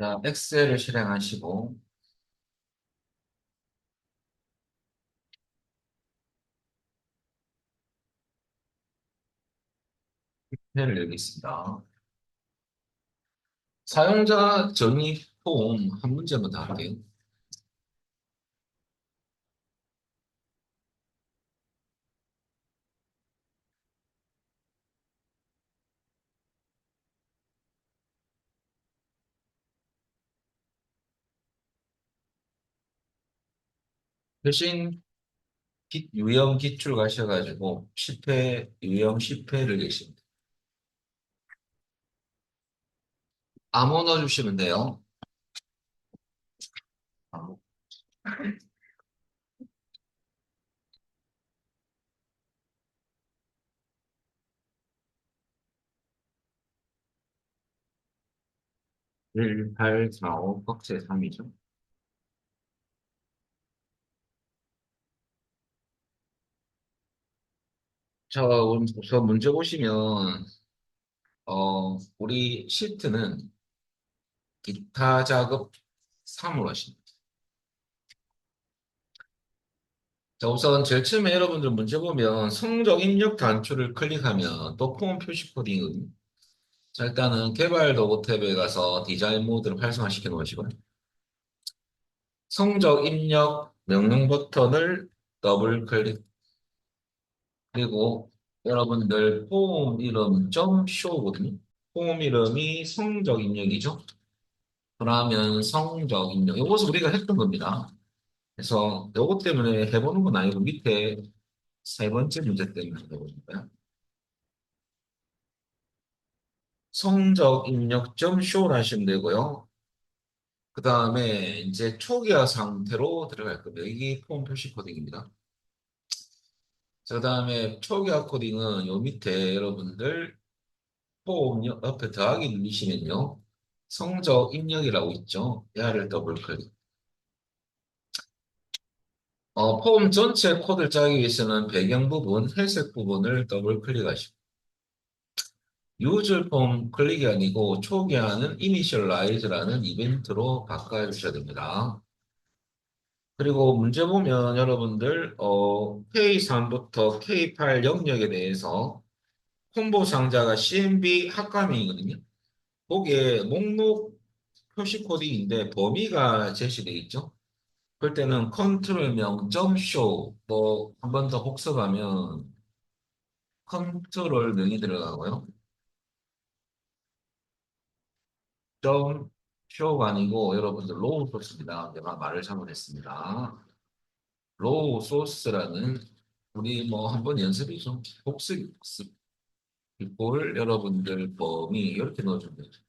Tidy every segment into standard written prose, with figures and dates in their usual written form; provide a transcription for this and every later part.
자, 엑셀을 실행하시고, 를 열겠습니다. 사용자 정의 폼 한 문제만 더 할게요. 대신 유형 기출 가셔가지고 10회, 유형 10회를 계십니다. 암호 넣어주시면 돼요. 암호. 1, 8, 4, 5, 꺽쇠 3이죠. 자, 우선 문제 보시면, 우리 시트는 기타 작업 3으로 하십니다. 자, 우선 제일 처음에 여러분들 문제 보면 성적 입력 단추를 클릭하면 또 폼 표시 코딩은 자, 일단은 개발 도구 탭에 가서 디자인 모드를 활성화시켜 놓으시고요. 성적 입력 명령 버튼을 더블 클릭, 그리고 여러분들 폼 이름 점 쇼거든요. 폼 이름이 성적 입력이죠. 그러면 성적 입력. 이것은 우리가 했던 겁니다. 그래서 이것 때문에 해보는 건 아니고 밑에 세 번째 문제 때문에 해보는 거예요. 성적 입력 점 쇼를 하시면 되고요. 그 다음에 이제 초기화 상태로 들어갈 겁니다. 이게 폼 표시 코딩입니다. 그 다음에 초기화 코딩은 요 밑에 여러분들 폼 옆에 더하기 누르시면요. 성적 입력이라고 있죠. 얘를 더블 클릭. 폼 전체 코드를 짜기 위해서는 배경 부분, 회색 부분을 더블 클릭하시고 유저 폼 클릭이 아니고 초기화는 이니셜라이즈라는 이벤트로 바꿔주셔야 됩니다. 그리고 문제 보면 여러분들 K3부터 K8 영역에 대해서 콤보 상자가 CMB 합감이거든요. 거기에 목록 표시 코딩인데 범위가 제시되어 있죠. 그럴 때는 컨트롤명 점쇼 뭐 한 번 더 복습하면 컨트롤 명이 들어가고요. 점 쇼가 아니고 여러분들 로우 소스입니다. 내가 말을 잘못했습니다. 로우 소스라는 우리 뭐 한번 연습이죠. 복습. 이걸 여러분들 범위 이렇게 넣어주면 되죠.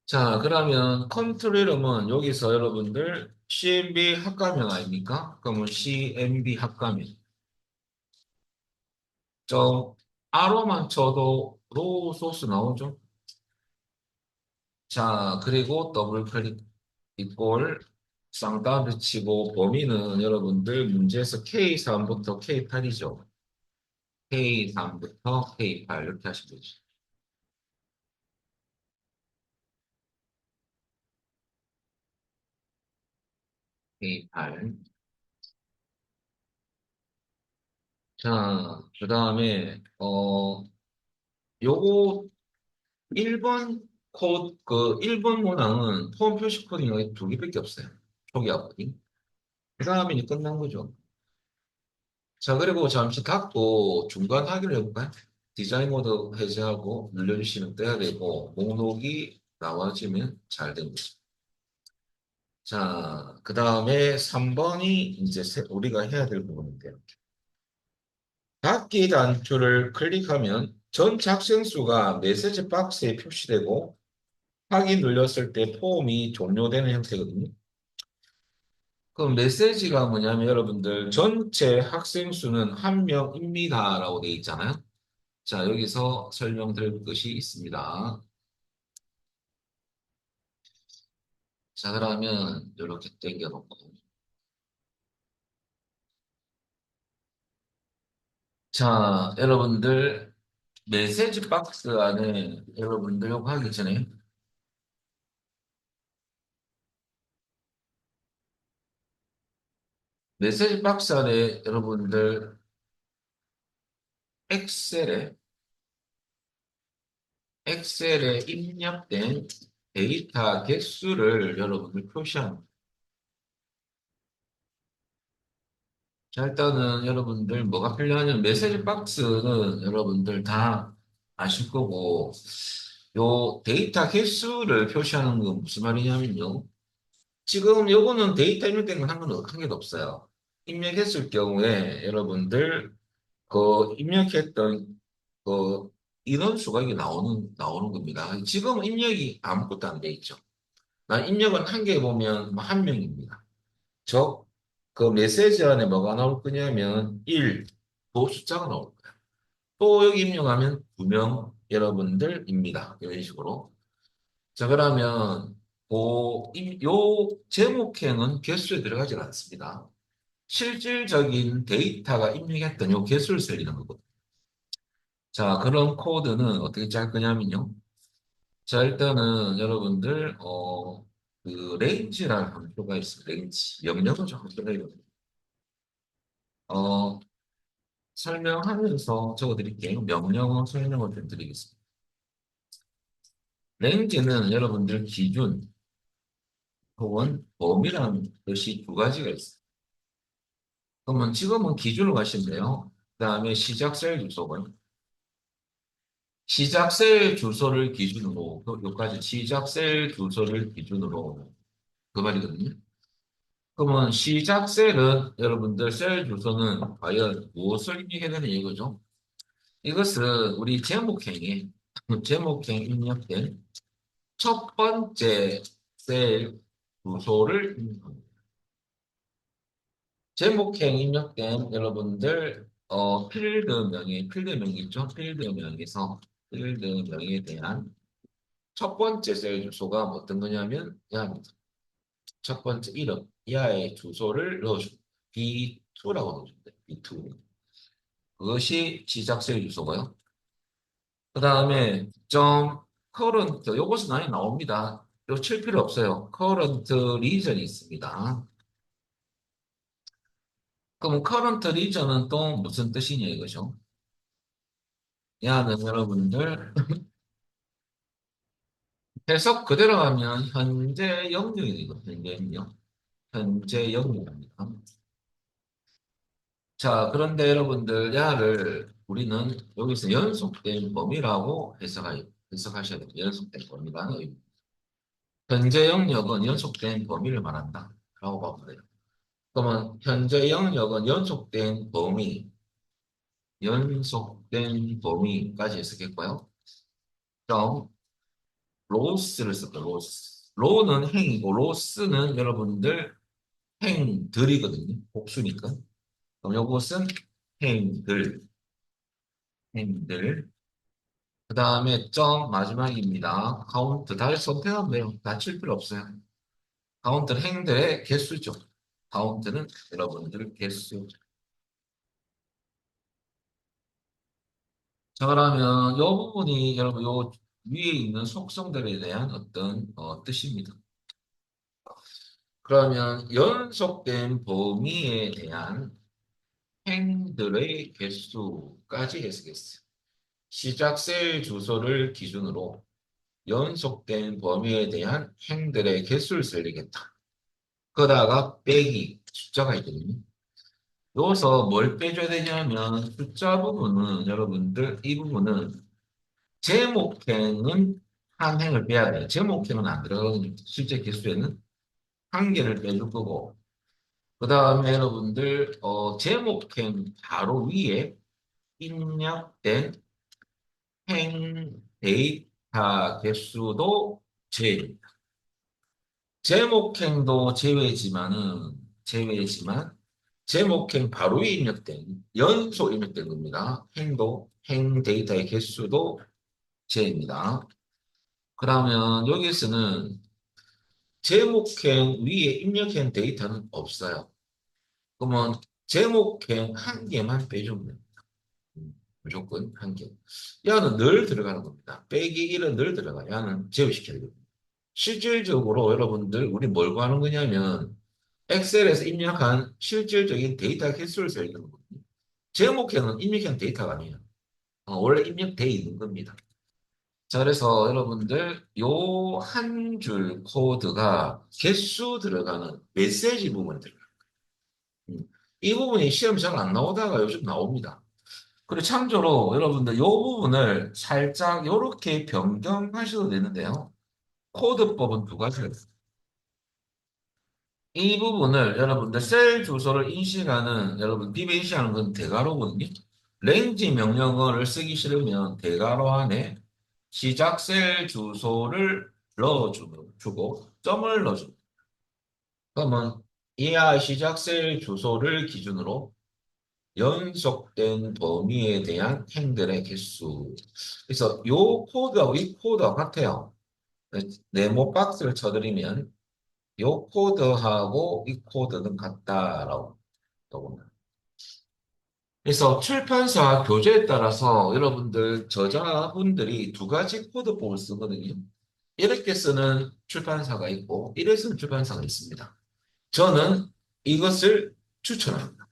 자, 그러면 컨트롤 이름은 여기서 여러분들 CMB 합가명 아닙니까? 그러면 CMB 합가명. 저 아로만 쳐도 로우 소스 나오죠? 자, 그리고 더블 클릭 이꼴 쌍따블 치고 범위는 여러분들 문제에서 K3부터 K8이죠. K3부터 K8 이렇게 하시면 되죠. K8. 자, 그 다음에, 요거 1번 그 1번 문항은 폼 표시 코딩이 두 개밖에 없어요. 초기화 코딩. 그 다음에 이제 끝난 거죠. 자, 그리고 잠시 닫고 중간 확인을 해볼까요? 디자인 모드 해제하고 눌러주시면 돼야 되고, 목록이 나와지면 잘 된 거죠. 자, 그 다음에 3번이 이제 우리가 해야 될 부분인데요. 닫기 단추를 클릭하면 전 작성 수가 메시지 박스에 표시되고 확인 눌렀을 때 폼이 종료되는 형태거든요. 그럼 메시지가 뭐냐면 여러분들 전체 학생 수는 한 명입니다라고 되어 있잖아요. 자, 여기서 설명드릴 것이 있습니다. 자, 그러면 이렇게 당겨놓고. 자, 여러분들 메시지 박스 안에 여러분들 이거 하기 전에 메시지 박스 안에 여러분들 엑셀에 엑셀에 입력된 데이터 개수를 여러분들 표시합니다. 자, 일단은 여러분들 뭐가 필요하냐면 메시지 박스는 여러분들 다 아실 거고 요 데이터 개수를 표시하는 건 무슨 말이냐면요. 지금 요거는 데이터 입력된 건 한 개도 없어요. 입력했을 경우에 여러분들 그 입력했던 그 인원수가 이게 나오는 겁니다. 지금은 입력이 아무것도 안 돼 있죠. 나 입력은 한 개 보면 뭐한 명입니다. 그 메시지 안에 뭐가 나올 거냐면 1, 또 숫자가 나올 거예요. 또 여기 입력하면 2명 여러분들입니다. 이런 식으로. 자, 그러면 요 제목행은 개수에 들어가지 않습니다. 실질적인 데이터가 입력했던 요 개수를 살리는 거거든요. 자, 그런 코드는 어떻게 짤 거냐면요. 자, 일단은 여러분들, 그 레인지라는 함수가 있어요. 레인지. 영역을 좀 한번 해요. 어, 설명하면서 적어드릴게요. 명령어 설명을 좀 드리겠습니다. 레인지는 여러분들 기준 혹은 범위라는 것이 두 가지가 있어요. 그러면 지금은 기준으로 가시면 그 다음에 시작 셀 주소고요. 시작 셀 주소를 기준으로, 여기까지 시작 셀 주소를 기준으로 그 말이거든요. 그러면 시작 셀은 여러분들 셀 주소는 과연 무엇을 입력해야 되는 이거죠? 이것은 우리 제목행에 제목행 입력된 첫 번째 셀 주소를 입력합니다. 제목행 입력된 여러분들 필드명이 있죠? 필드명에 대한 첫 번째 셀 주소가 어떤 거냐면 야입니다. 첫 번째 이름 야의 주소를 넣어줍니다. B2라고 넣어주면 돼요. B2. 그것이 시작 셀 주소고요. 그 다음에 점 커런트 요것은 많이 나옵니다. 요 칠 필요 없어요. 커런트 리전이 있습니다. 그럼 커런트 리전은 또 무슨 뜻이냐 이거죠. 야는 여러분들 해석 그대로 하면 현재 영역이거든요. 현재 영역. 현재 영역입니다. 자, 그런데 여러분들 야를 우리는 여기서 연속된 범위라고 해석하셔야 돼요. 연속된 범위라는 의미. 현재 영역은 연속된 범위를 말한다. 라고 보면 돼요. 그러면 현재 영역은 연속된 범위까지 해석했고요. 그럼 로스를 썼다. 로스. 로는 행이고 로스는 여러분들 행들이거든요. 복수니까. 그럼 이것은 행들, 행들. 그 다음에 점 마지막입니다. 카운트. 다 선택하면 돼요. 다 칠 필요 없어요. 카운트는 행들의 개수죠. 카운트는 여러분들 개수. 자, 그러면 이 부분이 여러분 요 위에 있는 속성들에 대한 어떤 뜻입니다. 그러면 연속된 범위에 대한 행들의 개수까지 해석했어요. 시작 셀 주소를 기준으로 연속된 범위에 대한 행들의 개수를 세리겠다. 그러다가 빼기 숫자가 있거든요. 여기서 뭘 빼줘야 되냐면 숫자 부분은 여러분들 이 부분은 제목행은 한 행을 빼야 돼요. 제목행은 안 들어가거든요. 실제 개수에는 한 개를 빼줄 거고 그 다음에 여러분들 제목행 바로 위에 입력된 행 데이터 개수도 제외입니다. 제목행도 제외지만 제목행 바로 위에 입력된 연속 입력된 겁니다. 행 데이터의 개수도 제입니다. 그러면 여기서는 제목행 위에 입력한 데이터는 없어요. 그러면 제목행 한 개만 빼주면 됩니다. 무조건 한 개. 야는 늘 들어가는 겁니다. 빼기 1은 늘 들어가. 야는 제외시켜야 됩니다. 실질적으로 여러분들 우리 뭘 구하는 거냐면 엑셀에서 입력한 실질적인 데이터 개수를 설정하는 거거든요. 제목에는 입력한 데이터가 아니에요. 원래 입력돼 있는 겁니다. 자, 그래서 여러분들 요 한 줄 코드가 개수 들어가는 메시지 부분이 들어가요. 음. 이 부분이 시험 잘 안 나오다가 요즘 나옵니다. 그리고 참조로 여러분들 요 부분을 살짝 요렇게 변경하셔도 되는데요. 코드법은 두 가지가 있어요. 이 부분을 여러분들 셀 주소를 인식하는 여러분 비브 인식하는 건 대괄호거든요. 랭지 명령어를 쓰기 싫으면 대괄호 안에 시작 셀 주소를 넣어주고 점을 넣어줍니다. 그러면 이하 시작 셀 주소를 기준으로 연속된 범위에 대한 행들의 개수. 그래서 요 코드하고 이 코드하고 같아요. 네모 박스를 쳐드리면 요 코드하고 이 코드는 같다라고 보면. 그래서 출판사 교재에 따라서 여러분들 저자분들이 두 가지 코드법을 쓰거든요. 이렇게 쓰는 출판사가 있고 이렇게 쓰는 출판사가 있습니다. 저는 이것을 추천합니다.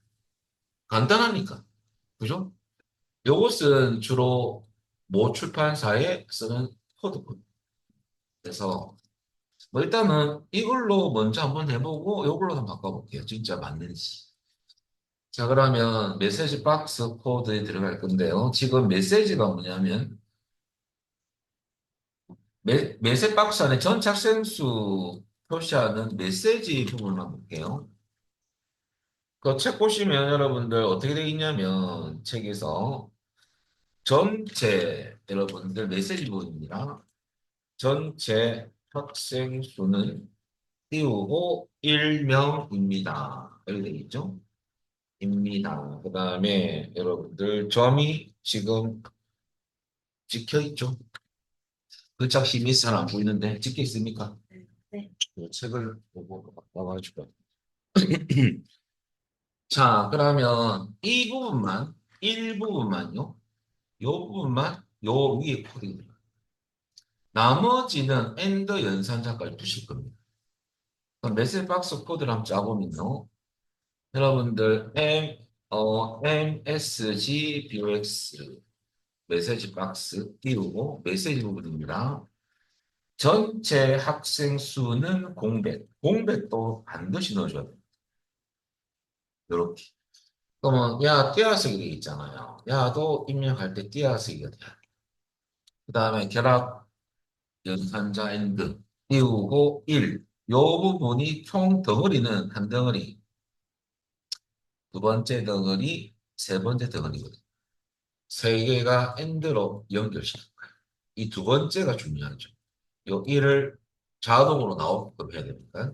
간단하니까. 그죠? 요것은 주로 모 출판사에 쓰는 코드입니다. 그래서 뭐 일단은 이걸로 먼저 한번 해보고 이걸로 한번 바꿔볼게요. 진짜 맞는지. 자, 그러면 메시지 박스 코드에 들어갈 건데요. 지금 메시지가 뭐냐면 메시지 박스 안에 전 착생 수 표시하는 메시지 부분만 볼게요. 그 책 보시면 여러분들 어떻게 되어 있냐면 책에서 전체 여러분들 메시지 부분입니다. 전체 학생 수는 띄우고 1명입니다. 이렇게 되어 있죠? 입니다. 그 다음에 여러분들 점이 지금 찍혀 있죠? 글자 힘이 잘 안 보이는데 찍혀 있습니까? 네. 이 책을 보고 나와가지고. 자, 그러면 이 부분만, 일부분만요. 요 부분만 요 위에 코딩입니다. 나머지는 엔더 연산자까지 두실 겁니다. 그럼 메시지 박스 코드를 한번 짜보면요. 여러분들 MSG BOX 메시지 박스 띄우고 메시지 부분입니다. 전체 학생 수는 공백. 공백도 반드시 넣어줘야 돼요. 이렇게. 그러면 야 띄어쓰기 돼 있잖아요. 야도 입력할 때 띄어쓰기가 돼요. 그 다음에 결합 연산자 엔드 띄우고 1. 요 부분이 총 덩어리는 한 덩어리, 두 번째 덩어리, 세 번째 덩어리거든요. 세 개가 엔드로 연결시켜요. 이 두 번째가 중요하죠. 요 1을 자동으로 나오게끔 해야 됩니다.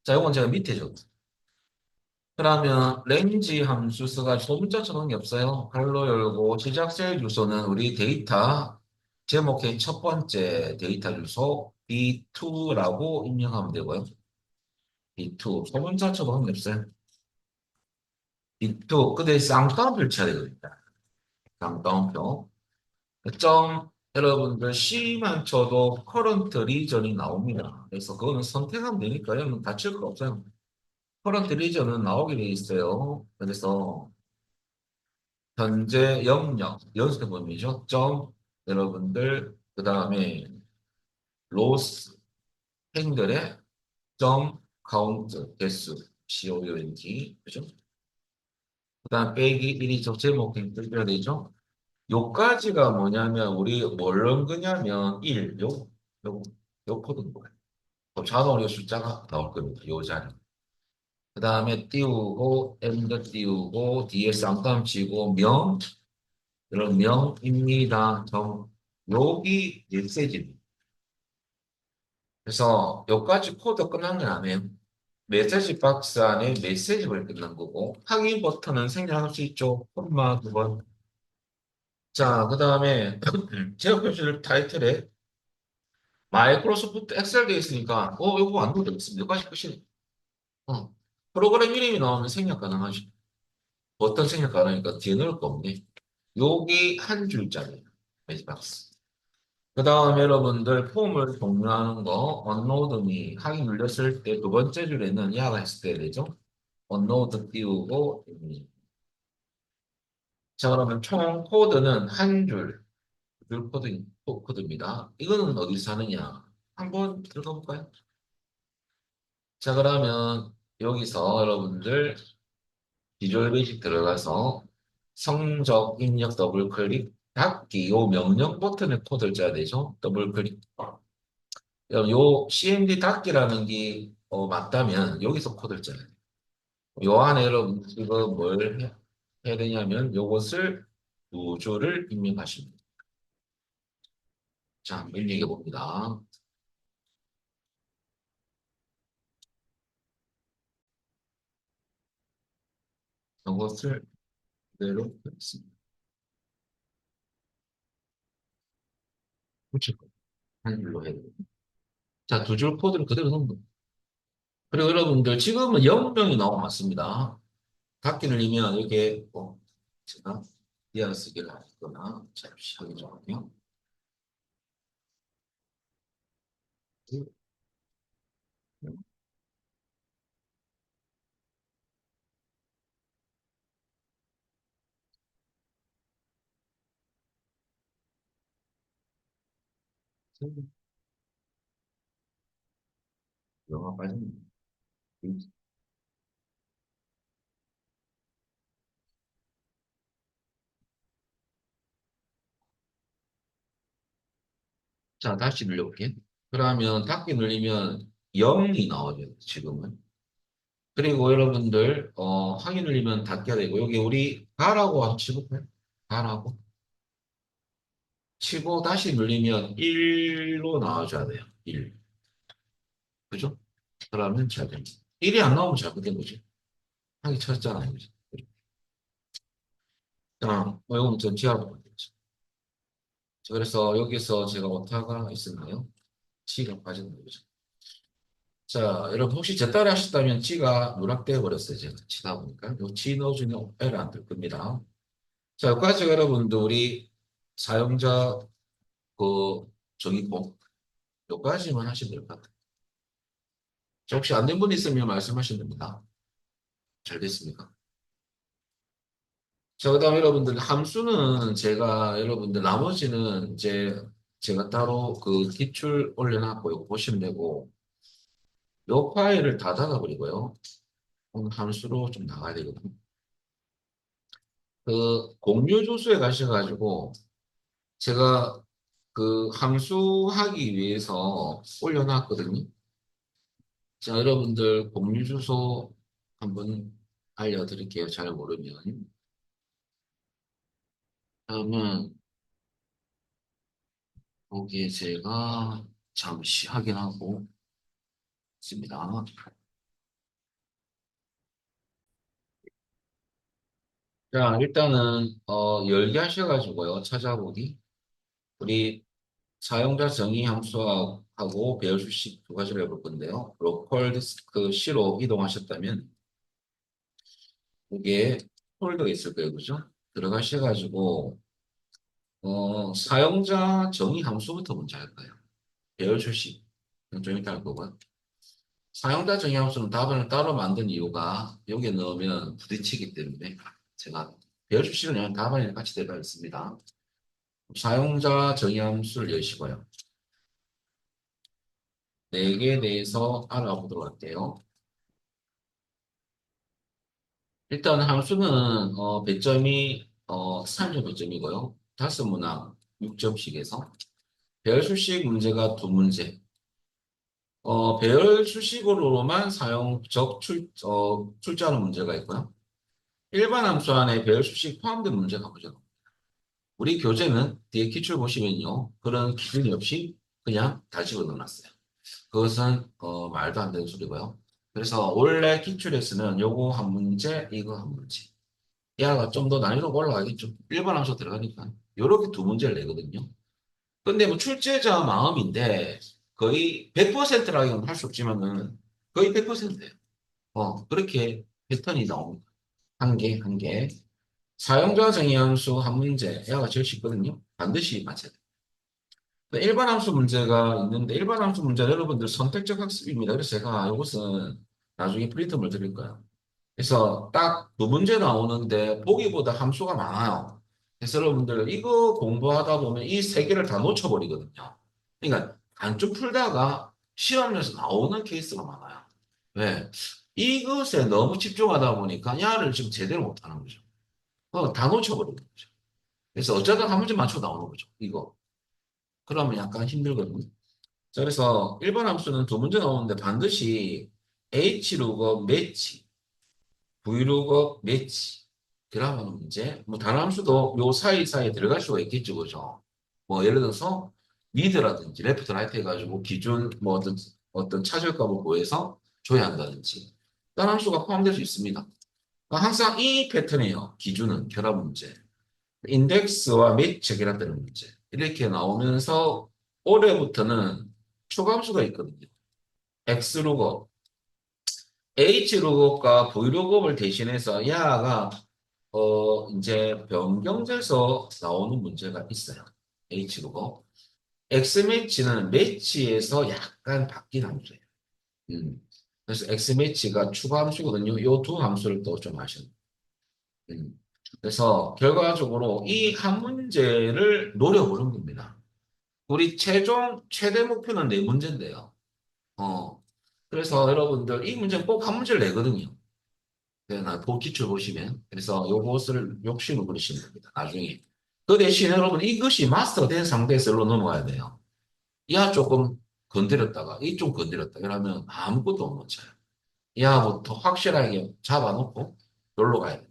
자, 이건 제가 밑에 줬어요. 그러면 렌지 함수 써가지고 문자 쳐놓은 게 없어요. 발로 열고 시작 셀 주소는 우리 데이터 제목의 첫 번째 데이터 주소 B2라고 입력하면 되고요. B2 소문자 쳐놓은 게 없어요. B2 그대 쌍따옴표를 쳐야 되거든요. 쌍따옴표. 점 여러분들 C만 쳐도 커런트 리전이 나옵니다. 그래서 그거는 선택하면 되니까요. 다칠 거 없어요. 커런트 리전은 나오게 돼 있어요. 그래서 현재 영역 연습해 보면이죠. 점 여러분들 그 다음에 로스 행들의 점 카운트 개수 COUNT 그죠? 그 다음 빼기 1이죠. 제목 행들 빼야 되죠. 요까지가 뭐냐면 우리 뭘 넣은 거냐면 1 요 코드인 거예요. 그럼 자동으로 요 숫자가 나올 겁니다. 요 자리. 그 다음에 띄우고 엔더 띄우고 뒤에 쌍따옴 치고 명 그런 명입니다. 여기 메시지. 그래서 여기까지 코드 끝난 건 아니에요. 메시지 박스 안에 메시지가 끝난 거고 확인 버튼은 생략할 수 있죠. 콤마 두 번. 자, 그 다음에 제어 표시를 타이틀에 마이크로소프트 엑셀 돼 있으니까 이거 안 넣어도 되겠습니다. 여기까지 끝이네. 어. 프로그램 이름이 나오면 생략 가능하죠. 버튼 생략 가능하니까 뒤에 넣을 거 없네. 여기 한 줄짜리 메시지 박스. 그 다음 여러분들 폼을 종료하는 거 언로드 미 하기 눌렸을 때 두 번째 줄에는 야가 했을 때 되죠. 언로드 띄우고 자 그러면 총 코드는 한 줄, 줄 코드입니다. 이거는 어디서 하느냐? 한번 들어가 볼까요? 자 그러면 여기서 여러분들 비주얼 베이직 들어가서 성적 입력 더블 클릭 닫기 요 명령 버튼에 코드를 짜야 되죠. 더블 클릭. 그럼 요 CMD 닫기라는 게 맞다면 여기서 코드를 짜야 돼요. 요 안에 여러분 이거 뭘 해야 되냐면 요것을 두 줄을 입력하십니다. 자, 입력해 봅니다. 요것을 그대로 하겠습니다. 붙일 거예요. 한 줄로 해야 돼요. 자, 두 줄 코드를 그대로 넣는 거예요. 그리고 여러분들 지금은 0명이 나오고 맞습니다. 닫기를 누르면 이렇게 제가 띄어쓰기를 하거나 잠시 하기 좀 할게요. 영화 빠집니다. 자, 다시 눌러볼게요. 그러면 닫기 눌리면 0이 나오죠, 지금은. 그리고 여러분들, 확인 눌리면 닫게 되고, 여기 우리 가라고 한번 치볼까요? 가라고. 치고 다시 눌리면 1로 나와줘야 돼요. 1. 그죠? 그러면 잘 됩니다. 1이 안 나오면 잘못된 거지. 하기 쳤잖아요. 그죠? 자, 이건 전 지하로 만들죠. 그래서 여기서 제가 오타가 있었나요? G가 빠지는 거죠. 자, 여러분 혹시 제 따라 하셨다면 G가 누락되어 버렸어요. 제가 치다 보니까. 요 G 넣어주면 에러 안 될 겁니다. 자, 여기까지 여러분들 우리 사용자 그 정의법 여기까지만 하시면 될 것 같아요. 자, 혹시 안 된 분 있으면 말씀하시면 됩니다. 잘 됐습니까? 자, 그다음 여러분들 함수는 제가 여러분들 나머지는 이제 제가 따로 그 기출 올려놨고 이거 보시면 되고 요 파일을 다 닫아버리고요. 오늘 함수로 좀 나가야 되거든요. 그 공유 주소에 가셔가지고 제가 그 함수하기 위해서 올려놨거든요. 자, 여러분들 공유 주소 한번 알려드릴게요. 잘 모르면. 그러면 거기에 제가 잠시 확인하고 있습니다. 자, 일단은 열기 하셔가지고요. 찾아보기. 우리 사용자 정의 함수하고 배열 수식 두 가지를 해볼 건데요. 로컬 디스크 C로 이동하셨다면 이게 폴더가 있을 거예요. 그죠? 들어가셔가지고 사용자 정의 함수부터 먼저 할 거예요. 배열 수식. 좀 이따 할 거고요. 사용자 정의 함수는 답안을 따로 만든 이유가 여기에 넣으면 부딪히기 때문에 제가 배열 수식은 그냥 답안에 같이 들어가 있습니다. 사용자 정의 함수를 여시고요. 네 개에 대해서 알아보도록 할게요. 일단 함수는 배점이 3점 배점이고요. 다섯 문항 6점씩에서 배열 수식 문제가 두 문제. 배열 수식으로만 출제하는 문제가 있고요. 일반 함수 안에 배열 수식 포함된 문제가 보죠. 우리 교재는 뒤에 기출 보시면요. 그런 기준이 없이 그냥 다 집어넣어놨어요. 그것은 말도 안 되는 소리고요. 그래서 원래 기출에서는 요거 한 문제, 이거 한 문제. 얘가 좀 더 난이도가 올라가겠죠. 일반 함수 들어가니까. 요렇게 두 문제를 내거든요. 근데 뭐 출제자 마음인데 거의 100%라고는 할 수 없지만은 거의 100%예요. 그렇게 패턴이 나옵니다. 한 개, 한 개. 사용자 정의 함수 한 문제. 얘가 제일 쉽거든요. 반드시 맞춰야 돼요. 일반 함수 문제가 있는데 일반 함수 문제는 여러분들 선택적 학습입니다. 그래서 제가 이것은 나중에 프린트물 드릴 거예요. 그래서 딱 두 문제 나오는데 보기보다 함수가 많아요. 그래서 여러분들 이거 공부하다 보면 이 세 개를 다 놓쳐버리거든요. 그러니까 한쪽 풀다가 시험에서 나오는 케이스가 많아요. 왜? 이것에 너무 집중하다 보니까 야를 지금 제대로 못하는 거죠. 다 놓쳐버리는 거죠. 그래서 어쩌다 한 문제 맞춰 나오는 거죠. 이거. 그러면 약간 힘들거든요. 자, 그래서 일반 함수는 두 문제 나오는데 반드시 H로고 매치, V로고 매치. 그러면 문제, 뭐 단함수도 요 사이사이에 들어갈 수가 있겠죠, 그죠? 뭐 예를 들어서 미드라든지 레프트 라이트 해가지고 기준 뭐 어떤 차절값을 구해서 줘야 한다든지 단함수가 포함될 수 있습니다. 그러니까 항상 이 패턴이에요. 기준은 결합 문제. 인덱스와 매치 결합되는 문제. 이렇게 나오면서 올해부터는 추가함수가 있거든요. X로고, H로고과 V로고를 대신해서 야가 이제 변경돼서 나오는 문제가 있어요. H로고. X매치는 매치에서 약간 바뀐 함수예요. 음. 그래서 X매치가 추가 함수거든요. 이 두 함수를 또 좀 아셔야 돼요. 음. 그래서 결과적으로 이 한 문제를 노려보는 겁니다. 우리 최종 최대 목표는 네 문제인데요. 어, 그래서 여러분들 이 문제는 꼭 한 문제를 내거든요. 나 기출 보시면. 그래서 요것을 욕심을 부리시면 됩니다. 나중에. 그 대신 여러분 이것이 마스터가 된 상태에서 로 넘어가야 돼요. 이하 조금 건드렸다가 이 좀 건드렸다. 이러면 아무것도 못 쳐요. 이하부터 확실하게 잡아놓고 놀러 가야 돼요.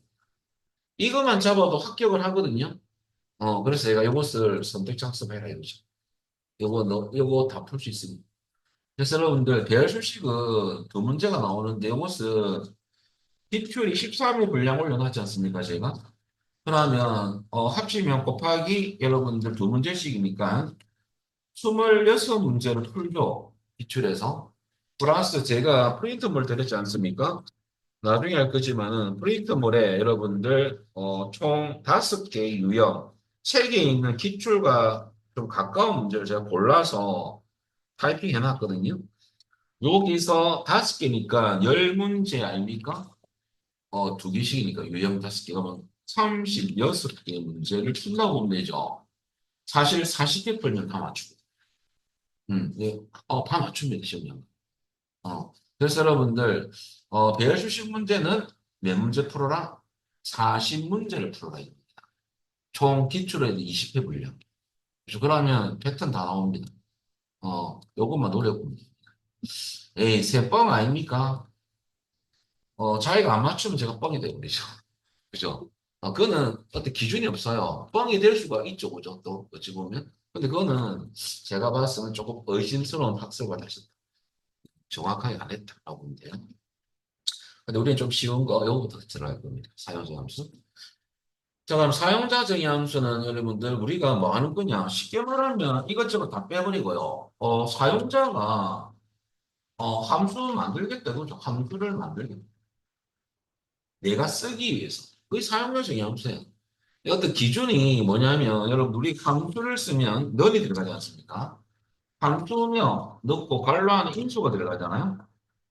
이것만 잡아도 합격을 하거든요. 그래서 제가 이것을 선택 학습해라 이거죠. 요거 다 풀 수 있습니다. 그래서 여러분들 대열 수식은 두 문제가 나오는데 이것은 기출이 13일 분량 올려놨지 않습니까, 제가? 그러면 합치면 곱하기 여러분들 두 문제씩이니까 26문제를 풀죠. 기출에서. 플러스 제가 프린트물 드렸지 않습니까? 나중에 할 거지만은 프린트물에 여러분들 총 5개 유형, 책에 있는 기출과 좀 가까운 문제를 제가 골라서 타이핑 해놨거든요. 여기서 5개니까 10문제 아닙니까? 두 개씩이니까 유형 5개가 면 36개 문제를 풀다 보면 되죠. 사실 40개 풀면 다 맞추고. 네. 다 맞춥니다, 시험장. 그래서 여러분들, 배열 수식 문제는 몇 문제 풀어라? 40문제를 풀어라. 총 기출에 20회 분량. 그래서 그러면 패턴 다 나옵니다. 요것만 노려보면 됩니다. 에이, 새뻥 아닙니까? 자기가 안 맞추면 제가 뻥이 되버리죠. 그죠? 그거는 어떤 기준이 없어요. 뻥이 될 수가 있죠, 그죠? 또, 어찌 보면. 근데 그거는 제가 봤을 때는 조금 의심스러운 학습을 하셨다. 정확하게 안 했다라고 보면 돼요. 근데 우리는 좀 쉬운 거, 요거부터 들어갈 겁니다. 사용자 함수. 자, 그럼 사용자 정의 함수는 여러분들 우리가 뭐 하는 거냐? 쉽게 말하면 이것저것 다 빼버리고요. 사용자가 함수 만들겠다, 그죠? 함수를 만들겠다. 내가 쓰기 위해서. 그게 사용자 정의 함수예요. 어떤 기준이 뭐냐면 여러분 우리 함수를 쓰면 넌이 들어가지 않습니까? 함수명 넣고 관로하는 인수가 들어가잖아요.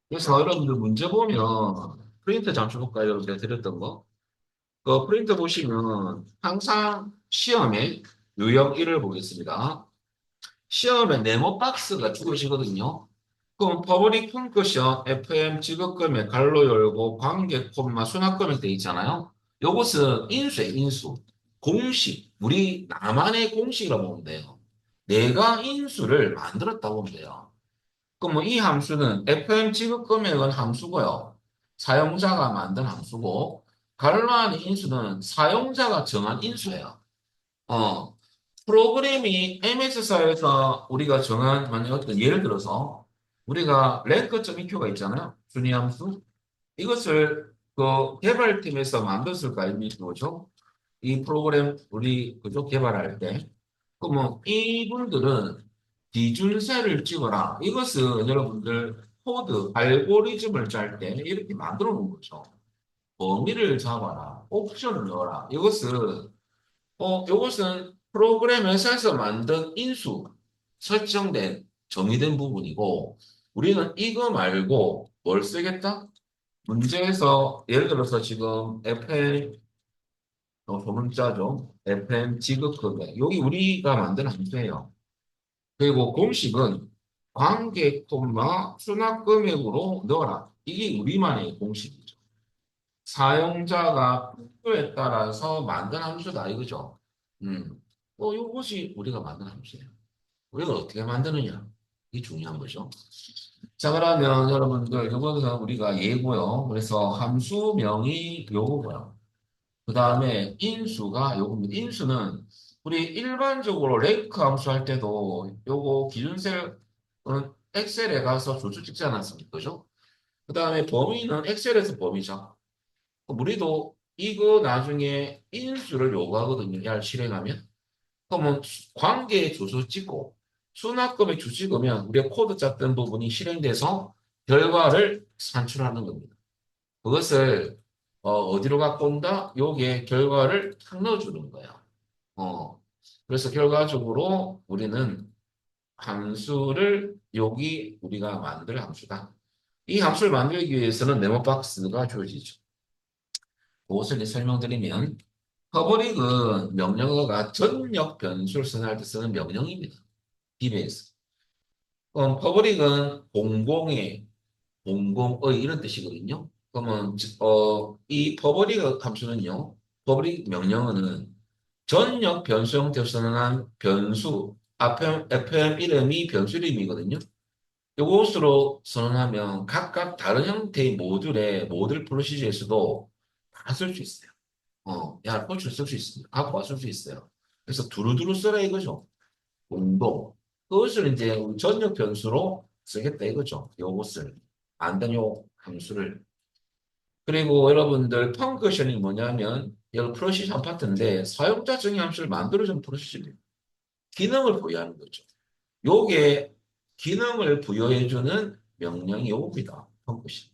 그래서 여러분들 문제 보면 프린트 잠시 볼까요? 여러분 제가 드렸던 거. 그 프린트 보시면 항상 시험에 유형 1을 보겠습니다. 시험에 네모 박스가 주어지거든요. 그럼 퍼블릭 펑크션 FM 지급금액 갈로 열고 관계 콤마 수납금액 돼 있잖아요. 요것은 인수예요, 인수. 공식. 우리 나만의 공식이라고 보면 돼요. 내가 인수를 만들었다고 보면 돼요. 그럼 뭐 이 함수는 FM 지급금액은 함수고요. 사용자가 만든 함수고 갈로한 인수는 사용자가 정한 인수예요. 어, 프로그램이 MS사에서 우리가 정한, 만약 어떤 예를 들어서 우리가 랭크.eq가 있잖아요. 준위 함수. 이것을 그 개발팀에서 만들었을 거 아닙니까? 그죠? 이 프로그램 우리 그죠? 개발할 때. 그러면 이분들은 기준세를 찍어라. 이것은 여러분들 코드, 알고리즘을 짤 때 이렇게 만들어 놓은 거죠. 범위를 잡아라. 옵션을 넣어라. 이것은 프로그램 회사에서 만든 인수. 설정된, 정의된 부분이고, 우리는 이거 말고 뭘 쓰겠다? 문제에서 예를 들어서 지금 FM, 소문자죠. FM 지급금액. 여기 우리가 만든 함수예요. 그리고 공식은 관계 콤마 수납금액으로 넣어라. 이게 우리만의 공식이죠. 사용자가 필요에 따라서 만든 함수다 이거죠. 이것이 우리가 만든 함수예요. 우리가 어떻게 만드느냐. 이게 중요한 거죠. 자, 그러면 여러분들, 이거는 우리가 예고요. 그래서 함수명이 요거고요. 그 다음에 인수가 요겁니다. 인수는 우리 일반적으로 랭크 함수 할 때도 요거 기준셀은 엑셀에 가서 조수 찍지 않았습니까? 그죠? 그 다음에 범위는 엑셀에서 범위죠. 우리도 이거 나중에 인수를 요구하거든요. 야 실행하면. 그러면 관계의 주소 찍고 수납금의 주 찍으면 우리가 코드 짰던 부분이 실행돼서 결과를 산출하는 겁니다. 그것을 디로 갖고 온다? 요게 결과를 탁 넣어주는 거야. 어, 그래서 결과적으로 우리는 함수를 여기 우리가 만들 함수다. 이 함수를 만들기 위해서는 네모 박스가 주어지죠. 그것을 설명드리면 퍼블릭은 명령어가 전역 변수를 선할 때 쓰는 명령입니다. DB에서. 퍼블릭은 공공의, 공공의 이런 뜻이거든요. 그러면 이 퍼블릭 함수는요. 퍼블릭 명령어는 전역 변수 형태로 선언한 변수, FM 이름이 변수 이름이거든요. 이것으로 선언하면 각각 다른 형태의 모듈 프로시저에서도 다 쓸 수 있어요. 야, 꼴줄 쓸 수 있습니다. 갖고 쓸 수 있어요. 그래서 두루두루 써라 이거죠. 운동. 그것을 이제 우리 전역 변수로 쓰겠다 이거죠. 요것을. 안된 요 함수를. 그리고 여러분들 펑크션이 뭐냐면 여기 프로시전 파트인데 사용자 정의 함수를 만들어준 프로시저입니다. 기능을 부여하는 거죠. 요게 기능을 부여해주는 명령이 요겁니다. 펑크션.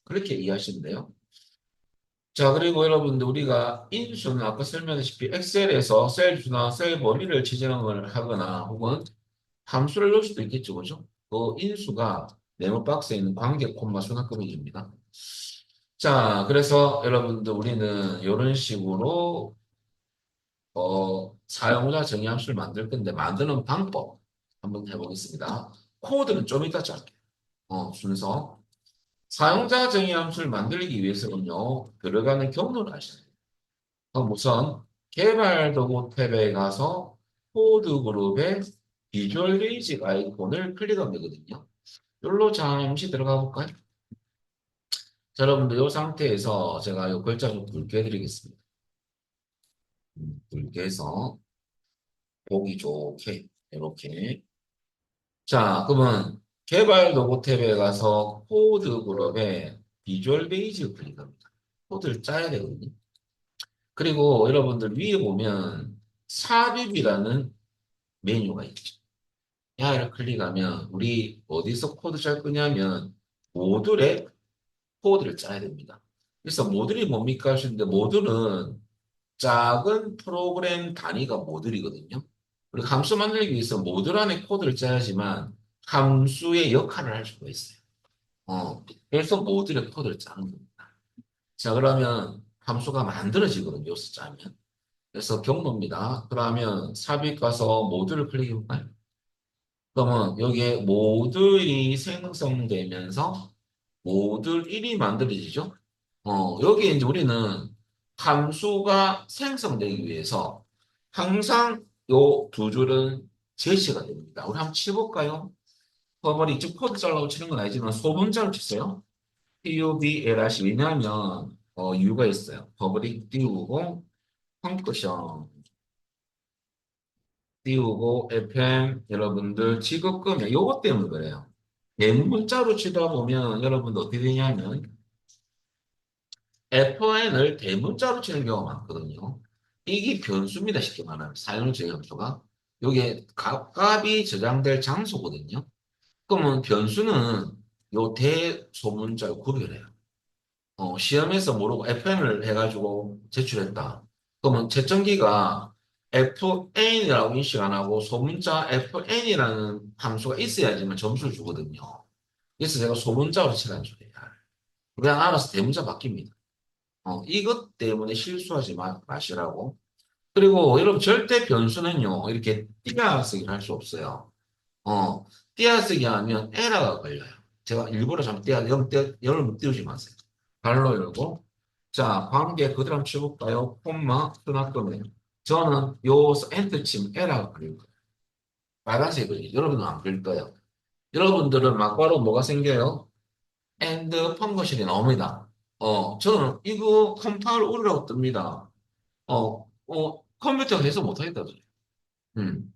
그렇게 이해하시면 돼요. 자, 그리고 여러분들 우리가 인수는 아까 설명했다시피 엑셀에서 셀수나 셀 범위를 지정을 하거나 혹은 함수를 넣을 수도 있겠죠, 그죠? 그 인수가 네모 박스에 있는 관계 콤마 수납금액입니다. 자, 그래서 여러분들 우리는 이런 식으로 사용자 정의 함수를 만들 건데 만드는 방법 한번 해보겠습니다. 코드는 좀 이따 짧게 순서. 사용자 정의 함수를 만들기 위해서는요 들어가는 경로를 아셔야 돼요. 우선 개발 도구 탭에 가서 코드 그룹의 비주얼 베이직 아이콘을 클릭하면 되거든요. 여기로 잠시 들어가 볼까요? 자, 여러분들 이 상태에서 제가 이 글자 좀 굵게 해드리겠습니다. 굵게 해서 보기 좋게 이렇게. 자, 그러면 개발 도구 탭에 가서 코드 그룹에 비주얼 베이직을 클릭합니다. 코드를 짜야 되거든요. 그리고 여러분들 위에 보면 삽입이라는 메뉴가 있죠. 야를 클릭하면 우리 어디서 코드 짤 거냐면 모듈에 코드를 짜야 됩니다. 그래서 모듈이 뭡니까 하시는데 모듈은 작은 프로그램 단위가 모듈이거든요. 우리 함수 만들기 위해서 모듈 안에 코드를 짜야지만 함수의 역할을 할 수가 있어요. 그래서 모듈에 코드를 짜는 겁니다. 자, 그러면 함수가 만들어지거든요. 여기서 짜면. 그래서 경로입니다. 그러면 삽입 가서 모듈을 클릭해볼까요? 그러면 여기에 모듈이 생성되면서 모듈 1이 만들어지죠? 여기에 이제 우리는 함수가 생성되기 위해서 항상 요 두 줄은 제시가 됩니다. 우리 한번 치볼까요? 버버리 즉 코드 잘라고 치는 건 아니지만 소문자로 쳤어요. PUBLRC 왜냐하면 이유가 있어요. 버버리 띄우고 펑크션 띄우고 FM 여러분들 지급금액 요것 때문에 그래요. 대문자로 치다 보면 여러분들 어떻게 되냐면 FN을 대문자로 치는 경우가 많거든요. 이게 변수입니다. 쉽게 말하면 사용 제한수가 요게 값이 저장될 장소거든요. 그러면 변수는 요 대소문자를 구별해요. 시험에서 모르고 FN을 해가지고 제출했다. 그러면 채점기가 FN이라고 인식 안 하고 소문자 FN이라는 함수가 있어야지만 점수를 주거든요. 그래서 제가 소문자로 칠한 줄이에요. 그냥 알아서 대문자 바뀝니다. 이것 때문에 실수하지 마시라고. 그리고 여러분 절대 변수는요, 이렇게 띄어쓰기를 할 수 없어요. 어, 띄어쓰기 하면 에러가 걸려요. 제가 일부러 잘못 열을 띄우지 마세요. 발로 열고. 자, 관계 그대로 한번 쳐볼까요? 콤마, 끊었거든요. 저는 요 엔터 치면 에러가 걸릴 거예요. 빨간색이 여러분은 안 걸릴 거예요. 여러분들은 막바로 뭐가 생겨요? 엔드 펑거실이 나옵니다. 저는 이거 컴파일 오류라고 뜹니다. 컴퓨터가 해석 못하겠다. 음.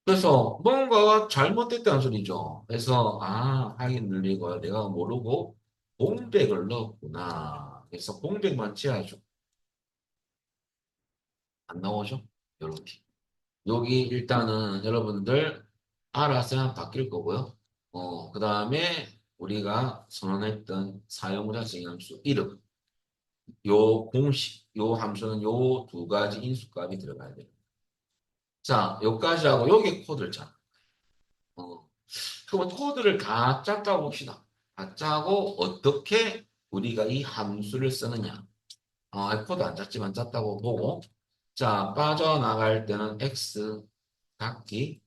그래서 뭔가가 잘못됐다는 소리죠. 그래서 하긴 늘리고 내가 모르고 공백을 넣었구나. 그래서 공백만 채워줘. 안 나오죠? 이렇게. 여기 일단은 여러분들 알아서 바뀔 거고요. 그 다음에 우리가 선언했던 사용자 정의함수 이름. 요 공식, 요 함수는 요 두 가지 인수값이 들어가야 돼요. 자, 요까지 하고 여기 코드를 짜. 어, 그러면 코드를 다 짰다고 봅시다. 다 짜고 어떻게 우리가 이 함수를 쓰느냐. 코드 안 짰지만 짰다고 보고 자, 빠져나갈 때는 x 닫기.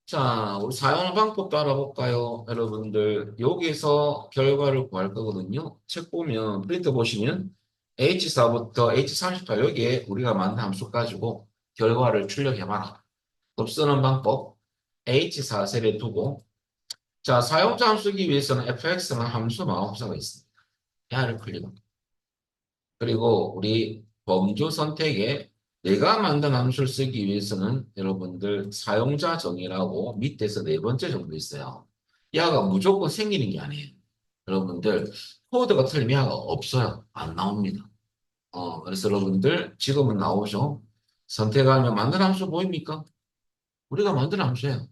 자, 우리 사용 방법도 알아볼까요? 여러분들 여기서 결과를 구할 거거든요. 책 보면 프린트 보시면 H4부터 H38 여기에 우리가 만든 함수 가지고 결과를 출력해봐라. 그럼 쓰는 방법 H4 셀에 두고 자, 사용자 함수 쓰기 위해서는 fx는 함수 마법사가 있습니다. 얘를 클릭합니다. 그리고 우리 범주 선택에 내가 만든 함수를 쓰기 위해서는 여러분들 사용자 정의라고 밑에서 네 번째 정도 있어요. 야가 무조건 생기는 게 아니에요. 여러분들 코드가 틀리면 야가 없어요. 안 나옵니다. 그래서 여러분들 지금은 나오죠. 선택하면 만든 함수 보입니까? 우리가 만든 함수예요.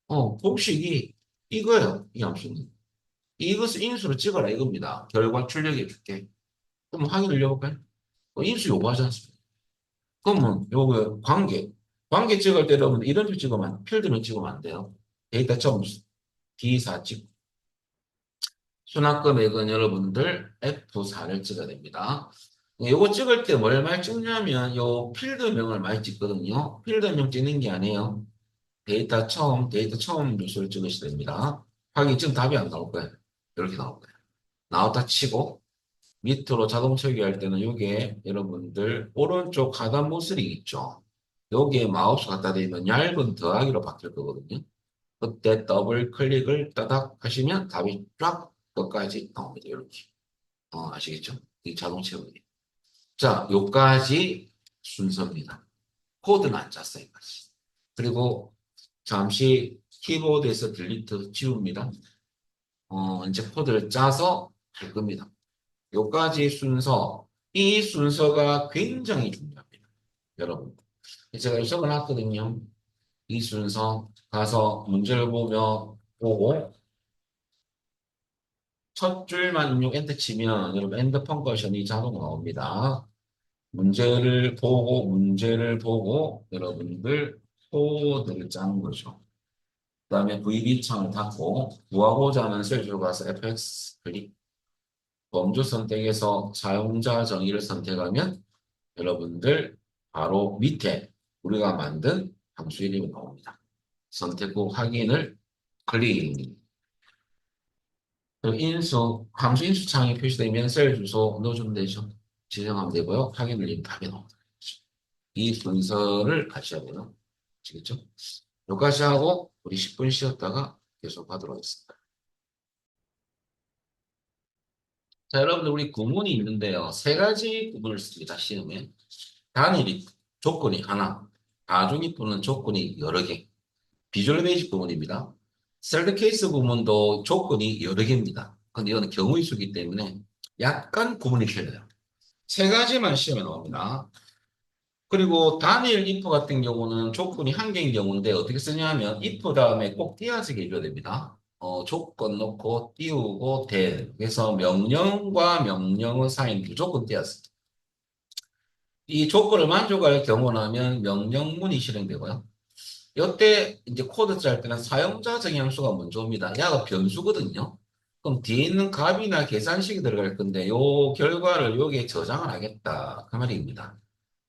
공식이 이거예요. 이 함수는. 이것을 인수로 찍어라 이겁니다. 결과 출력해 줄게. 그럼 확인을 해볼까요? 인수 요구하지 않습니다. 그러면 요거 관계 찍을 때 여러분 이름표 찍으면 필드는 찍으면 안 돼요. 데이터 점수 D4 찍고 수납 금액은 여러분들 F4를 찍어야 됩니다. 요거 찍을 때 뭘 많이 찍냐면 요 필드명을 많이 찍거든요. 필드명 찍는 게 아니에요. 데이터 처음 요소를 찍으셔야 됩니다. 확인 지금 답이 안 나올 거예요. 이렇게 나올 거예요. 나왔다 치고 밑으로 자동 처리할 때는 이게 여러분들 오른쪽 하단 모서리 있죠. 여기에 마우스 갖다 대면 얇은 더하기로 바뀔 거거든요. 그때 더블 클릭을 따닥 하시면 답이 쫙 끝까지 나옵니다. 이렇게. 아시겠죠? 이 자동 채우기. 자, 요까지 순서입니다. 코드는 안 짰어요. 여기까지. 그리고 잠시 키보드에서 딜리트 지웁니다. 이제 코드를 짜서 할 겁니다. 요까지 순서, 이 순서가 굉장히 중요합니다. 여러분. 제가 요청을 했거든요. 이 순서 가서 문제를 보고 첫 줄만 입력 엔터 치면 여러분 엔드 펑커션이 자동으로 나옵니다. 문제를 보고 여러분들 코드를 짜는 거죠. 그 다음에 VB 창을 닫고 구하고자 하는 셀 들어가서 FX 클릭 범주 선택에서 사용자 정의를 선택하면 여러분들 바로 밑에 우리가 만든 함수 이름이 나옵니다. 선택 후 확인을 클릭. 그리고 함수 인수 창이 표시되면 셀 주소 넣어주면 되죠. 지정하면 되고요. 확인 눌리면 답이 나옵니다. 이 순서를 같이 하고요. 아시겠죠? 여기까지 하고 우리 10분 쉬었다가 계속 하도록 하겠습니다. 자, 여러분들 우리 구문이 있는데요. 세 가지 구문을 씁니다. 시험에. 단일이 조건이 하나, 다중이프는 조건이 여러 개. 비주얼 베이직 구문입니다. 셀드 케이스 구문도 조건이 여러 개입니다. 근데 이거는 경우의 수이기 때문에 약간 구분이 틀려요. 세 가지만 시험에 나옵니다. 그리고 단일 if 같은 경우는 조건이 한 개인 경우인데 어떻게 쓰냐면 if 다음에 꼭 띄어쓰기 해줘야 됩니다. 조건 넣고 띄우고 대. 그래서 명령과 명령의 사이는 무조건 띄어쓰기. 이 조건을 만족할 경우라면 명령문이 실행되고요. 이때 이제 코드 짤 때는 사용자 정의함수가 먼저 옵니다. 얘가 변수거든요. 그럼 뒤에 있는 값이나 계산식이 들어갈 건데 요 결과를 여기에 저장을 하겠다. 그 말입니다.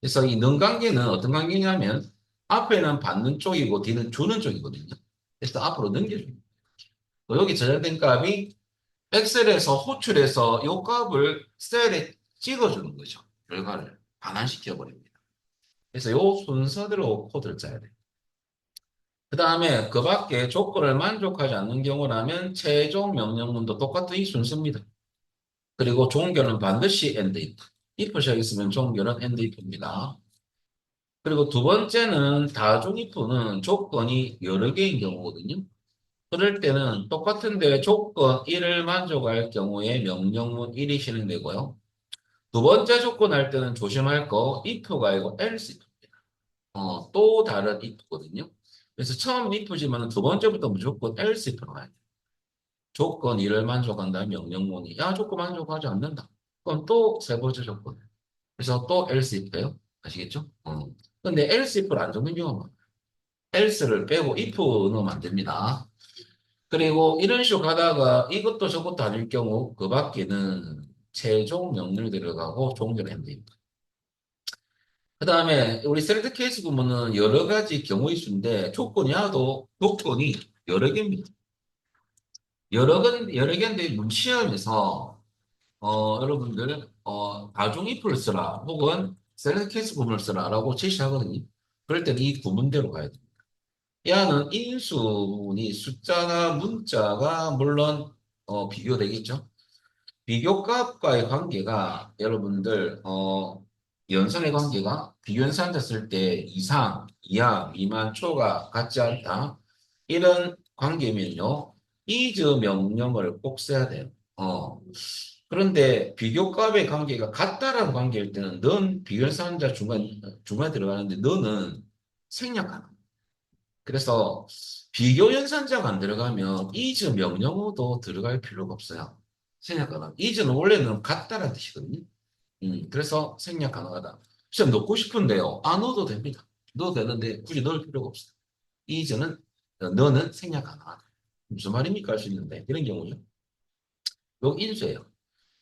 그래서 이 는 관계는 어떤 관계냐면 앞에는 받는 쪽이고 뒤는 주는 쪽이거든요. 그래서 앞으로 넘겨줍니다. 여기 저장된 값이 엑셀에서 호출해서 이 값을 셀에 찍어주는 거죠. 결과를 반환시켜 버립니다. 그래서 이 순서대로 코드를 짜야 돼요. 그 다음에 그 밖에 조건을 만족하지 않는 경우라면 최종 명령문도 똑같은 이 순서입니다. 그리고 종결은 반드시 end if. if 시작했으면 종결은 end if입니다. 그리고 두 번째는 다중 if는 조건이 여러 개인 경우거든요. 그럴 때는 똑같은데 조건 1을 만족할 경우에 명령문 1이 실행되고요. 두 번째 조건 할 때는 조심할 거 if가 아니고 else if입니다. 또 다른 if거든요. 그래서 처음 if지만 두 번째부터 무조건 else if로 가야 돼요. 조건 1을 만족한다면 명령문이 야 조건 만족하지 않는다. 그럼 또 세 번째 조건. 그래서 또 else if예요. 아시겠죠? 근데 else if를 안 적는 경우가 많아요. else를 빼고 if 넣으면 안 됩니다. 그리고 이런 식으로 가다가 이것도 저것도 아닐 경우 그 밖에는 최종 명령이 들어가고 종결해야 됩니다. 그 다음에 우리 셀렉트 케이스 보면은 여러 가지 경우의 수인데 조건이야도 조건이 여러 개입니다. 여러 개인데 문시험에서 여러분들 다중 if를 쓰라 혹은 셀렉트 케이스 구문을 쓰라라고 제시하거든요. 그럴 때는 이 구문대로 가야 돼요. 야는 인수분이 숫자나 문자가 물론 비교되겠죠. 비교값과의 관계가 여러분들 연산의 관계가 비교연산자 쓸 때 이상, 이하, 미만, 초가 같지 않다. 이런 관계면요. is 명령을 꼭 써야 돼요. 그런데 비교값의 관계가 같다라는 관계일 때는 넌 비교연산자 중간에 들어가는데 너는 생략하는 그래서 비교 연산자가 안 들어가면 is 명령어도 들어갈 필요가 없어요. 생략 가능. is는 원래는 같다라는 뜻이거든요. 그래서 생략 가능하다. 시험 넣고 싶은데요. 안 넣어도 됩니다. 넣어도 되는데 굳이 넣을 필요가 없어요. is는 너는 생략 가능하다. 무슨 말입니까? 할 수 있는데 이런 경우죠. 요 인수예요.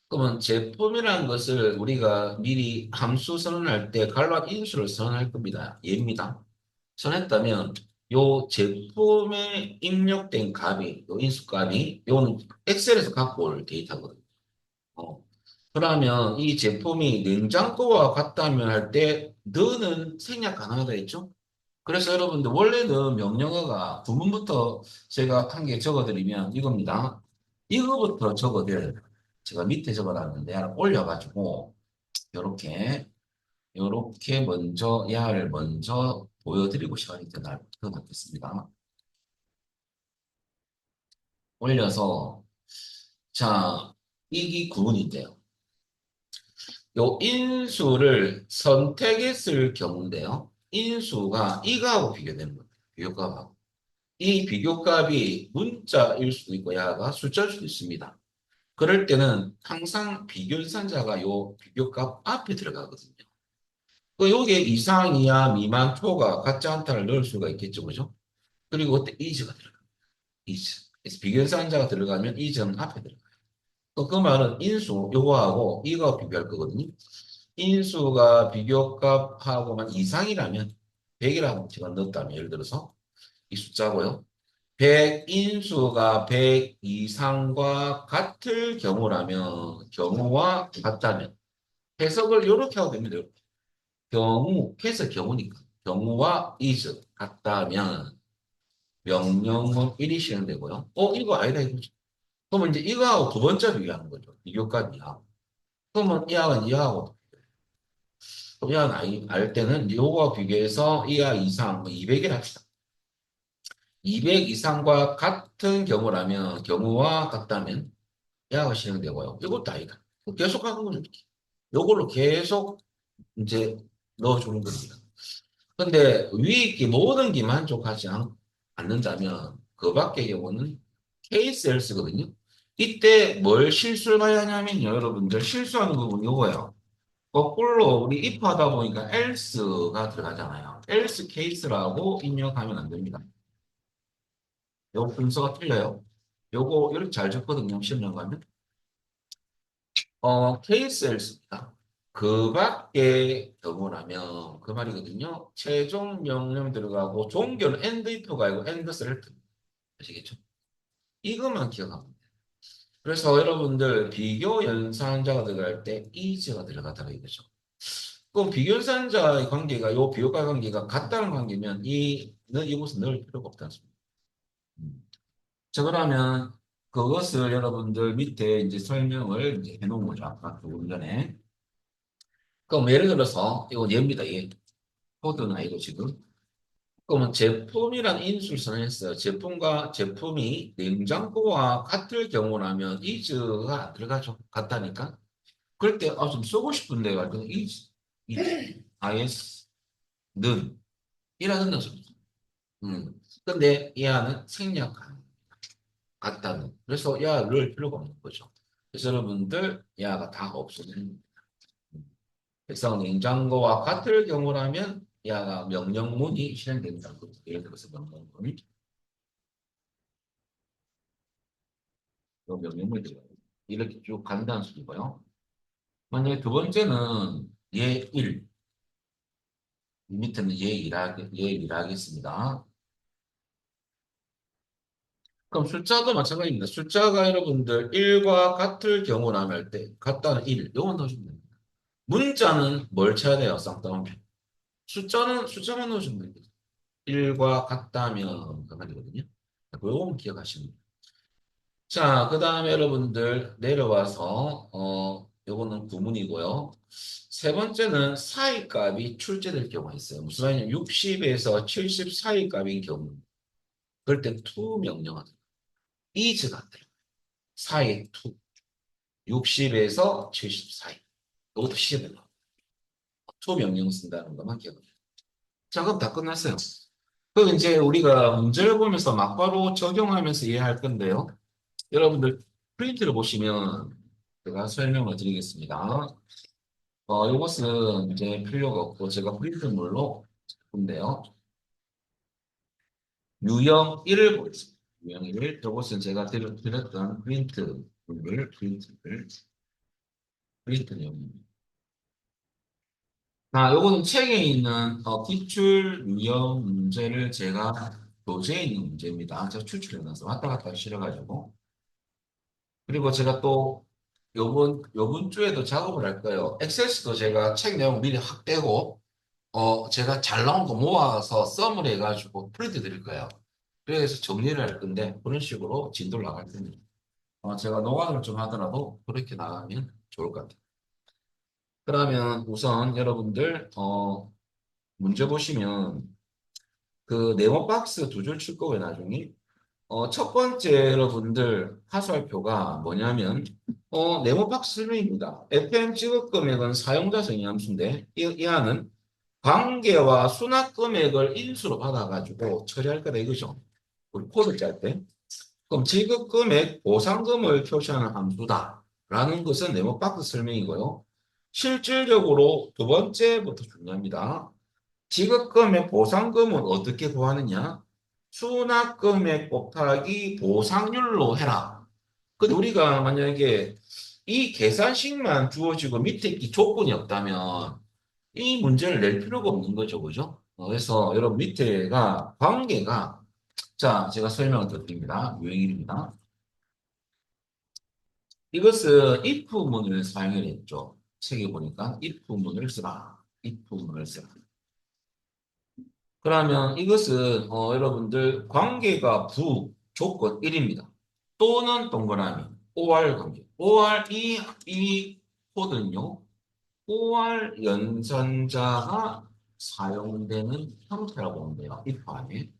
그러면 제품이라는 것을 우리가 미리 함수 선언할 때 갈라 인수를 선언할 겁니다. 얘입니다. 선했다면 요 제품에 입력된 값이 요 인수값이 요는 엑셀에서 갖고 올 데이터거든요. 어. 그러면 이 제품이 냉장고와 같다면 할 때 너는 생략 가능하다 했죠? 그래서 여러분들 원래는 명령어가 부문부터 제가 한 개 적어드리면 이겁니다. 이거부터 적어드려요. 제가 밑에 적어놨는데 하나 올려가지고 요렇게 먼저 야를 먼저 보여드리고 시간이 더 낫겠습니다. 올려서 자 이기 구문인데요. 요 인수를 선택했을 경우인데요. 인수가 이거하고 비교되는 겁니다. 비교값하고. 이 비교값이 문자일 수도 있고 야가 숫자일 수도 있습니다. 그럴 때는 항상 비교연산자가 요 비교값 앞에 들어가거든요. 그 요게 이상, 이하, 미만, 초가 같지 않다를 넣을 수가 있겠죠, 그죠? 그리고 그때 is가 들어가요. is. 그래서 비교연산자가 들어가면 is는 앞에 들어가요. 그 말은 인수 요거하고 이거 비교할 거거든요. 인수가 비교값하고만 이상이라면 100이라고 제가 넣었다면 예를 들어서 이 숫자고요. 100 인수가 100 이상과 같을 경우라면 경우와 같다면 해석을 이렇게 하고 됩니다. 경우, 해석 경우니까 경우와 is 같다면 명령은 1이 실행되고요. 이거 아니다 이거죠. 그러면 이제 이거하고 두 번째 비교하는 거죠. 비교값이야. 그러면 이하고 이하고 이하 알 때는 요거와 비교해서 이하 이상 뭐 200을 합시다. 200 이상과 같은 경우라면 경우와 같다면 이하가 실행되고요. 이것도 아니다. 계속 하는 거죠. 이렇게. 요걸로 계속 이제 넣어주는 겁니다. 근데 위에 모든 게 만족하지 않는다면 그 밖의 경우는 케이스 엘스거든요. 이때 뭘 실수를 해야 하냐면요. 여러분들 실수하는 부분이 이거예요. 거꾸로 우리 if 하다 보니까 else가 들어가잖아요. else case라고 입력하면 안 됩니다. 요거 순서가 틀려요. 요거 이렇게 잘 적거든요. 시험 연구하면. case else입니다. 그 밖에 경우라면 그 말이거든요. 최종 명령 들어가고 종교는 and if가 아니고 and select. 아시겠죠? 이것만 기억하면 돼요. 그래서 여러분들 비교 연산자가 들어갈 때 is가 들어가다가 이거죠. 그럼 비교연산자의 관계가 요 비교과 관계가 같다는 관계면 이는 이곳에 넣을 필요가 없다는 소리입니다. 자, 그러면 그것을 여러분들 밑에 이제 설명을 이제 해놓은 거죠. 아까 조금 전에. 그럼 예를 들어서 이거 얘입니다. 얘. 코드는 아니고 지금. 그러면 제품이란 인수를 선언했어요. 제품과 제품이 냉장고와 같을 경우라면 is가 안 들어가죠. 같다니까. 그럴 때 좀 쓰고 싶은데 완전 is 는 이라는 소리죠. 근데 야는 생략한 같다는. 그래서 야를 필요가 없는 거죠. 그래서 여러분들 야가 다 없어지는. 그래서 냉장고와 같을 경우라면 야가 명령문이 실행된다는 거죠. 예를 들어서 명령문, 요 명령문이 들어가요. 이렇게 쭉 간다는 소리고요. 만약에 두 번째는 예 1, 이 밑에는 예 1 하겠습니다. 그럼 숫자도 마찬가지입니다. 숫자가 여러분들 1과 같을 경우라면 할 때, 같다는 1, 요건 넣으시면 됩니다. 문자는 뭘 쳐야 돼요? 쌍따옴표. 숫자만 넣으시면 됩니다. 1과 같다면 그 말이거든요. 요건 기억하시면 돼요. 자, 그 다음에 여러분들 내려와서, 요거는 구문이고요. 세 번째는 사이 값이 출제될 경우가 있어요. 무슨 말이냐면 60에서 70 사이 값인 경우. 그럴 땐 to 명령하다. is가 안 돼요. 사이 to. 60에서 70 사이. 이것도 시험에 나와요. to 명령 쓴다는 것만 기억해요. 자, 그럼 다 끝났어요. 그럼 이제 우리가 문제를 보면서 막바로 적용하면서 이해할 건데요. 여러분들 프린트를 보시면 제가 설명을 드리겠습니다. 이것은 이제 필요가 없고 제가 프린트물로 본데요. 유형 1을 보겠습니다. 유형 1. 이것은 제가 드렸던 프린트 내용입니다. 요거는 책에 있는 기출 유형 문제를 제가 교재에 있는 문제입니다. 제가 추출해놔서 왔다 갔다 실어가지고. 그리고 제가 또 요번 주에도 작업을 할 거예요. 엑셀스도 제가 책 내용 미리 확 빼고, 제가 잘 나온 거 모아서 썸을 해가지고 프린트 드릴 거예요. 그래서 정리를 할 건데, 그런 식으로 진도를 나갈 텐데, 제가 노가다를 좀 하더라도 그렇게 나가면 좋을 것 같아요. 그러면 우선 여러분들, 문제 보시면 그 네모 박스 두 줄 칠 거고요, 나중에. 첫 번째 여러분들 하수할표가 뭐냐면, 네모 박스 설명입니다. FM 지급 금액은 사용자 정의함수인데, 이 안은 관계와 수납 금액을 인수로 받아가지고 처리할 거다 이거죠. 우리 코드 짤 때. 그럼 지급 금액 보상금을 표시하는 함수다. 라는 것은 네모 박스 설명이고요. 실질적으로 두 번째부터 중요합니다. 지급금액 보상금은 어떻게 구하느냐? 수납금액 곱하기 보상률로 해라. 근데 우리가 만약에 이 계산식만 주어지고 밑에 이 조건이 없다면 이 문제를 낼 필요가 없는 거죠. 그죠? 그래서 여러분 밑에가 관계가 자, 제가 설명을 드립니다. 유형일입니다. 이것은 if문을 사용을 했죠. 책에 보니까 if문을 쓰라. if문을 쓰라. 그러면 이것은 여러분들 관계가 부 조건 1입니다. 또는 동그라미 OR 관계. OR 이 코드는요. OR 연산자가 사용되는 형태라고 보면 돼요. if 안에.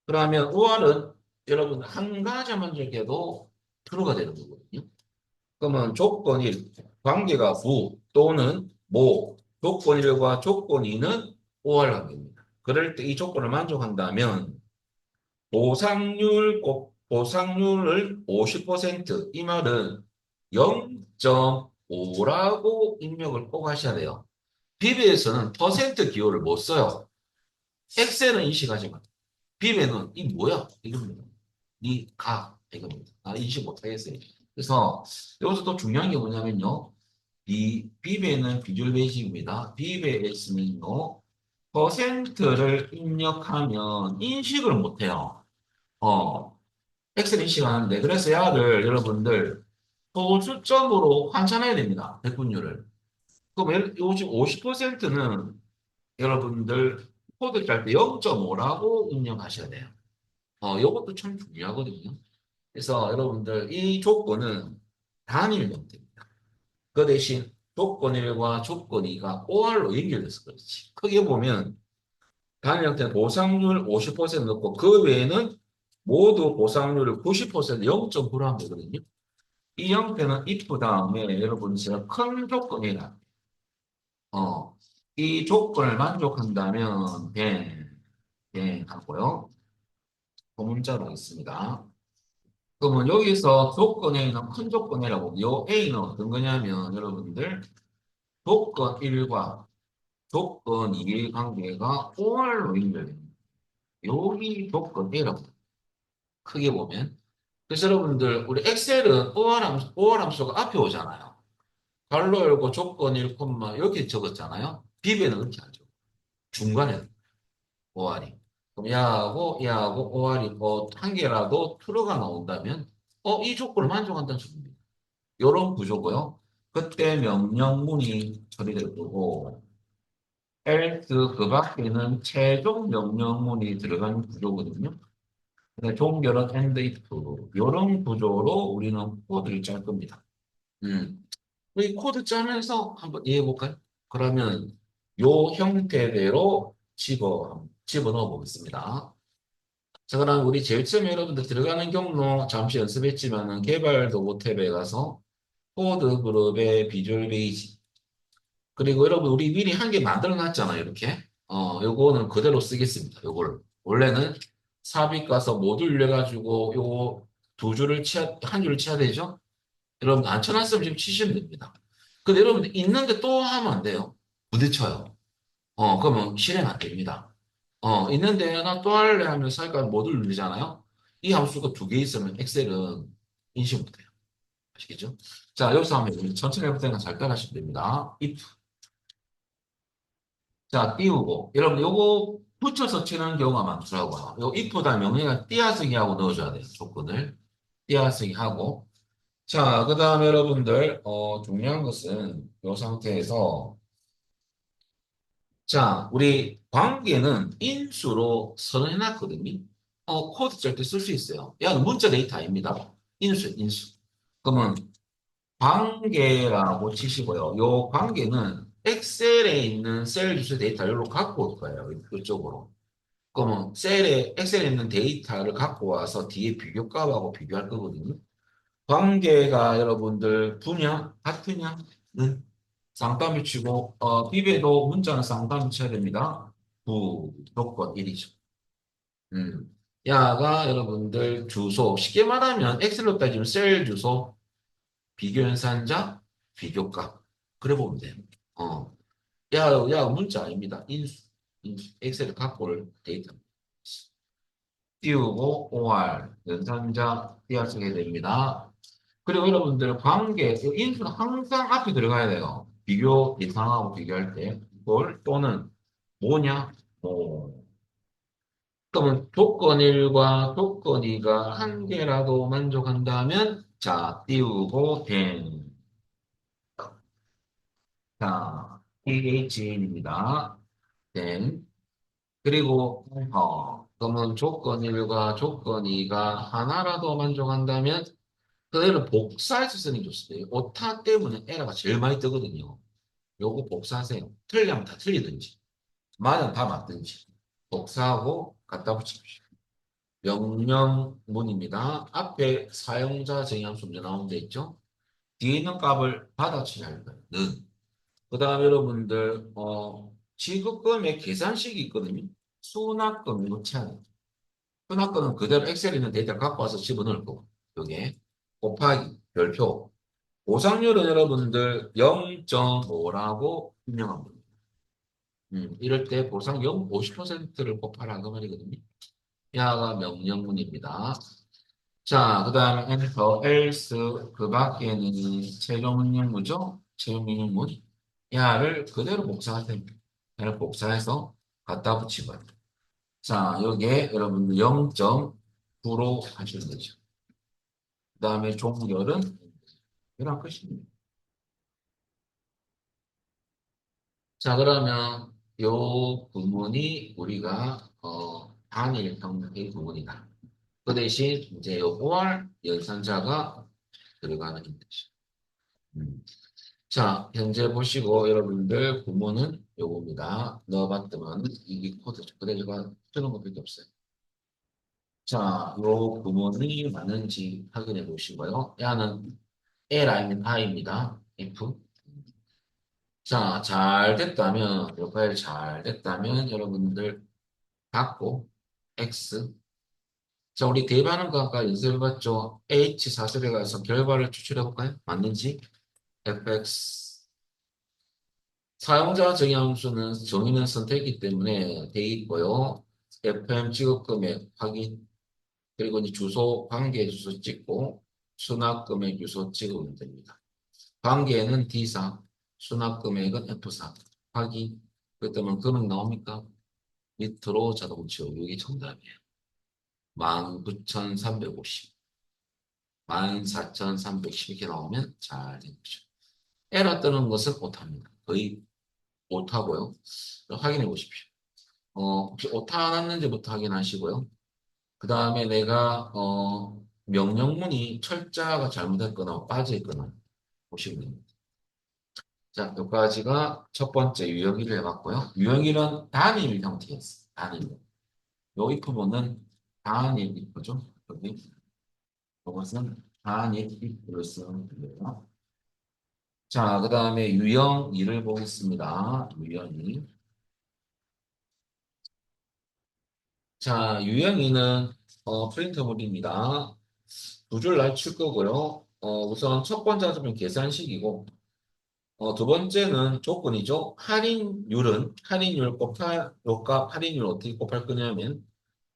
그러면 OR은 여러분 한 가지만 적혀도 true가 되는 거거든요. 그러면 조건 1, 관계가 부 또는 모, 조건 1과 조건 2는 OR 관계입니다. 그럴 때 이 조건을 만족한다면 보상률을 50%, 이 말은 0. 5라고 입력을 꼭 하셔야 돼요. 비비에서는 퍼센트 기호를 못 써요. 엑셀은 인식하지만 비비에는 이 뭐야? 이겁니다. 이가 이겁니다. 인식 못 하겠어요. 그래서 여기서 또 중요한 게 뭐냐면요. 비비에는 비주얼 베이직입니다. 비비에서는요. 퍼센트를 입력하면 인식을 못 해요. 어, 엑셀 인식하는데 그래서 야를 여러분들 소수점으로 환산해야 됩니다. 백분율을. 그럼 요즘 50%는 여러분들 코드 짤 때 0.5라고 입력하셔야 돼요. 이것도 참 중요하거든요. 그래서 여러분들 이 조건은 단일 형태입니다. 그 대신 조건 1과 조건 2가 OR로 연결돼서 그렇지. 크게 보면 단일 형태는 보상률 50% 넣고 그 외에는 모두 보상률을 90% 0.9로 하면 되거든요. 이 형태는 if 다음에 여러분 제가 큰 조건이라 이 조건을 만족한다면 하고요. 소문자로 있습니다. 그러면 여기서 조건 A는 큰 조건 A라고 요 A는 어떤 거냐면 여러분들 조건 1과 조건 2의 관계가 OR로 연결됩니다. 여기 조건 A라고 크게 보면 그래서 여러분들 우리 엑셀은 OR 함수가 앞에 오잖아요. 괄호 열고 조건 1, 이렇게 적었잖아요. 비변은 그렇게 하죠. 중간에 OR이. 그럼 야하고 OR이 한 개라도 true가 나온다면 이 조건을 만족한다는 소리입니다. 이런 구조고요. 그때 명령문이 처리될 거고 else 그 밖에는 최종 명령문이 들어가는 구조거든요. 근데 종결은 end if 이런 구조로 우리는 코드를 짤 겁니다. 이 코드 짜면서 한번 이해해 볼까요? 그러면 요 형태대로 집어넣어 보겠습니다. 자, 그럼 우리 제일 처음에 여러분들 들어가는 경로 잠시 연습했지만은 개발 도구 탭에 가서 코드 그룹의 비주얼 베이지 그리고 여러분 우리 미리 한 개 만들어 놨잖아요. 이렇게. 요거는 그대로 쓰겠습니다. 요거를. 원래는 삽입 가서 모듈 열가지고 요거 한 줄을 쳐야 되죠? 여러분 안 쳐놨으면 지금 치시면 됩니다. 근데 여러분 있는데 또 하면 안 돼요. 부딪혀요. 그러면 실행 안 됩니다. 있는데 나 또 할래 하면서 하니까 모듈 누르잖아요. 이 함수가 두 개 있으면 엑셀은 인식 못해요. 아시겠죠? 자, 여기서 한번 천천히 해볼 때는 잘 따라하시면 됩니다. if. 자, 띄우고. 여러분 요거 붙여서 치는 경우가 많더라고요. 요 if 다음에 명령을 띄어쓰기 하고 넣어줘야 돼요. 조건을. 띄어쓰기 하고. 자, 그 다음에 여러분들, 중요한 것은 이 상태에서, 자, 우리 관계는 인수로 선언해놨거든요. 코드 짤 때 쓸 수 있어요. 야, 문자 데이터 아닙니다. 인수. 그러면 관계라고 치시고요. 요 관계는 엑셀에 있는 셀 주소 데이터를 여기로 갖고 올 거예요. 이쪽으로. 그러면 엑셀에 있는 데이터를 갖고 와서 뒤에 비교값하고 비교할 거거든요. 관계가 여러분들 같으냐는 쌍따옴을 치고 비배도 문자는 쌍따옴을 쳐야 됩니다. 조건 1이죠. 야가 여러분들 주소 쉽게 말하면 엑셀로 따지면 셀 주소 비교 연산자 비교값 그래 보면 돼요. 어. 야 문자 아닙니다. 인수 엑셀을 갖고 올 데이터 띄우고 OR 연산자 띄어쓰게 됩니다. 그리고 여러분들 관계, 인수는 항상 앞에 들어가야 돼요. 비교 대상하고 비교할 때. 이걸 또는 뭐냐? 뭐. 그러면 조건 1과 조건 2가 한 개라도 만족한다면 자, 띄우고 된. 자, THN입니다. 된. 그리고 그러면 조건 1과 조건 2가 하나라도 만족한다면 그대로 복사해서 쓰는 게 좋습니다. 오타 때문에 에러가 제일 많이 뜨거든요. 요거 복사하세요. 틀리면 다 틀리든지, 맞으면 다 맞든지. 복사하고 갖다 붙이십시오. 명령문입니다. 앞에 사용자 정의함수 문제 나온 데 있죠? 뒤에 있는 값을 받아쳐야 할 거예요. 는. 그 다음에 여러분들, 지급금의 계산식이 있거든요. 수납금 이거 쳐야 돼요. 수납금은 그대로 엑셀에 있는 데이터를 갖고 와서 집어넣을 거고, 요게 곱하기, 별표, 보상률은 여러분들 0.5라고 입력합니다. 이럴 때 보상률 50%를 곱하라 그 말이거든요. 야가 명령문입니다. 자, 그 다음에 enter, else, 그 밖에는 최종 명령문이죠? 최종 명령문. 야를 그대로 복사하세요. 야를 복사해서 갖다 붙이고요. 자, 여기에 여러분들 0.9로 하시면 되죠. 그 다음에 종결은 이런 끝입니다. 자, 그러면 요 부분이 우리가 단일형의 부분이다. 그 대신 이제 요 or 연산자가 들어가는 힘이죠. 음. 자, 현재 보시고 여러분들 구문은 요겁니다. 넣어봤더만 이게 코드죠. 근데 제가 쓰는 것밖에 없어요. 자, 요 구문이 맞는지 확인해 보시고요. 야는 L 아니면 I입니다. if. 자, 잘 됐다면, 요 파일 잘 됐다면 여러분들 받고 X. 자, 우리 대입하는 거 아까 연습해봤죠? H4셀에 가서 결과를 추출해 볼까요? 맞는지? fx. 사용자 정의함수는 정의는 선택이기 때문에 돼 있고요. FM 지급 금액 확인, 그리고 이제 주소, 관계 주소 찍고 수납 금액 주소 찍으면 됩니다. 관계는 D사, 수납 금액은 F사 확인. 그렇다면 금액 나옵니까? 밑으로 자동 지워. 이게 정답이에요. 19,350, 14,310 이렇게 나오면 잘 된 거죠. 에러 뜨는 것은 못합니다. 거의 못하고요. 확인해 보십시오. 혹시 오타 났는지부터 확인하시고요. 그 다음에 내가, 명령문이 철자가 잘못됐거나 빠져있거나 보시면 됩니다. 자, 여기까지가 첫 번째 유형일을 해봤고요. 유형일은 단일 형태였어요. 단일. 요 if문은 단일 if죠. 여기. 이것은 단일 if를 쓰는 거예요. 자, 그 다음에 유형 2를 보겠습니다. 유형 2. 자, 유형 2는 프린터블입니다. 두 줄 낮출 거고요. 우선 첫 번째 하면 계산식이고, 두 번째는 조건이죠. 할인율 곱할, 요값 할인율 어떻게 곱할 거냐면,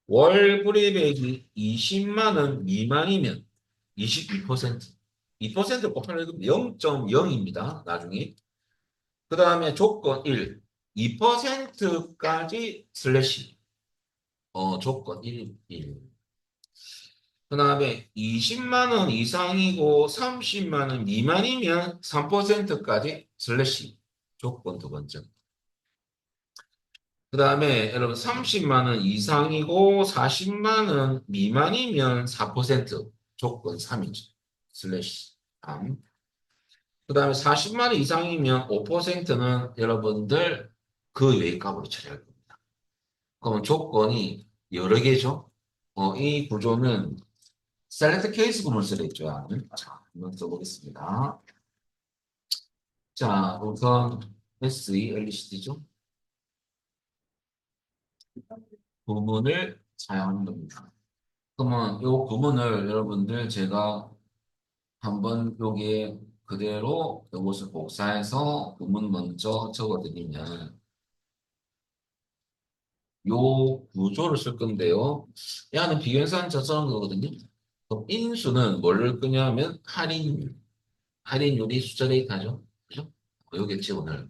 월 불이백이 20만 원 미만이면 22%, 2% 곱하면 0.0입니다. 나중에. 그 다음에 조건 1, 2%까지 슬래시, 조건 1. 그 다음에 20만 원 이상이고 30만 원 미만이면 3%까지 슬래시, 조건 두 번째. 그 다음에 여러분 30만 원 이상이고 40만 원 미만이면 4%, 조건 3이죠. 슬래시 3. 그 다음에 40만 원 이상이면 5%는 여러분들 그 외의 값으로 처리할 겁니다. 그러면 조건이 여러 개죠. 이 구조는 셀렉트 케이스 구문을 쓰랬죠. 자, 한번 써보겠습니다. 자, 우선 SELCD죠. 구문을 사용하는 겁니다. 그러면 이 구문을 여러분들 제가 한번 여기에 그대로 이것을 복사해서 구문 먼저 적어드리면 요 구조를 쓸 건데요. 얘는 비교행산 저쩌는 거거든요. 그럼 인수는 뭘 넣을 거냐면 할인율. 할인율이 숫자 데이터죠. 그죠? 요겠지 오늘.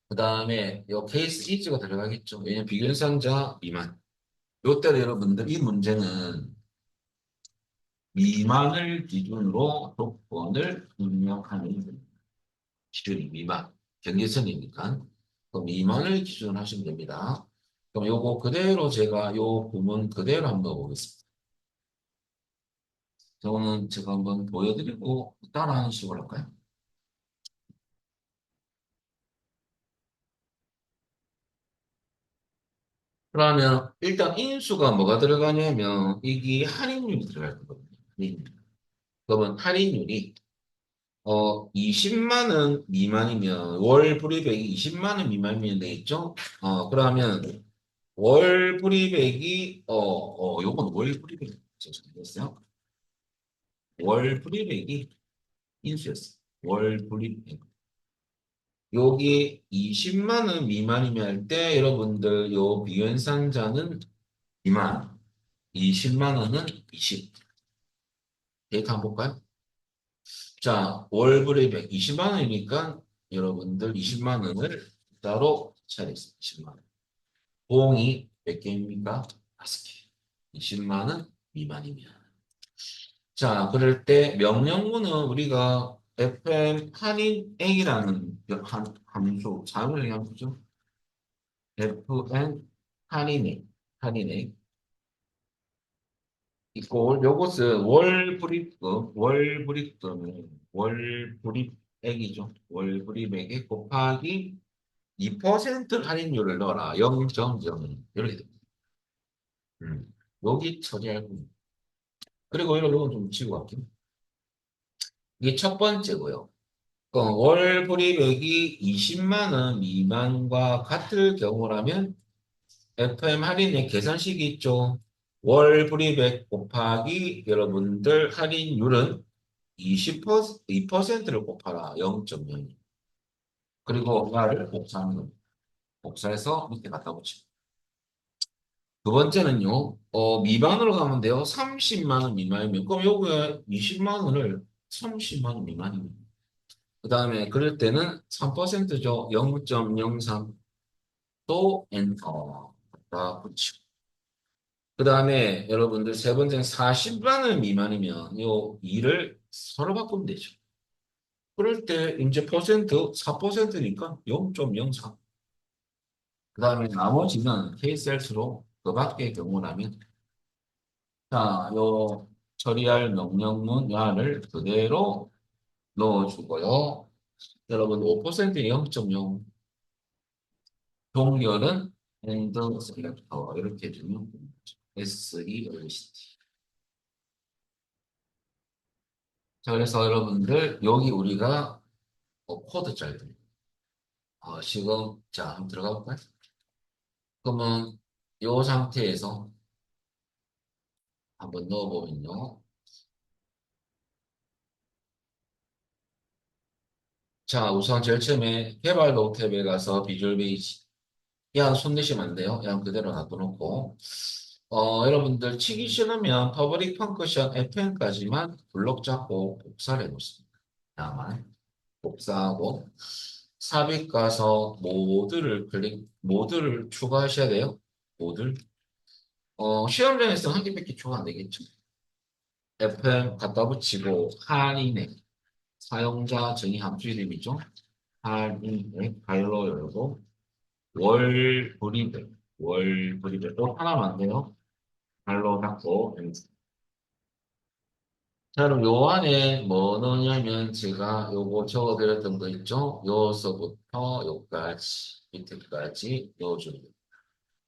그 다음에 요 케이스 이즈가 들어가겠죠. 왜냐면 비교행산자 미만. 요때 여러분들 이 문제는 미만을 기준으로 조건을 입력하는 기준이 미만. 경계선이니까. 그 미만을 기준으로 하시면 됩니다. 그럼 요거 그대로 제가 요 부분 그대로 한번 보겠습니다. 저는 제가 한번 보여드리고 따라하는 식으로 할까요? 그러면 일단 인수가 뭐가 들어가냐면 이게 할인율이 들어갈 거거든요. 할인율. 그러면 할인율이 20만 원 미만이면 월 불이백이 20만 원 미만이면 되겠죠? 그러면 월 불이백이 요건 월 불이백이 잘못했어요. 월 불이백이 인수였어. 월 불입액. 여기 20만 원 미만이면 할 때 여러분들 요 비현상자는 미만, 20만 원은 20. 데이터 한번 볼까요? 자, 월 불입액 20만 원이니까 여러분들 20만 원을 따로 차리겠습니다. 20만 원. 보험이 몇 개입니까? 5개. 20만 원 미만이면. 자, 그럴 때 명령문은 우리가 FM 할인액이라는 함수, 사용을 함수죠. FN 할인액, 할인액. 이꼴 요것은 월 불입액이죠. 월 불입액에 곱하기 2% 할인율을 넣어라. 0.0 이렇게 됩니다. 여기 처리하고 그리고 이런 거좀 치고 갈게요. 이게 첫 번째고요. 월 불이익이 20만 원 미만과 같을 경우라면 FM 할인의 계산식이 있죠. 월 불이익 곱하기 여러분들 할인율은 20%, 2%를 곱하라. 0.0. 그리고 나를 복사하는 겁니다. 복사해서 밑에 갖다 붙이고. 두 번째는요, 미만으로 가면 돼요. 30만 원 미만이면. 그럼 요거에 20만 원을 30만 원 미만입니다. 그 다음에 그럴 때는 3%죠. 0.03 또 엔터 다 붙이고. 그 다음에 여러분들 세 번째는 40만 원 미만이면 요 2를 서로 바꾸면 되죠. 그럴 때 이제 퍼센트 4%니까 0.04. 그 다음에 나머지는 케이스셀수록 그 밖의 경우라면 자, 요 처리할 명령문 야를 그대로 넣어주고요. 여러분 5% 0.0 동결은 and selector 이렇게 해주면 SE OCT. 자, 그래서 여러분들 여기 우리가 코드 짤들 지금 자 한번 들어가 볼까요? 그러면 이 상태에서 한번 넣어보면요. 자, 우선 제일 처음에 개발 노 탭에 가서 비주얼 베이지. 그냥 손 내시면 안 돼요. 그냥 그대로 놔둬놓고. 여러분들 치기 싫으면 퍼블릭 펑크션 fn까지만 블록 잡고 복사를 해놓습니다. 다만 복사하고 삽입 가서 모드를 추가하셔야 돼요. 모드. 시험장에서 한 개밖에 추가 안 되겠죠. fn 갖다 붙이고 할인액 사용자 정의 함수 이름이죠. 할인액 발로 열고 월 불이백 또 하나만 안 돼요. 발로 닫고 자, 그럼 요 안에 뭐 넣냐면 제가 요거 적어드렸던 거 있죠? 요서부터 요까지 밑에까지 넣어줍니다.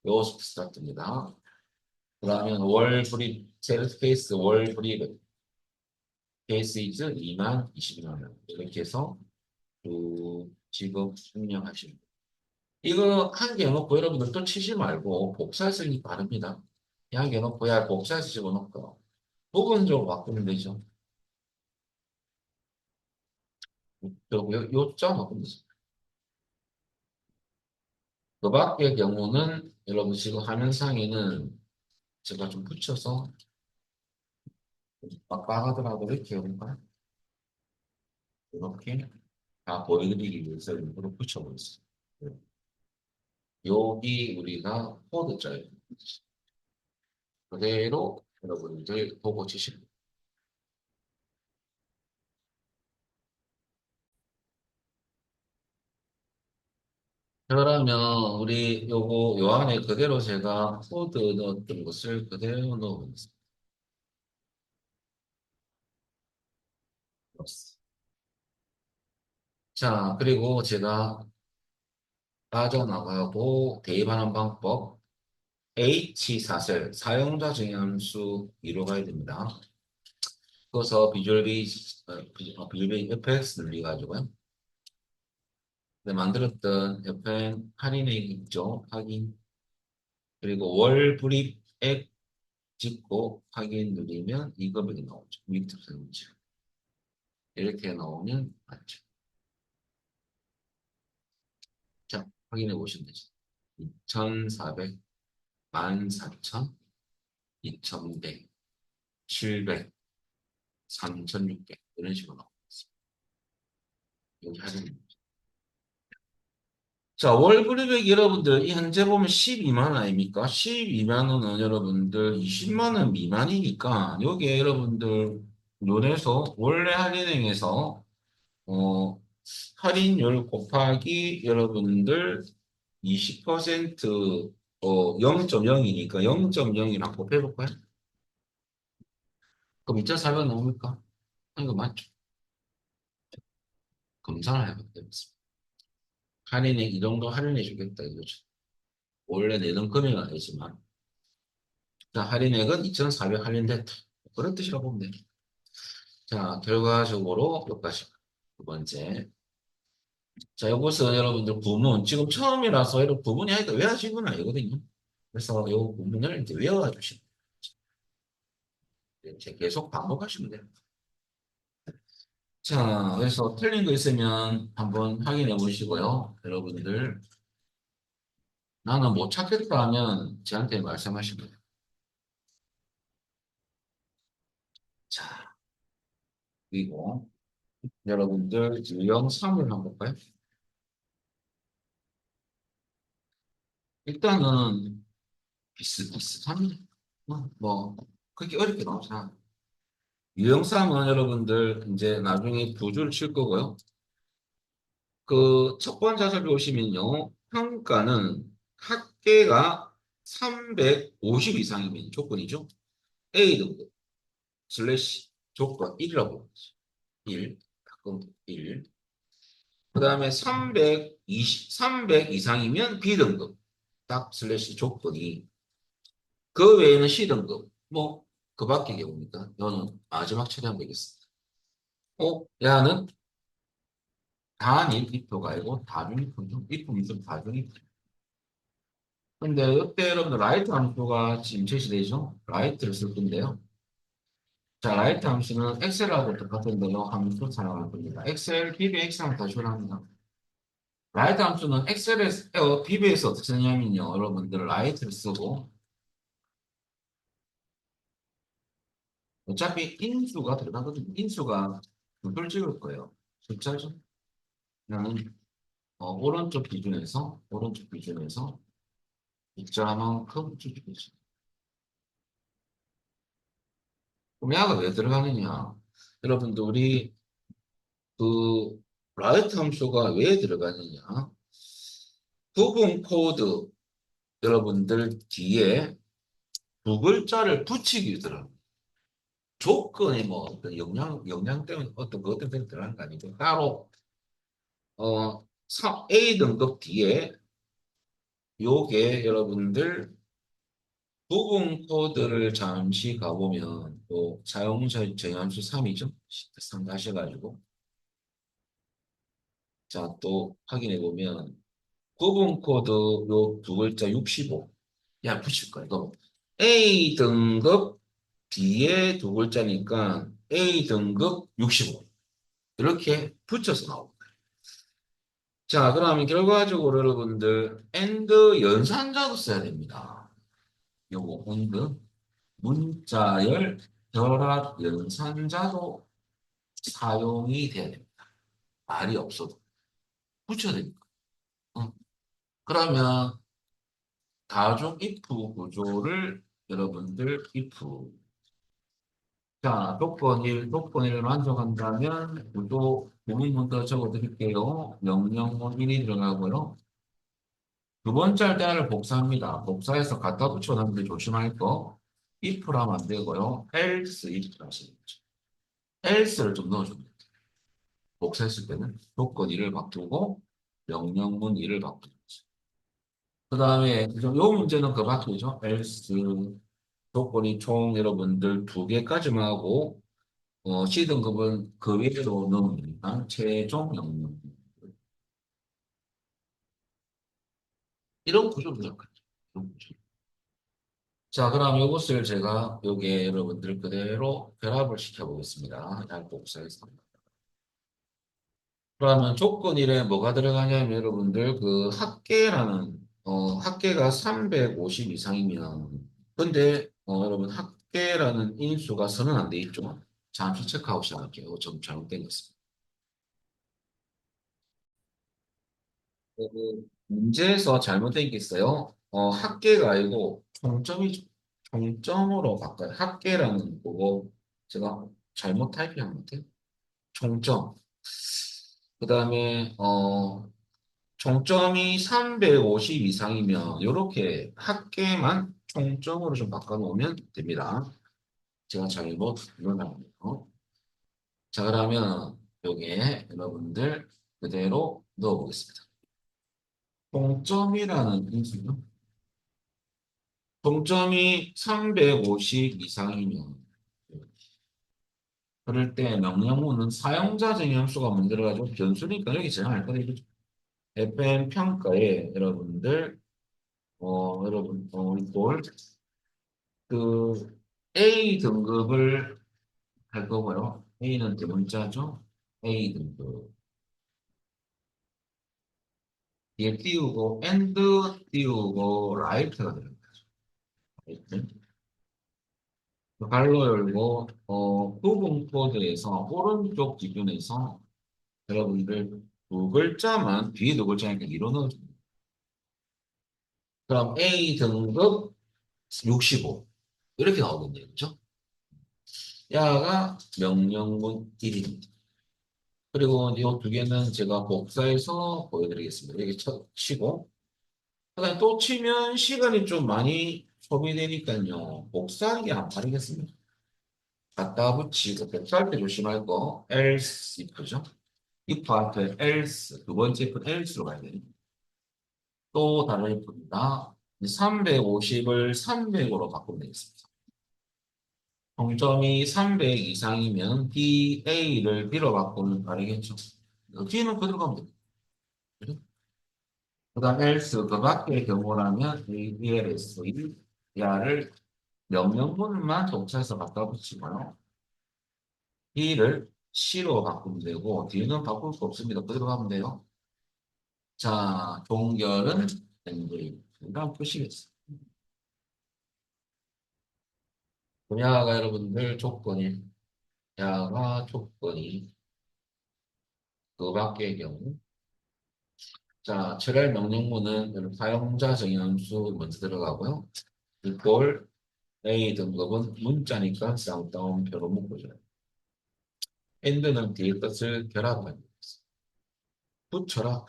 요 스타트입니다. 그러면 월 불입 세르스 케이스 월 불입 케이스 이즈 2만 22만 원 이렇게 해서 지금 입력하시면 돼요. 이거 한 개 넣고 여러분들 또 치지 말고 복사 쓰기 바랍니다. 한 개 넣고 야 복사해서 집어넣고 부분적으로 바꾸면 되죠. 요점 바꾸면 되죠. 그 밖의 경우는 여러분 지금 화면상에는 제가 좀 붙여서 빡빡하더라도 이렇게 해볼까요? 이렇게 다 보여드리기 위해서 일부러 붙여보겠습니다. 여기 우리가 코드 짜요. 그대로 여러분들 보고 치시면 돼요. 그러면 우리 요 안에 그대로 제가 코드 넣었던 것을 그대로 넣어보겠습니다. 자, 그리고 제가 빠져나가고 대입하는 방법 H4셀 사용자 정의함수 위로 가야 됩니다. 그래서 비주얼 베이스 FX 늘려가지고요. 만들었던 FN 할인액 있죠? 확인. 그리고 월 불입액 찍고 확인 누르면 이 금액이 나오죠. 밑으로 나오죠. 이렇게 나오면 맞죠. 자, 확인해 보시면 되죠. 2,400, 14,000, 2,100, 700, 3,600 이런 식으로 나오고 있습니다. 여기 하시면 자, 월급이 여러분들, 이 현재 보면 12만 원 아닙니까? 12만 원은 여러분들 20만 원 미만이니까, 여기에 여러분들, 요래서, 원래 할인행에서, 어, 할인율 곱하기 여러분들 20%, 0.0이니까 0.0이랑 곱해볼까요? 그럼 2,400 나옵니까? 이거 맞죠? 검사를 해봐야 되겠습니다. 할인액, 이 정도 할인해 주겠다, 이거죠. 원래 내던 금액은 아니지만. 자, 할인액은 2,400 할인됐다. 그런 뜻이라고 보면 돼요. 자, 결과적으로 여기까지. 두 번째. 자, 이것은 여러분들 구문. 지금 처음이라서 이런 구문이 아니다. 외워지는 건 아니거든요. 그래서 이 구문을 이제 외워 주시면 돼요. 이제 계속 반복하시면 돼요. 자, 그래서 틀린 거 있으면 한번 확인해 보시고요. 여러분들, 나는 못 찾겠다 하면 저한테 말씀하시면 돼요. 자, 그리고 여러분들 유형 3을 한번 볼까요? 일단은 비슷비슷합니다. 뭐, 그렇게 어렵게 나오지 않아요. 유형삼은 여러분들 이제 나중에 두 줄 칠 거고요. 그 첫 번째 자를 보시면요. 평가는 합계가 350 이상이면 조건이죠. A등급 슬래시 조건 1이라고 합니다. 1, 가끔 1. 그 다음에 300 이상이면 B등급 딱 슬래시 조건이 그 외에는 C등급 뭐 그 밖의 경우니까 이거는 마지막 처리하면 되겠습니다. 야는 단일 입표가 아니고 다중입표죠. 입품 좀 다중입표. 근데 이때 여러분들 라이트 함수가 지금 제시되죠. 라이트를 쓸 건데요. 자, 라이트 함수는 엑셀하고 똑같은데요. 함수 사용할 겁니다. 엑셀, VB, X랑 다 조합합니다. 라이트 함수는 엑셀에서, VB에서 어떻게 쓰냐면요. 여러분들 라이트를 쓰고 어차피 인수가 들어가거든요. 인수가 두줄 찍을 거예요. 숫자죠. 그러면 오른쪽 기준에서 입자만큼 쭉쭉쭉. 그럼 야가 왜 들어가느냐? 여러분들 우리 그 라이트 함수가 왜 들어가느냐? 부분 코드 여러분들 뒤에 두 글자를 붙이기 위해 들어갑니다. 조건이 뭐 어떤 영향 때문에 어떤 그것 때문에 들어가는 거 아니고 따로 A 등급 뒤에 요게 여러분들 부분 코드를 잠시 가보면 또 사용자 정함수 3이죠. 상가하셔가지고 자 또 확인해 보면 구분 코드 요 두 글자 65. 야, 붙일 거야. 이거 A 등급 뒤에 두 글자니까 A 등급 65. 이렇게 붙여서 나옵니다. 자, 그러면 결과적으로 여러분들 AND 연산자도 써야 됩니다. 요거 AND 문자열 결합 연산자도 사용이 돼야 됩니다. 말이 없어도 붙여야 됩니다. 어. 그러면 다중 if 구조를 여러분들 if 자 조건 1을 만족한다면 구조 부분부터 적어드릴게요. 명령문 1이 들어가고요. 두 번째 할 때 하나를 복사합니다. 복사해서 갖다 붙여놨는데 조심할 거 if라면 안 되고요. else if 하시는 거죠. else를 좀 넣어줍니다. 복사했을 때는 조건 1을 바꾸고 명령문 1을 바꾸죠. 그 다음에 요 문제는 그 밖이죠. else 조건이 총 여러분들 두 개까지만 하고 C등급은 그 외로 넣으니까 최종 영역 이런 구조로 생각하죠. 이런 구조. 자, 그럼 이것을 제가 여기에 여러분들 그대로 결합을 시켜보겠습니다. 양복사에서. 그러면 조건 1에 뭐가 들어가냐면 여러분들 그 학계가 350 이상이면 근데 여러분 학계라는 인수가 선언 안 돼 있죠. 잠시 체크하고 시작할게요. 좀 잘못된 것 같습니다. 문제에서 잘못된 게 있어요. 학계가 아니고 총점이죠. 총점으로 바꿔요. 학계라는 거고 제가 잘못 타이핑한 것 같아요. 총점. 그 다음에 총점이 350 이상이면 이렇게 합계만 총점으로 좀 바꿔놓으면 됩니다. 제가 잘못 눌러놨네요. 자, 그러면 여기에 여러분들 그대로 넣어보겠습니다. 총점이라는 인수는 총점이 350 이상이면 그럴 때 명령어는 사용자 정의함수가 만들어가지고 변수니까 여기 저장할 거예요. FM 평가에 여러분들 이걸 그 A 등급을 할 거고요. A는 대문자죠. A 등급. 뒤에 띄우고 and 띄우고 right가 들어가죠. right. 발로 열고 부분 코드에서 오른쪽 기준에서 여러분들 두 글자만 뒤에 두 글자니까 이로 넣어줍니다. 그럼 A 등급 65 이렇게 나오겠네요. 그죠? 야가 명령문 1입니다. 그리고 이 두 개는 제가 복사해서 보여드리겠습니다. 여기 치고, 그다음에 또 치면 시간이 좀 많이 소비되니까요. 복사하는 게 안 빠르겠습니다. 갖다 붙이고, 복사할 때 조심할 거, else if죠. if 앞에 else, 두 번째 if는 else로 가야 돼요. 또 다른 if입니다. 350을 300으로 바꾸면 되겠습니다. 평점이 300 이상이면 BA를 B로 바꾸면 빠르겠죠. B는 그대로 가면 됩니다. 그죠? 그다음 else 그 밖의 경우라면 ALS 이 야를 명령문만 동사에서 갖다 붙이고요. B를 C로 바꾸면 되고 D는 바꿀 수 없습니다. 그대로 가면 돼요. 자, 종결은 앵글이 그다음 표시겠어요. 분야가 여러분들 조건이 야가 조건이 그 밖의 경우 자, 처리할 명령문은 사용자 정의함수 먼저 들어가고요. 이걸 A 등급은 문자니까 쌍따옴표로 묶어줘요. 엔드는 뒤에 것을 결합하는 거죠. 붙여라.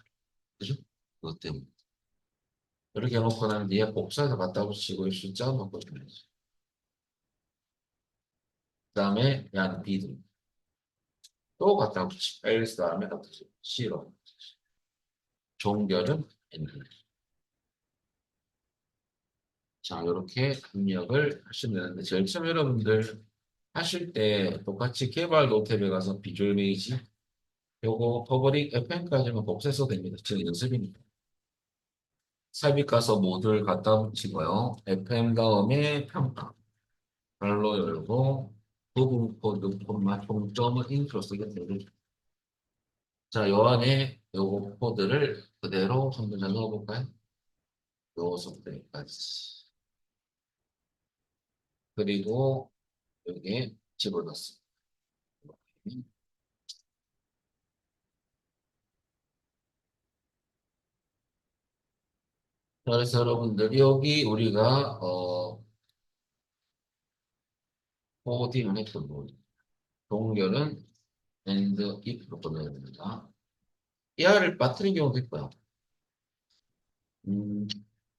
그죠? 그것 때문에. 이렇게 해놓고 난 뒤에 복사해서 갖다 붙이고 숫자 바꿔주면 되죠. 그 다음에 야는 B등. 또 갖다 붙이고 else 다음에 갖다 붙이고 C로. 종결은 엔드. 자, 이렇게 입력을 하시면 되는데 제일 처음 여러분들 하실 때 똑같이 개발 노트에 가서 비주얼 베이지 요거 퍼블릭 FM까지만 복사해서 됩니다. 지금 연습이니까. 삽입 가서 모듈 갖다 붙이고요. FM 다음에 평가. 발로 열고 부분 코드 콤마 총점을 인트로 쓰겠습니다. 자, 요 안에 요거 코드를 그대로 한번 잘 넣어볼까요? 요 속도까지. 그리고 여기에 집어넣습니다. 그래서 여러분들 여기 우리가 코딩을 했던 부분. 동결은 and if로 보내야 됩니다. 이하를 빠뜨린 경우도 있고요. 음,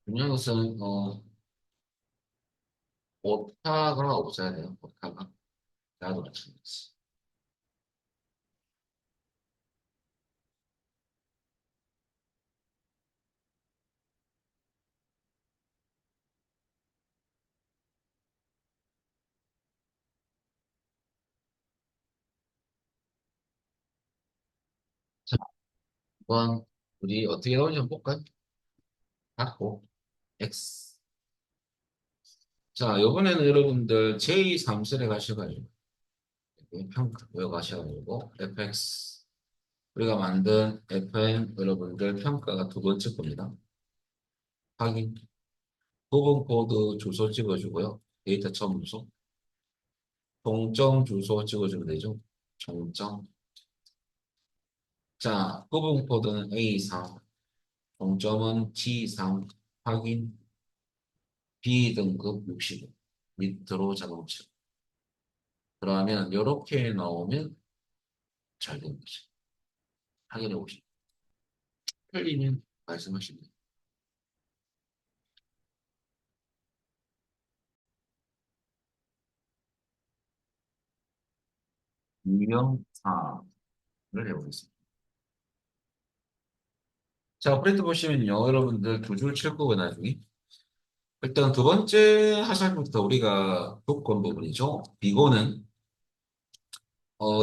중요한 것은 오타가 없어야 돼요. 오타가. 나도 마찬가지. 2번 우리 어떻게 나오는지 한번 볼까요? 닫고 X. 자, 이번에는 여러분들 J3셀에 가셔가지고 평가 외워가셔가지고 FX 우리가 만든 FM 여러분들 평가가 두 번째 겁니다. 확인. 부분 코드 주소 찍어주고요. 데이터 처음 주소. 동점 주소 찍어주면 되죠. 종점. 자, 부분 코드는 A3, 동점은 T3, 확인. B등급 65. 밑으로 자동차. 그러면 이렇게 나오면 잘 된 거죠. 확인해 보시죠. 틀리면 말씀하시면 돼요. 유형사를 해보겠습니다. 자, 프린트 보시면요. 여러분들 두 줄 칠 거고 나중에. 일단 두 번째 하샬부터 우리가 조건 부분이죠. 비고는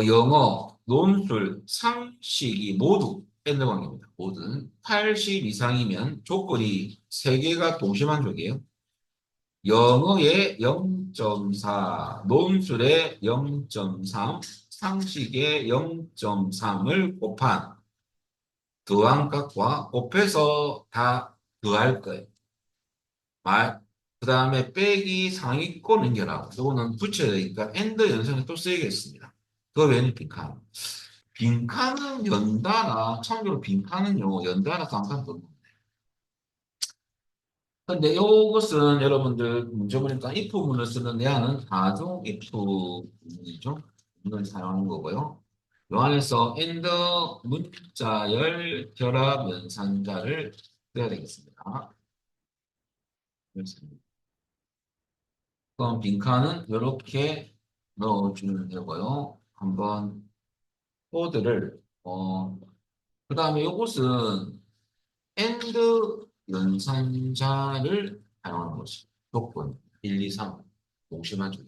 영어, 논술, 상식이 모두 밴드 관계입니다. 모든 80 이상이면 조건이 세개가 동시만족이에요. 영어의 0.4, 논술의 0.3, 상식의 0.3을 곱한 더한 값과 곱해서 다 더할 거예요. 그 다음에 빼기 상위권 연결하고, 이거는 붙여야 되니까 엔드 연산을 또 쓰이겠습니다. 그 외에는 빈칸. 빈칸은 연달아, 참고로 빈칸은요, 연달아 깜깜. 근데 이것은 여러분들 문제 보니까 if 문을 쓰는 내야는 가중 if 문이죠. 문을 사용하는 거고요. 요 안에서 and 문자열 결합 연산자를 써야 되겠습니다. 그렇습니다. 그럼 빈칸은 이렇게 넣어주면 되고요. 한번 코드를 그 다음에 이것은 and 연산자를 사용하는 것이 조건 1, 2, 3 동시만 주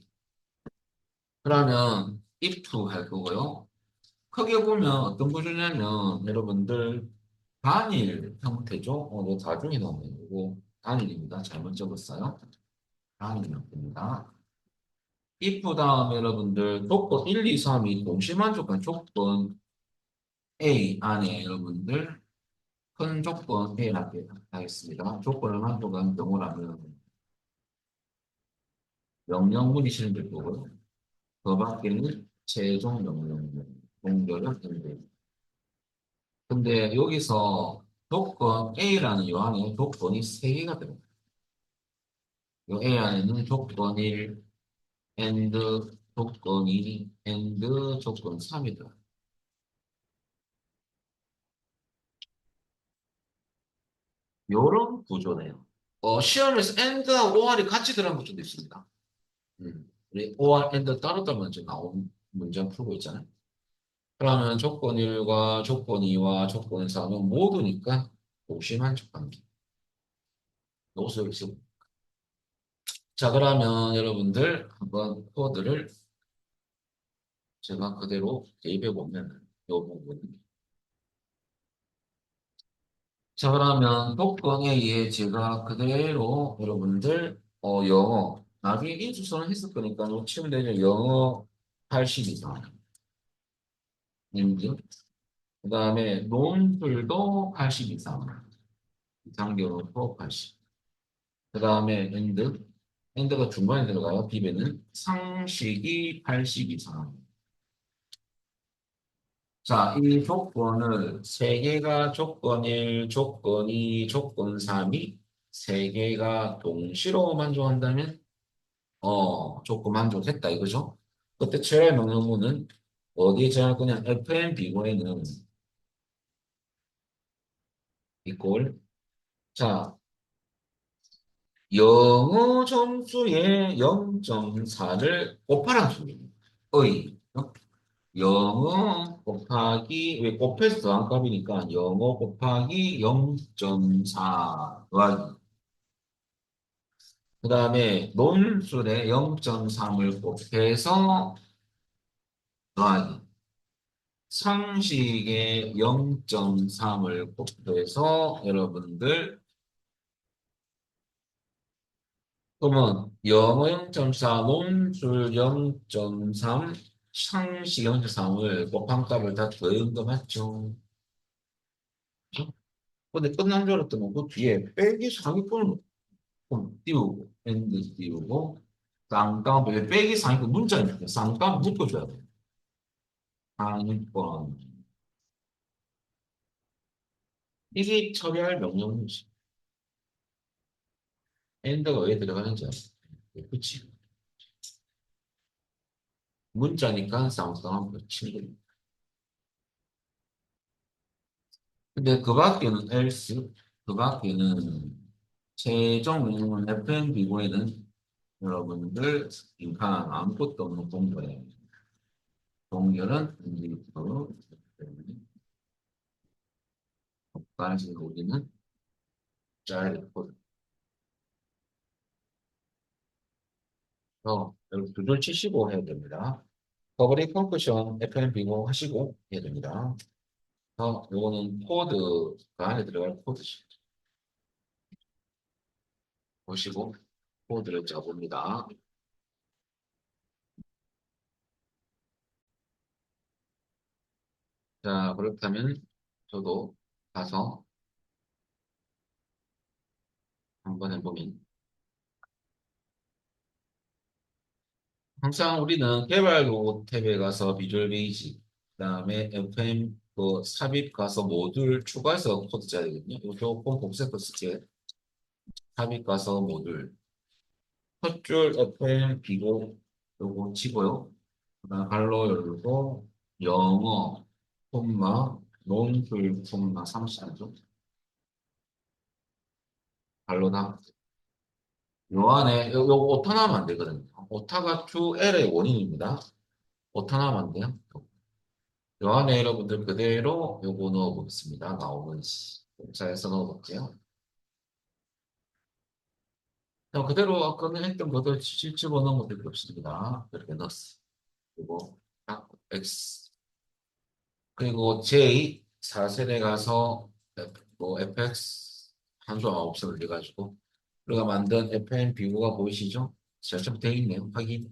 그러면 if 할 거고요. 크게 보면 어떤 구조냐면 여러분들 단일 형태죠. 이거 다중이 나오는 거고 단일입니다. 잘못 적었어요. 단일 형태입니다. if 다음에 여러분들 조건 1, 2, 3이 동시만족한 조건 A 안에 여러분들 큰 조건 A라고 하겠습니다. 조건을 만족한 경우라면 명령문이 실행될 거고요. 그 밖에는 최종 명령문, 동결은 인데. 근데 여기서 조건 A라는 요 안에 조건이 3개가 들어요. 요 A 안에는 조건 1, AND 조건 2, AND 조건 3이 들어요. 요런 구조네요. 시험에서 AND하고 OR이 같이 들어간 것도 있습니다. 우리 OR, AND 따로따로 먼저 나온 문장 풀고 있잖아요. 그러면 조건 1과 조건 2와 조건 4는 모두니까 도심한적 관계. 요소 여기 있습니다. 자, 그러면 여러분들 한번 코드를 제가 그대로 대입해 보면 요 부분. 자, 그러면 조건 A에 제가 그대로 여러분들 영어 나중에 인수선을 했을 거니까 놓치면 되죠. 영어 80 이상 인증. 그 다음에 논술도 80 이상. 이상경우도 80. 그 다음에 엔드. 엔드가 중간에 들어가요. 비배는 상식이 80 이상. 자, 이 조건을 세 개가 조건 1, 조건 2, 조건 3이 세 개가 동시로 만족한다면 조건 만족했다 이거죠. 그때 최대 명령문은 어디에 제할 거냐? FM 비고에는 이꼴. 자, 영어 점수의 0.4를 곱하란 소리입니다. 의. 영어 곱하기, 왜 곱해서 더한 값이니까 영어 곱하기 0.4 더하기. 그 다음에 논술의 0.3을 곱해서 더하기. 상식의 0.3을 곱해서 여러분들 그러면 영어 0.4, 논술 0.3, 상식, 영적, 사물, 곱한값을 다 더한 거 맞죠? 그죠? 근데 끝난 줄 알았더니 그 뒤에 빼기 상위권을 좀 띄우고, 엔드 띄우고, 쌍따옴, 왜 빼기 상위권 문자니까 쌍따옴 묶어줘야 돼. 상위권. 이게 처리할 명령이지. 엔드가 왜 들어가는지 알아? 그치? 문자니까 쌍따옴 붙이는 거. 근데 그 밖에는 else, 그 밖에는 최종 명령은 FMV고에는 여러분들 빈칸 아무것도 없는 공부예요. 동결은 인디비트 까지 우리는 짤 코드. 여기 두줄 치시고 해야 됩니다. 더블이 펑크션 FMV고 하시고 해야 됩니다. 요거는 코드가 안에 들어갈 코드죠. 보시고 코드를 짜봅니다. 자, 그렇다면 저도 가서 한번 해보면 항상 우리는 개발 로고 탭에 가서 비주얼 베이직, 그다음에 FM 그 삽입 가서 모듈 추가해서 코드 짜야 되거든요. 이거 조금 복잡해 쓸게. 삽입 가서 모듈 첫 줄 FM 비고 요거 치고요. 그다음 갈로 열고 영어 콤마 논술 콤마 30죠. 갈로다. 요 안에 요거 오타 나면 안 되거든요. 오타가 to L의 원인입니다. 오타 나면 안 돼요. 요 안에 여러분들 그대로 요거 넣어보겠습니다. 나오는 공차에서 넣어볼게요. 자, 그대로 아까 했던 것들 집어넣은 것들이 없습니다. 이렇게 넣었어요. 그리고 딱 X 그리고 J 4셀에 가서 뭐 fx 한수 9을 해가지고 우리가 만든 fn 비교가 보이시죠? 잘좀 되어 있네요. 확인.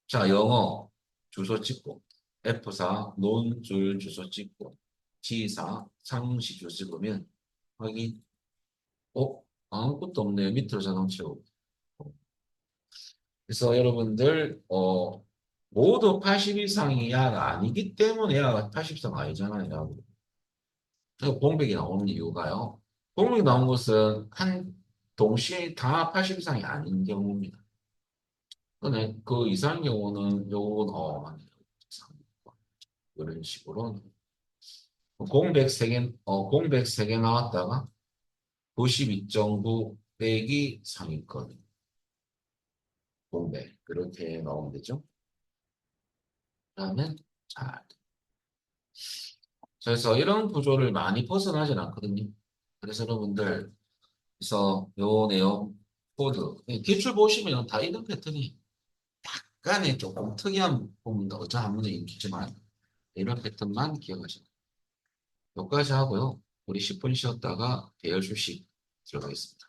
자, 영어 주소 찍고 F4 논줄 주소 찍고 G4 상시 주소 찍으면 확인. 아무것도 없네요. 밑으로 자동 채우고. 그래서 여러분들 모두 80 이상이 야가 아니기 때문에 야가 80 이상 아니잖아요. 그래서 공백이 나오는 이유가요. 공백이 나온 것은 한 동시에 다 80 이상이 아닌 경우입니다. 근데 그 이상의 경우는 요건 맞네요. 이런 식으로 공백 3개 공백 3개 나왔다가 92.9 빼기 상위권 공백 그렇게 나오면 되죠. 그러면 자, 그래서 이런 구조를 많이 벗어나질 않거든요. 그래서 여러분들 그래서 요 내용 코드 기출 보시면 다 이런 패턴이 약간의 조금 특이한 부분도 어쩌 한 문제 있겠지만 이런 패턴만 기억하시면 여기까지 하고요. 우리 10분 쉬었다가 대열 휴식 들어가겠습니다.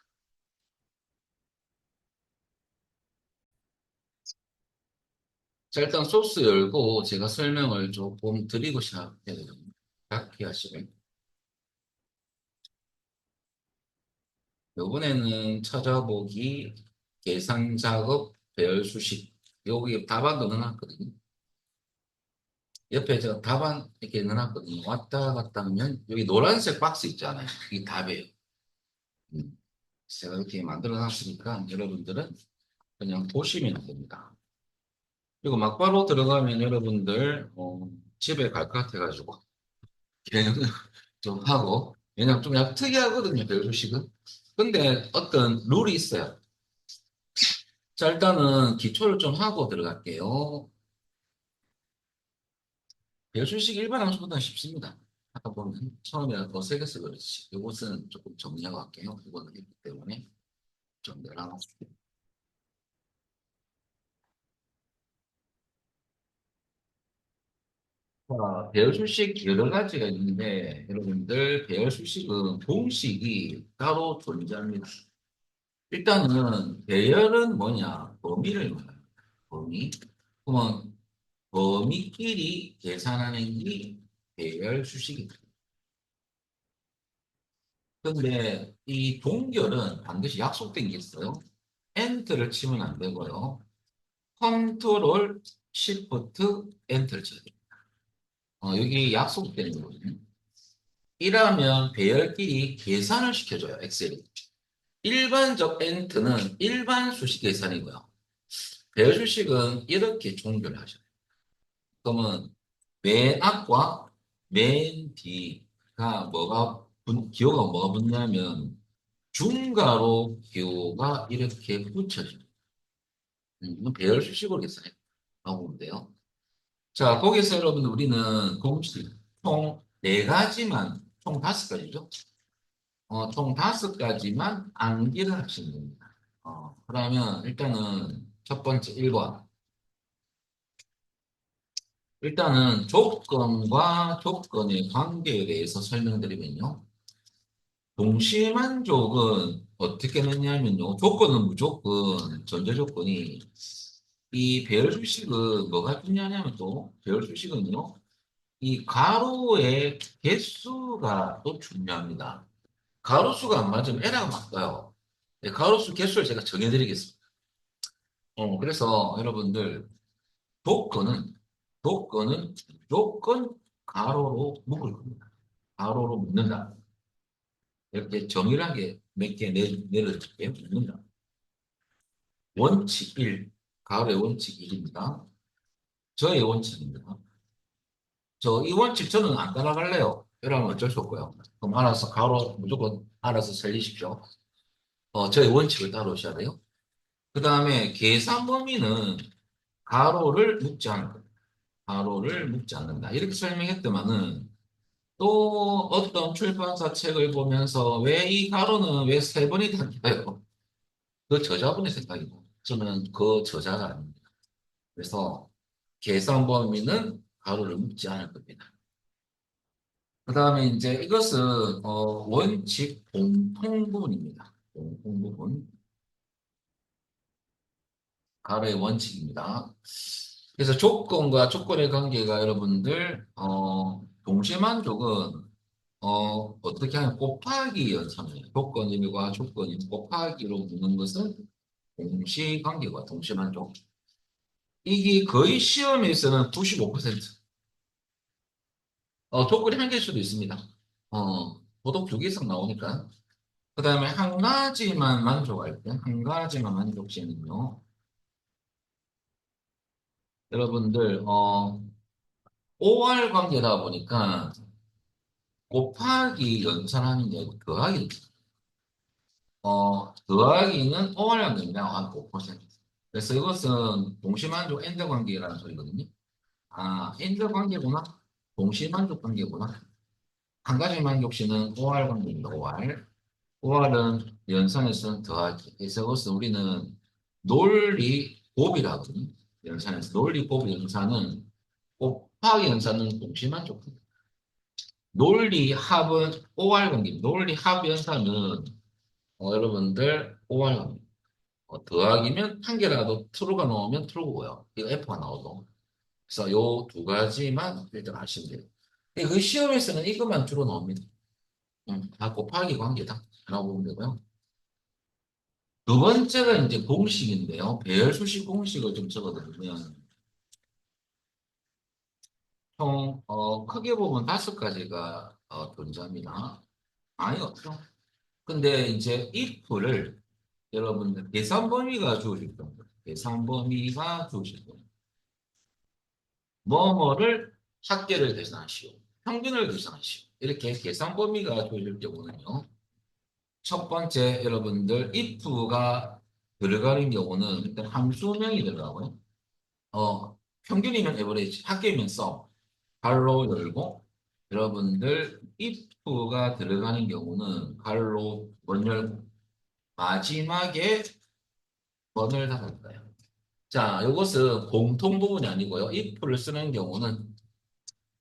자, 일단 소스 열고 제가 설명을 조금 드리고 시작해야 되거든요. 각 하시면 이번에는 찾아보기, 계산 작업, 배열 수식. 여기 답안도 넣어놨거든요. 옆에 제가 답안 이렇게 넣어놨거든요. 왔다 갔다 하면 여기 노란색 박스 있잖아요. 이게 답이에요. 음. 제가 이렇게 만들어 놨으니까 여러분들은 그냥 보시면 됩니다. 그리고 막바로 들어가면 여러분들 집에 갈 것 같아가지고 개념 좀 하고 왜냐면 좀 약간 특이하거든요. 배열 수식은. 근데 어떤 룰이 있어요. 자, 일단은 기초를 좀 하고 들어갈게요. 배수식 일반 함수보다 쉽습니다. 아까 보면 처음에 어색해서 그렇지. 이것은 조금 정리하고 갈게요. 이거는 있기 때문에 좀 내려놨습니다. 배열 수식 여러 가지가 있는데 여러분들 배열 수식은 공식이 따로 존재합니다. 일단은 배열은 뭐냐? 범위를 말합니다. 범위. 그러면 범위끼리 계산하는 게 배열 수식입니다. 근데 이 동결은 반드시 약속된 게 있어요. 엔터를 치면 안 되고요. 컨트롤 시프트 엔터를 쳐야 돼요. 여기 약속된 거거든요. 이러면 배열끼리 계산을 시켜줘요, 엑셀이. 일반적 엔트는 일반 수식 계산이고요. 배열 수식은 이렇게 종결을 하셔요. 그러면 맨 앞과 맨 뒤가 기호가 뭐가 붙냐면 중괄호 기호가 이렇게 붙여져요. 배열 수식으로 계산해 나오면 돼요. 자, 거기서 여러분 우리는 공식 총 네 가지만, 총 다섯 가지죠. 총 다섯 가지만 암기를 하시면 됩니다. 그러면 일단은 첫 번째 1번. 일단은 조건과 조건의 관계에 대해서 설명드리면요. 동시만족은 어떻게 했냐면요. 조건은 무조건 전제 조건이 이 배열 수식은 뭐가 중요하냐면 또 배열 수식은요. 이 가로의 개수가 또 중요합니다. 가로수가 안 맞으면 에러가 막 떠요. 네, 가로수 개수를 제가 정해드리겠습니다. 그래서 여러분들 조건은 조건은 무조건 가로로 묶을 겁니다. 가로로 묶는다. 이렇게 정밀하게 몇 개 내려줄게요. 묶는다. 원칙 1, 가로의 원칙 1입니다. 저의 원칙입니다. 이 원칙 저는 안 따라갈래요. 이러면 어쩔 수 없고요. 그럼 알아서 가로 무조건 알아서 살리십시오. 저의 원칙을 따르셔야 돼요. 그 다음에 계산 범위는 가로를 묶지 않는다. 가로를 묶지 않는다. 이렇게 설명했더만은 또 어떤 출판사 책을 보면서 왜 이 가로는 왜 세 번이 담겨요? 그 저자분의 생각이고 저는 그 저자가 아닙니다. 그래서 계산 범위는 가로를 묶지 않을 겁니다. 그 다음에 이제 이것은 원칙 공통 부분입니다. 공통 부분. 가로의 원칙입니다. 그래서 조건과 조건의 관계가 여러분들 동시만족은 어떻게 하면 곱하기 연산이에요. 조건 1과 조건 2 곱하기로 묻는 것은 동시관계와 동시만족. 이게 거의 시험에서는 95%. 조건이 한 개일 수도 있습니다. 보통 두 개 이상 나오니까. 그 다음에 한 가지만 만족할 때, 한 가지만 만족 시에는요. 여러분들, OR 관계다 보니까 곱하기 연산하는 게 아니고 더하기. 더하기는 OR 관계입니다. 한 5%. 그래서 이것은 동시만족 엔드 관계라는 소리거든요. 아, 엔드 관계구나. 동시만족 관계구나. 한 가지 만족시는 OR 관계입니다. OR. OR은 연산에서는 더하기. 그래서 이것을 우리는 논리 곱이라거든요. 연산에서 논리 곱 연산은 곱하기 연산은 동시만족. 논리 합은 OR 관계입니다. 논리 합 연산은 여러분들 OR 관계. 더하기면 한 개라도 true가 나오면 true고요. 이거 F가 나오고. 그래서 요 두 가지만 일단 아시면 돼요. 근데 그 시험에서는 이것만 주로 나옵니다. 다 곱하기 관계다. 라고 보면 되고요. 두 번째가 이제 공식인데요. 배열 수식 공식을 좀 적어드리면, 총, 크게 보면 다섯 가지가 존재합니다. 많이 없죠. 근데 이제 if를 여러분들 계산 범위가 주어질 겁니다. 계산 범위가 주어질 겁니다. 뭐뭐를 합계를 계산하시오. 평균을 계산하시오. 이렇게 계산 범위가 주어질 경우는요. 첫 번째 여러분들 if가 들어가는 경우는 일단 함수명이 들어가고요. 평균이면 에버리지, 합계면 썸, 갈로 열고 여러분들 if가 들어가는 경우는 갈로 원 열고 마지막에 번을 닫을까요? 자, 이것은 공통 부분이 아니고요. if를 쓰는 경우는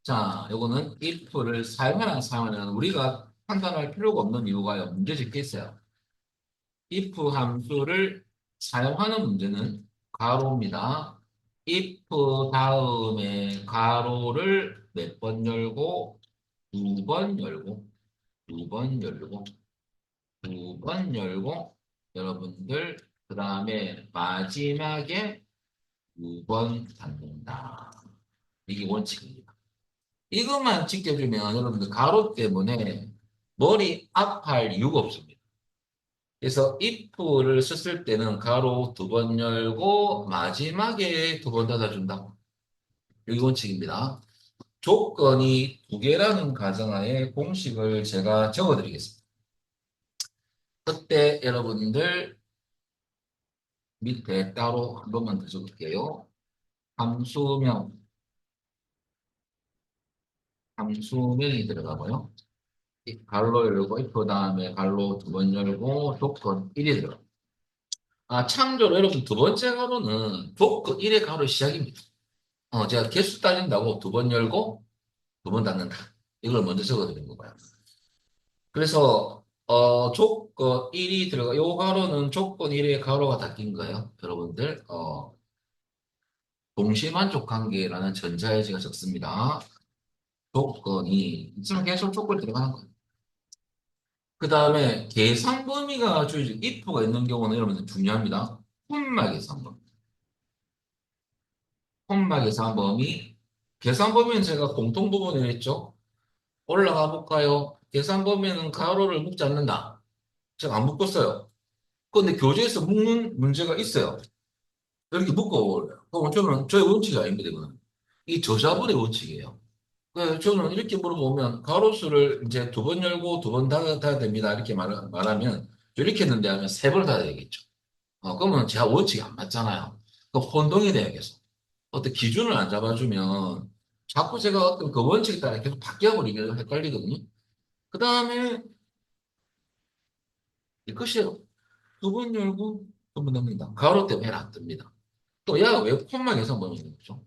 자, 요거는 if를 사용하나 사용하는 우리가 판단할 필요가 없는 이유가요. 문제 적혀 있어요. if 함수를 사용하는 문제는 가로입니다. if 다음에 가로를 몇 번 열고, 두 번 열고, 두 번 열고, 두 번 열고, 여러분들, 그 다음에 마지막에 두 번 닫는다. 이게 원칙입니다. 이것만 지켜주면 여러분들 가로 때문에 머리 아파할 이유가 없습니다. 그래서 if를 썼을 때는 가로 두 번 열고 마지막에 두 번 닫아준다. 이게 원칙입니다. 조건이 두 개라는 가정하에 공식을 제가 적어드리겠습니다. 그때 여러분들 밑에 따로 한 번만 더 적을게요. 함수명, 함수명이 들어가고요. 갈로 열고 if 다음에 갈로 두 번 열고 조건 1이 들어갑니다. 아, 참고로 여러분 두 번째 가로는 조건 1의 가로 시작입니다. 제가 개수 따진다고 두 번 열고 두 번 닫는다. 이걸 먼저 적어드린 거고요. 그래서 조건 1이 들어가 요 가로는 조건 1의 가로가 닫힌 거예요. 여러분들 동시만족 관계라는 전자의식가 적습니다. 조건이 있으면 계속 조건이 들어가는 거예요. 그 다음에 계산 범위가 주어질 if가 있는 경우는 여러분들 중요합니다. 콤마 계산 범위. 콤마 계산 범위. 계산 범위는 제가 공통 부분을 했죠. 올라가 볼까요? 계산 범위는 가로를 묶지 않는다. 제가 안 묶었어요. 그런데 교재에서 묶는 문제가 있어요. 이렇게 묶어버려요. 그럼 저는 저의 원칙이 아닙니다. 이거는. 이 저자분의 원칙이에요. 그래서 저는 이렇게 물어보면 가로수를 이제 두 번 열고 두 번 닫아야 됩니다. 이렇게 말하면 이렇게 했는데 하면 세 번 닫아야 되겠죠. 그러면 제가 원칙이 안 맞잖아요. 그 혼동이 돼야겠어. 어떤 기준을 안 잡아주면 자꾸 제가 어떤 그 원칙에 따라 계속 바뀌어버리게 헷갈리거든요. 그 다음에 끝이에요. 두 번 열고 두 번 닫는다. 가로 때문에 안 뜹니다. 또 얘가 왜 콤마 계산범위인 거죠?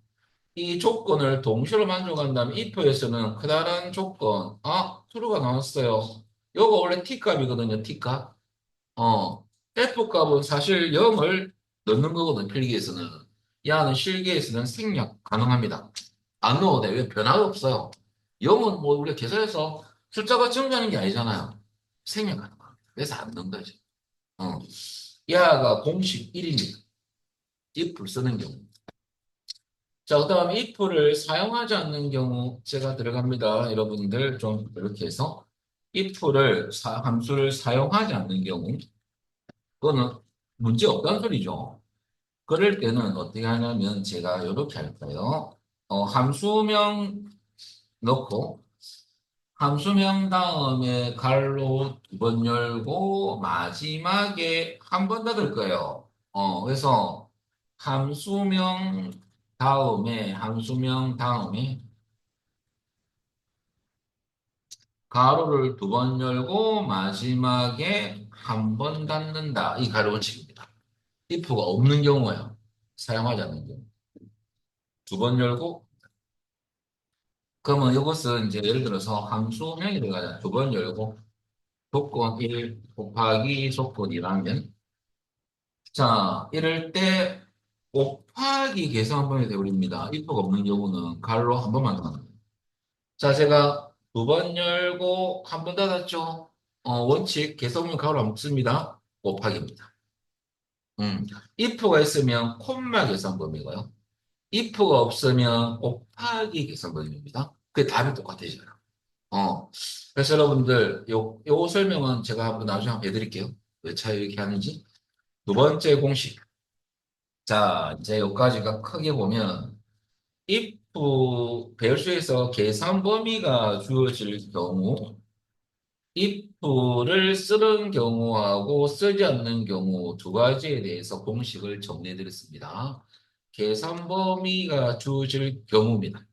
이 조건을 동시로 만족한다면 if에서는 그다란 조건, true가 나왔어요. 요거 원래 t값이거든요, t값. F값은 사실 0을 넣는 거거든, 필기에서는. 야는 실기에서는 생략 가능합니다. 안 넣어도 돼. 왜 변화가 없어요. 0은 뭐 우리가 계산해서 숫자가 증가하는 게 아니잖아요. 생략 가능합니다. 그래서 안 넣는 거지. 어. 야가 공식 1입니다. if를 쓰는 경우. 자, 그다음 if를 사용하지 않는 경우 제가 들어갑니다. 여러분들 좀 이렇게 해서 if를 함수를 사용하지 않는 경우 그거는 문제 없다는 소리죠. 그럴 때는 어떻게 하냐면 제가 이렇게 할까요? 함수명 넣고 함수명 다음에 갈로 두 번 열고 마지막에 한 번 닫을 거예요. 그래서 함수명 다음에 가로를 두 번 열고 마지막에 한 번 닫는다. 이 가로 원칙입니다. if가 없는 경우예요. 사용하지 않는 경우. 두 번 열고 그러면 이것은 이제 예를 들어서 함수명이 들어가잖아요. 두 번 열고 조건 1 곱하기 조건 2라면 자 이럴 때 곱하기 계산번이 되어버립니다. if가 없는 경우는 가로 한 번만 더 하는 거예요. 자 제가 두 번 열고 한 번 닫았죠. 원칙 계산문 가로 안 먹습니다. 곱하기입니다. if가 있으면 콤마 계산범위고요. if가 없으면 곱하기 계산범위입니다. 그 답이 똑같아져요. 그래서 여러분들 요 설명은 제가 한번 나중에 한번 해드릴게요. 왜 차이 이렇게 하는지. 두 번째 공식. 자, 이제 여기까지가 크게 보면 if 배열수에서 계산 범위가 주어질 경우 if를 쓰는 경우하고 쓰지 않는 경우 두 가지에 대해서 공식을 정리해 드렸습니다. 계산 범위가 주어질 경우입니다.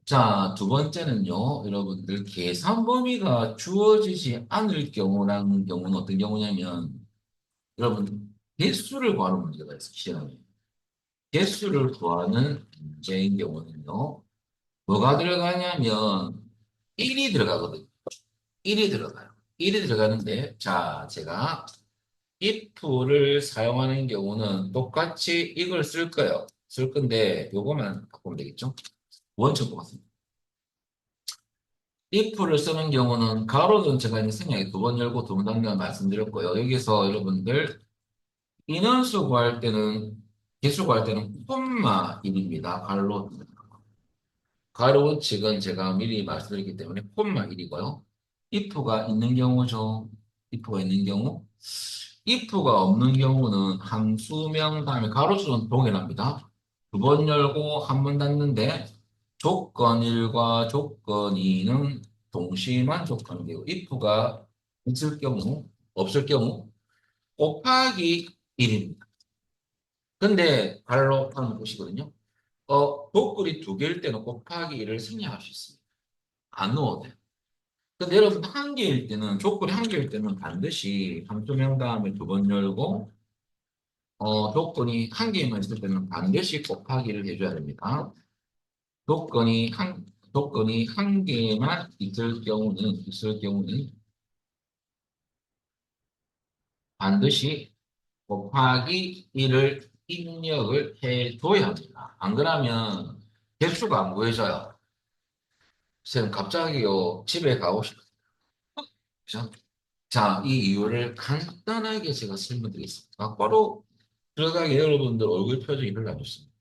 자, 두 번째는요, 여러분들 계산 범위가 주어지지 않을 경우라는 경우는 어떤 경우냐면 여러분 개수를 구하는 문제가 있어요, 시험에. 개수를 구하는 문제인 경우는요, 뭐가 들어가냐면 1이 들어가거든요. 1이 들어가요. 1이 들어가는데, 자, 제가 if를 사용하는 경우는 똑같이 이걸 쓸 거예요. 쓸 건데 요거만 바꾸면 되겠죠? 원칙 똑같습니다. if를 쓰는 경우는 가로는 제가 이제 생략에 두 번 열고 두 번 닫는 말씀드렸고요. 여기서 여러분들 인원수 구할 때는 개수 구할 때는 콤마 1입니다. 가로 원칙은 제가 미리 말씀드렸기 때문에 콤마 1이고요. if가 있는 경우죠. if가 있는 경우 if가 없는 경우는 함수명 다음에 가로수는 동일합니다. 두 번 열고 한 번 닫는데 조건 1과 조건 2는 동시만 조건이고 if가 있을 경우 없을 경우 곱하기 1입니다. 근데 가로 하는 것이거든요. 복글이 두 개일 때는 곱하기 1을 생략할 수 있습니다. 안 넣어도 돼요. 근데 여러분 한 개일 때는 조건이 한 개일 때는 반드시 함수명 다음에 두 번 열고 조건이 한 개만 있을 때는 반드시 곱하기를 해줘야 됩니다. 조건이 조건이 한 개만 있을 경우는 반드시 곱하기 1을 입력을 해줘야 합니다. 안 그러면 개수가 안 구해져요. 선생님 갑자기요 집에 가고 싶어요. 그죠? 자, 이 이유를 간단하게 제가 설명드리겠습니다. 바로 들어가게 여러분들 얼굴 표정이 별로 안 좋습니다.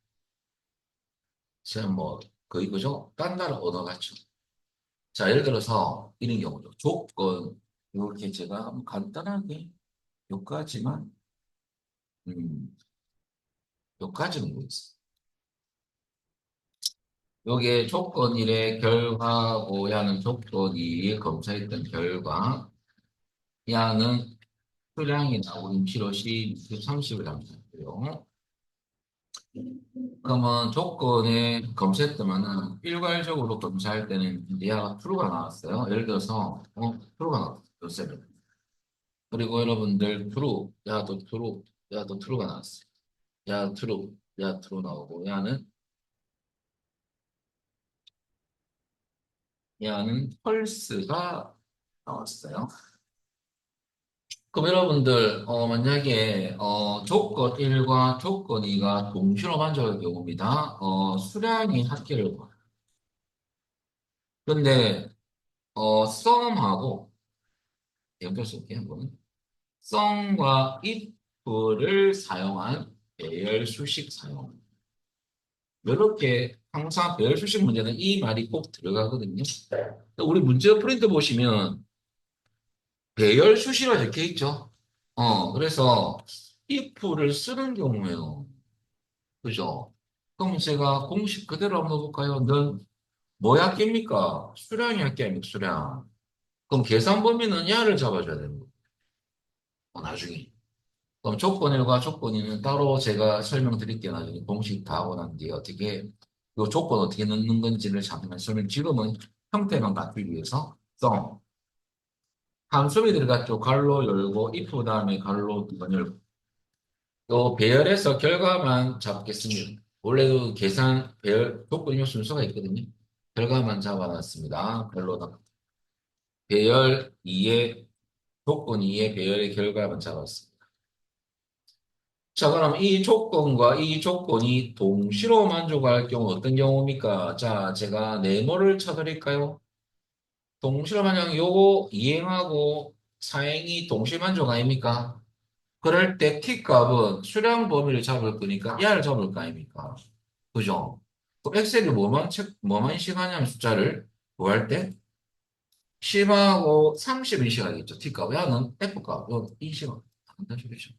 제가 뭐 거의 그죠? 딴 나라 언어 같죠. 자, 예를 들어서 이런 경우죠. 조건 이렇게 제가 한번 간단하게 여기까지만 음, 여기까지는 모르겠어요. 요게 조건 1의 결과고 야는 조건 2에 검사했던 결과 야는 수량이 나오는 필요시 30을 담았고요. 그러면 조건에 검색했더만은 일괄적으로 검사할 때는 얘가 true가 나왔어요. 예를 들어서 true가 나왔어요. 그리고 여러분들 true, 야도 true, 야도 true가 나왔어요. 야 true, 야 true 나오고 야는 false가 나왔어요. 그럼 여러분들 만약에 조건 1과 조건 2가 동시로 만족할 경우입니다. 수량이 합계를 봐. 근데 sum하고 연결 쓸게요. 한번. sum과 if를 사용한 배열 수식 사용. 이렇게 항상 배열 수식 문제는 이 말이 꼭 들어가거든요. 우리 문제 프린트 보시면 배열 수식이라 적혀 있죠. 그래서 if를 쓰는 경우에요. 그죠? 그럼 제가 공식 그대로 한번 넣어볼까요? 넌 뭐야 깹니까? 수량이야 깹니까? 수량. 그럼 계산 범위는 야를 잡아줘야 되는 거예요. 나중에. 그럼 조건 1과 조건 2는 따로 제가 설명드릴게요. 나중에 공식 다 하고 난 뒤에 어떻게, 이 조건 어떻게 넣는 건지를 잠깐 설명, 지금은 형태만 갖기 위해서 성, 함수이 들어갔죠. 갈로 열고, if 다음에 갈로 두 번 열고. 또 배열해서 결과만 잡겠습니다. 원래도 계산, 배열, 조건요 순서가 있거든요. 결과만 잡아놨습니다. 별로다. 배열 2의, 조건 2의 배열의 결과만 잡았습니다. 자, 그럼 이 조건과 이 조건이 동시로 만족할 경우 어떤 경우입니까? 자, 제가 네모를 쳐드릴까요? 동시로 만약 요거 이행하고 사행이 동시 만족 아닙니까? 그럴 때 t값은 수량 범위를 잡을 거니까 야를 잡을 거 아닙니까? 그죠? 그럼 엑셀이 뭐만 인식하냐면 숫자를 구할 때 10하고 30 인식하겠죠. t값. 야는 f값. 요 인식은 안 되죠.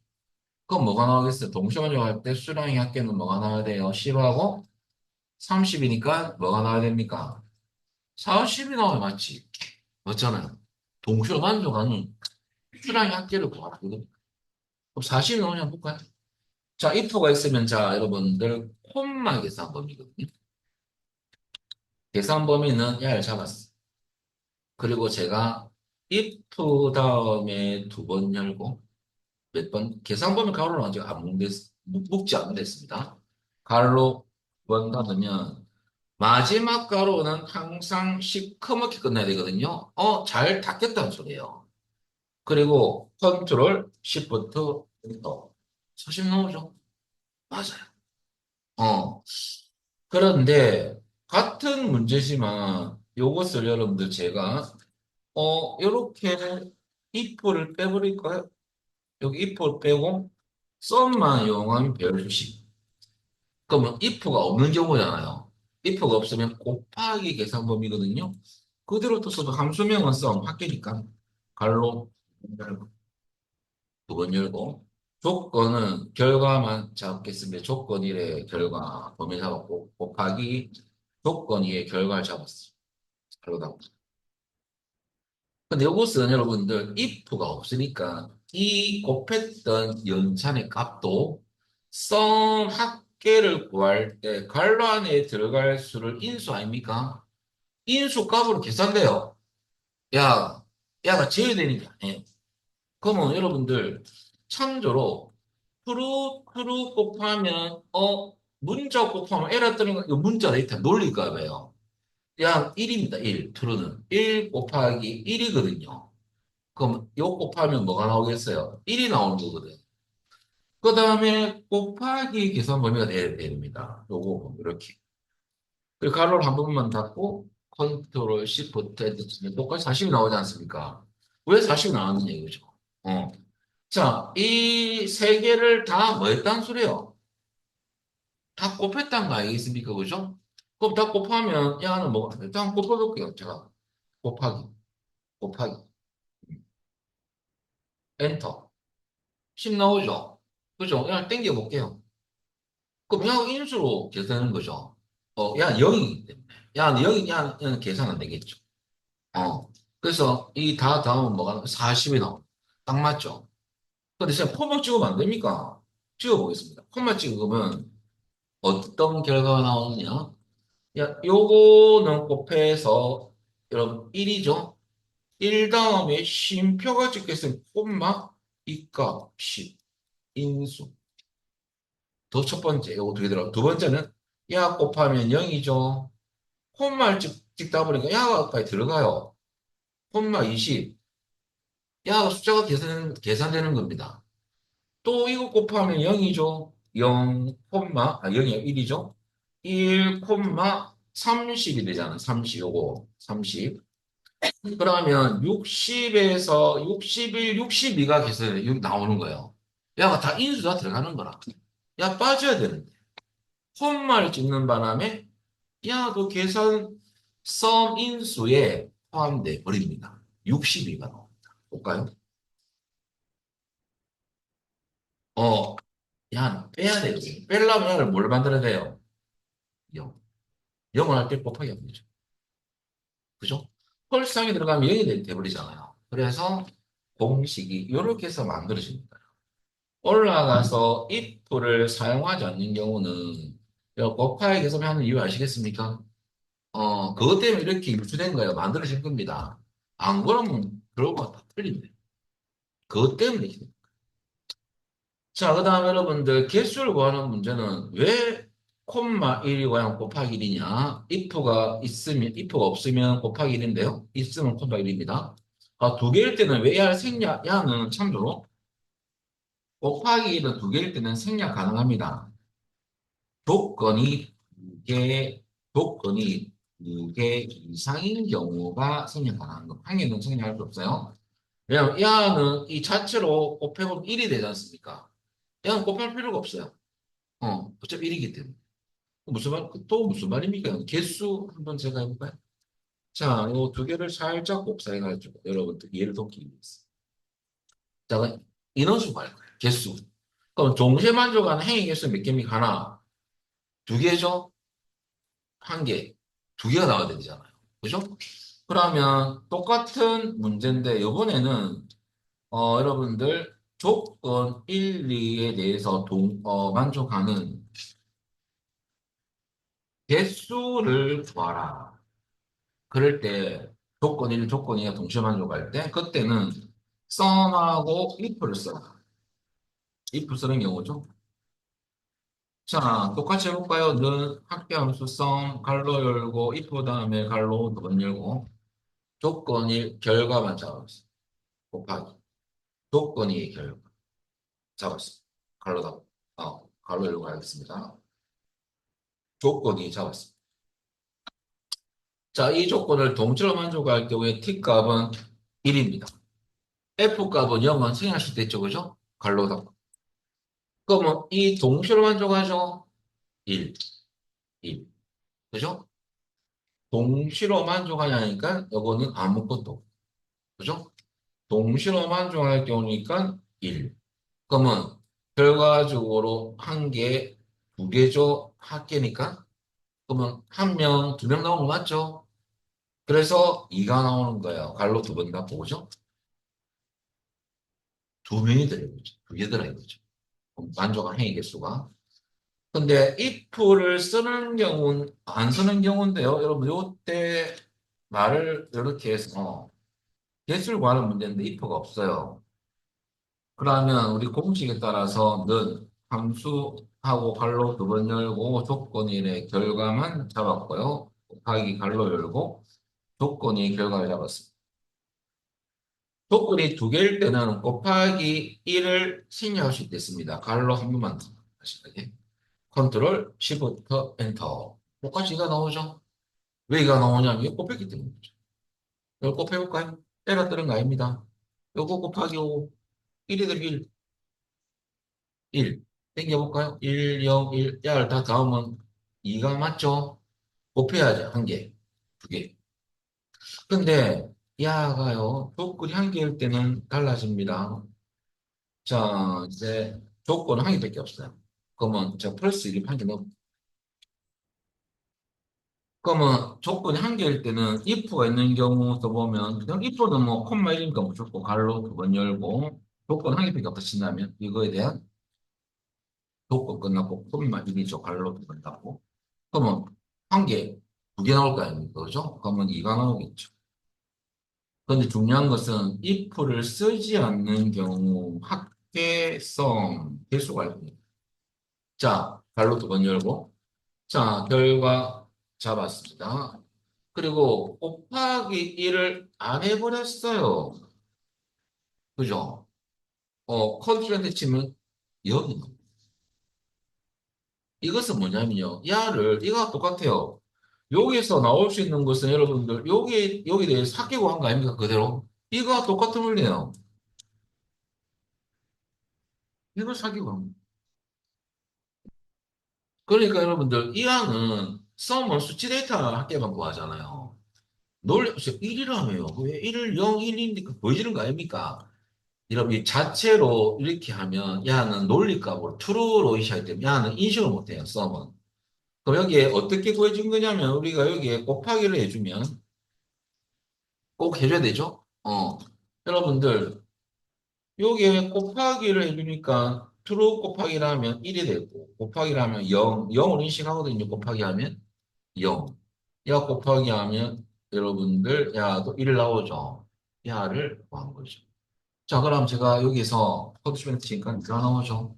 그럼 뭐가 나오겠어요? 동시간격 할 때 수량의 합계는 뭐가 나와야 돼요? 10하고 30이니까 뭐가 나와야 됩니까? 40이 나와야 맞지? 맞잖아요. 동시로 만족하는 수량의 합계를 구하거든. 그럼 40이 나오냐 한번 볼까요? 자, if가 있으면 자, 여러분들 콤마 계산 범위거든요. 계산 범위는 야를 잡았어. 그리고 제가 if 다음에 두 번 열고 몇 번, 계산 범위 가로는 아직 안 묶지 않는댔습니다. 가로 번 닫으면 마지막 가로는 항상 시커멓게 끝나야 되거든요. 잘 닫겠다는 소리예요. 그리고 컨트롤, 시프트, 엔터. 40 나오죠? 맞아요. 어. 그런데 같은 문제지만 요것을 여러분들 제가 요렇게 if를 빼버릴까요? 여기 if를 빼고 썸만 이용하면 별수10. 그러면 if가 없는 경우잖아요. if가 없으면 곱하기 계산 범위거든요. 그대로 또 써도 함수명은 썸 합계니까 갈로 두 번 열고 조건은 결과만 잡겠습니다. 조건 1의 결과 범위 잡았고 곱하기 조건 2의 결과를 잡았어요. 그러다 근데 이것은 여러분들 if가 없으니까 이 곱했던 연산의 값도 썸 합계를 구할 때 괄호 안에 들어갈 수를 인수 아닙니까? 인수 값으로 계산돼요. 야, 야가 제일 되니까. 예. 그러면 여러분들 참조로 프루 곱하면 문자 곱하면 에러 뜨는 거 이거 문자 데이터 논리가 왜요? 야 1입니다. 1. 트루는 1 곱하기 1이거든요. 그럼 요 곱하면 뭐가 나오겠어요? 1이 나오는 거거든. 그 다음에 곱하기 계산 범위가 돼야 됩니다. 요거 이렇게. 그리고 가로를 한 번만 닫고 컨트롤 시프트 엔터 치면 똑같이 40이 나오지 않습니까? 왜 40이 나왔느냐 이거죠. 어. 자, 이 세 개를 다 뭐 했다는 소리예요? 다 곱했다는 거 아니겠습니까? 그죠? 그럼 다 곱하면 야는 뭐가 일단 곱해볼게요. 제가 곱하기 곱하기 엔터 10 나오죠? 그죠? 야 땡겨 볼게요. 그럼 야 인수로 계산하는 거죠. 야 0이기 때문에 야는 0이 야는 계산 안 되겠죠. 그래서 이 다 다음은 뭐가 40이 나옵니다. 딱 맞죠? 근데 제가 콤마 찍으면 안 됩니까? 찍어보겠습니다. 콤마 찍으면 어떤 결과가 나오느냐? 야, 요거는 곱해서 여러분 1이죠? 1 다음에 쉼표가 찍혔으면 콤마 이 값이 인수. 더 첫 번째 요거 두 개 들어. 두 번째는 야 곱하면 0이죠. 콤마를 찍다 보니까 야가까지 들어가요. 콤마 20. 야 숫자가 계산되는 겁니다. 또 이거 곱하면 0이죠. 0, 0이야 1이죠. 1, 30이 되잖아. 30, 요거 30. 그러면 60에서 61, 62가 계산이 나오는 거예요. 야가 다 인수가 들어가는 거라. 야 빠져야 되는데. 콤마를 찍는 바람에 야 그 계산 썸 인수에 포함돼 버립니다. 62가 나옵니다. 볼까요? 어, 야 빼야 돼요. 빼려면 야를 뭘 만들어야 돼요? 0. 0을 할 때 곱하기 하면 되죠. 그죠? 홀상에 들어가면 0이 돼버리잖아요. 그래서 공식이 이렇게 해서 만들어집니다. 올라가서 if를 사용하지 않는 경우는 곱하기 계산하는 이유 아시겠습니까? 그것 때문에 이렇게 유추된 거예요. 만들어진 겁니다. 안 그러면 그러고 다 틀린데. 그것 때문에. 자, 그 다음에 여러분들 개수를 구하는 문제는 왜 콤마 1이 과연 곱하기 1이냐? if가 없으면 곱하기 1인데요. 있으면 콤마 1입니다. 두 개일 때는 왜 야를 생략, 야는 참조로 곱하기 1은 두 개일 때는 생략 가능합니다. 조건이 두 개, 조건이 두 개 이상인 경우가 생략 가능한 거. 한 개는 생략할 수 없어요. 왜냐하면 야는 이 자체로 곱해보면 1이 되지 않습니까? 야는 곱할 필요가 없어요. 어차피 1이기 때문에. 또 무슨 말입니까? 개수 한번 제가 해볼까요? 자, 이 두 개를 살짝 곱사해가지고 여러분들 이해를 돕기 위해서. 자, 그럼 인원수 갈 거예요. 개수. 그럼 동시에 만족하는 행위 개수 몇 개입니까? 하나, 두 개죠? 한 개, 두 개가 나와야 되잖아요. 그죠? 그러면 똑같은 문제인데 이번에는 여러분들 조건 1, 2에 대해서 만족하는 개수를 구하라. 그럴 때 조건 1, 조건 2가 동시에 만족할 때 그때는 썸하고 if를 써라. if 쓰는 경우죠. 자, 똑같이 해볼까요? 는 합계함수 썸 갈로 열고 if 다음에 갈로 두 번 열고 조건 1 결과만 잡았어. 곱하기 조건 2의 결과 잡았어. 갈로 열고 하겠습니다. 조건이 잡았습니다. 자, 이 조건을 동시로 만족할 경우에 T값은 1입니다. F값은 0은 생략시 됐죠, 그죠? 갈로 닫고. 그러면 이 동시로 만족하죠? 1, 1. 그죠? 동시로 만족하냐니까 이거는 아무것도. 그죠? 동시로 만족할 경우니까 1. 그러면 결과적으로 한 개, 두 개죠? 합계니까. 그러면 한 명, 두 명 나오는 거 맞죠? 그래서 2가 나오는 거예요. 갈로 두 번 닫고, 그죠? 두 명이 들어요. 두 개더라 이거죠. 만족한 행위 개수가. 근데 if를 쓰는 경우는, 안 쓰는 경우인데요. 여러분, 요때 말을 이렇게 해서 개수를 구하는 문제인데 if가 없어요. 그러면 우리 공식에 따라서 는 함수하고 갈로 두 번 열고 조건일의 결과만 잡았고요. 곱하기 갈로 열고 조건이 결과를 잡았습니다. 조건이 두 개일 때는 곱하기 1을 생략할 수 있겠습니다. 갈로 한 번만 더 하시게. 컨트롤, 시프트, 엔터. 똑같이 이가 나오죠? 왜 이가 나오냐면 이거 곱했기 때문이죠. 이걸 곱해볼까요? 때가 뜨는 거 아닙니다. 요거 곱하기 요 1이 들 1, 1. 땡겨볼까요? 1, 0, 1, 야를 다 더하면 2가 맞죠? 곱해야죠. 한 개, 두 개. 근데 야가요, 조건이 한 개일 때는 달라집니다. 자, 이제 조건은 한 개밖에 없어요. 그러면 저 플러스 1이 한개 넣어. 그러면 조건이 한 개일 때는 if가 있는 경우 써보면 그냥 if는 뭐 콤마 1이니까 무조건 갈로 두 번 열고 조건 한 개밖에 없다 친다면 이거에 대한 조건 끝났고 콤마 1이죠. 갈로 두 번 닫고 그러면 한 개, 두 개 나올 거 아닙니까? 그죠? 그러면 2가 나오겠죠. 그런데 중요한 것은 if를 쓰지 않는 경우 합계성 개수가 알입니다. 자, 갈로 두 번 열고 자, 결과 잡았습니다. 그리고 곱하기 1을 안 해버렸어요. 그죠? 컨트롤한테 치면 여기 나옵니다. 이것은 뭐냐면요. 야를, 이거와 똑같아요. 여기서 나올 수 있는 것은 여러분들, 여기 대해서 사귀고 한 거 아닙니까? 그대로. 이거와 똑같은 원리예요. 이걸 사귀고 한 거. 그러니까 여러분들, 이 양은 썸을 수치 데이터 합계만 구하잖아요. 놀래서 1이라며요. 왜 1을 0, 1이니까 보여지는 거 아닙니까? 이런 이 자체로 이렇게 하면 야는 논리값으로 true로 이시하기 때문에 야는 인식을 못해요. 썸은. 그럼 여기에 어떻게 구해준 거냐면 우리가 여기에 곱하기를 해주면 꼭 해줘야 되죠? 여러분들 여기에 곱하기를 해주니까 true 곱하기를 하면 1이 되고 곱하기를 하면 0, 0을 인식하거든요. 곱하기 하면 0. 야 곱하기 하면 여러분들 야도 1 나오죠. 야를 구한 거죠. 자, 그럼 제가 여기서 커트시멘트 치니까 이가 나오죠.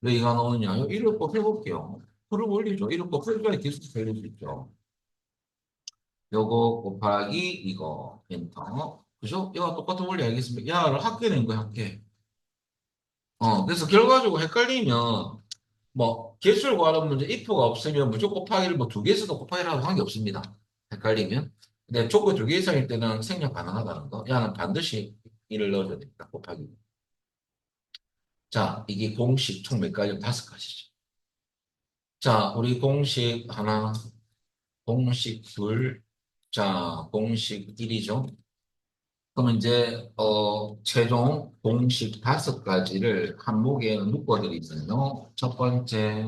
왜 이가 나오느냐? 이를 곱해볼게요. 풀을 올리죠. 이를 곱해줘야 계속 살릴 수 있죠. 요거 곱하기 이거 엔터. 그죠? 이거 똑같은 원리 알겠습니다. 야를 합계 낸 거야, 합계. 그래서 결과적으로 헷갈리면 뭐 개수를 구하는 문제 if가 없으면 무조건 곱하기를 뭐 두 개에서도 곱하기라고 한 게 없습니다. 헷갈리면. 근데 조건 두 개 이상일 때는 생략 가능하다는 거. 야는 반드시 이를 넣어줘야 됩니다. 곱하기. 자, 이게 공식 총 몇 가지? 다섯 가지죠. 자, 우리 공식 하나, 공식 둘, 자, 공식 1이죠. 그러면 이제, 최종 공식 다섯 가지를 한목에 묶어드리면요. 첫 번째,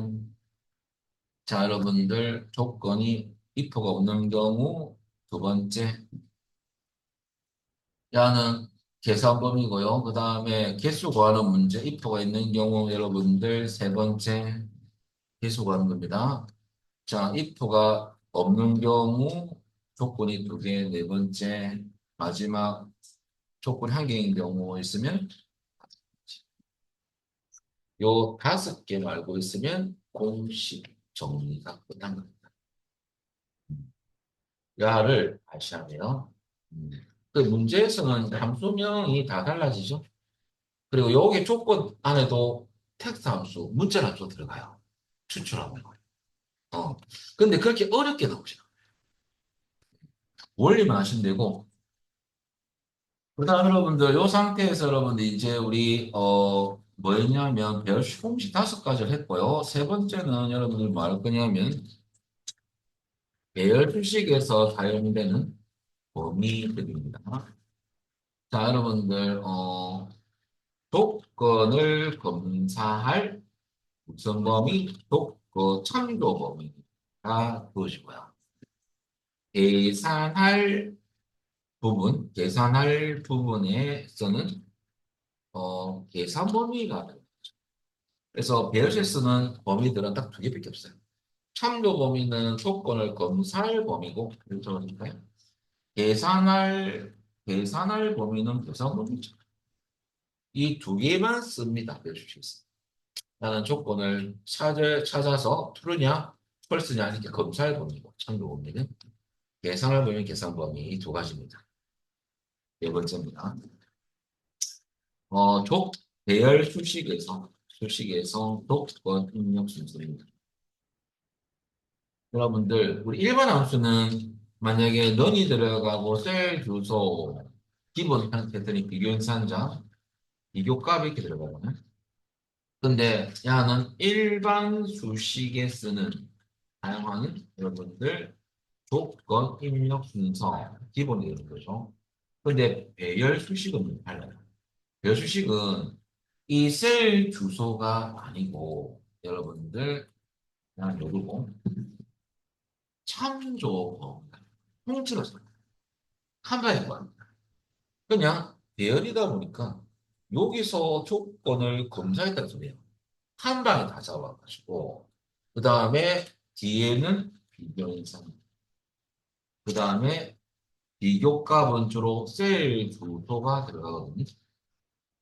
자, 여러분들 조건이 if가 없는 경우, 두 번째, 야는 계산범위고요. 그 다음에 개수 구하는 문제, if가 있는 경우, 여러분들 세 번째, 개수 구하는 겁니다. 자, if가 없는 경우 조건이 두 개, 네 번째, 마지막 조건이 한 개인 경우 있으면 요 다섯 개를 알고 있으면 공식 정리가 끝난 겁니다. 야를 아셔야 돼요. 음. 그 문제에서는 함수명이 다 달라지죠. 그리고 여기 조건 안에도 텍스트 함수, 문자 함수 들어가요. 추출하는 거예요. 어. 근데 그렇게 어렵게 나오지 않아. 원리만 하시면 되고, 그다음 여러분들, 요 상태에서 여러분들 이제 우리, 뭐였냐면, 배열 공식 다섯 가지를 했고요. 세 번째는 여러분들 뭐 할 거냐면, 배열 수식에서 사용되는 범위들입니다. 자, 여러분들, 조건을 검사할 우선 범위, 참조 범위가 그것이고요. 계산할 계산할 부분에서는 계산 범위가 돼요. 그래서 배열실 쓰는 범위들은 딱 두 개밖에 없어요. 참조 범위는 조건을 검사할 범위고, 그렇죠? 계산할 계산할 범위는 계산 범위죠. 이 두 개만 씁니다. 배열실. 나는 조건을 찾아서 true냐, false냐 이렇게 검사할 범위고, 참조 범위는 계산할 범위, 계산 범위 이 두 가지입니다. 네 번째입니다. 족 배열 수식에서 조건 입력 순서입니다. 여러분들 우리 일반 함수는 만약에 넌이 들어가고 셀 주소 기본 패턴이 비교 연산자 비교값 이렇게 들어가거든. 근데 야는 일반 수식에 쓰는 사용하는 여러분들 조건 입력 순서 기본이 되는 거죠. 근데 배열 수식은 달라요. 배열 수식은 이 셀 주소가 아니고 여러분들 그냥 누르고 참조 통째로 써요. 한 방에 거 그냥 배열이다 보니까 여기서 조건을 검사했다는 소리예요. 한 방에 다 잡아가지고 그 다음에 뒤에는 비교인상 그 다음에 비교값은 주로 셀 주소가 들어가거든요.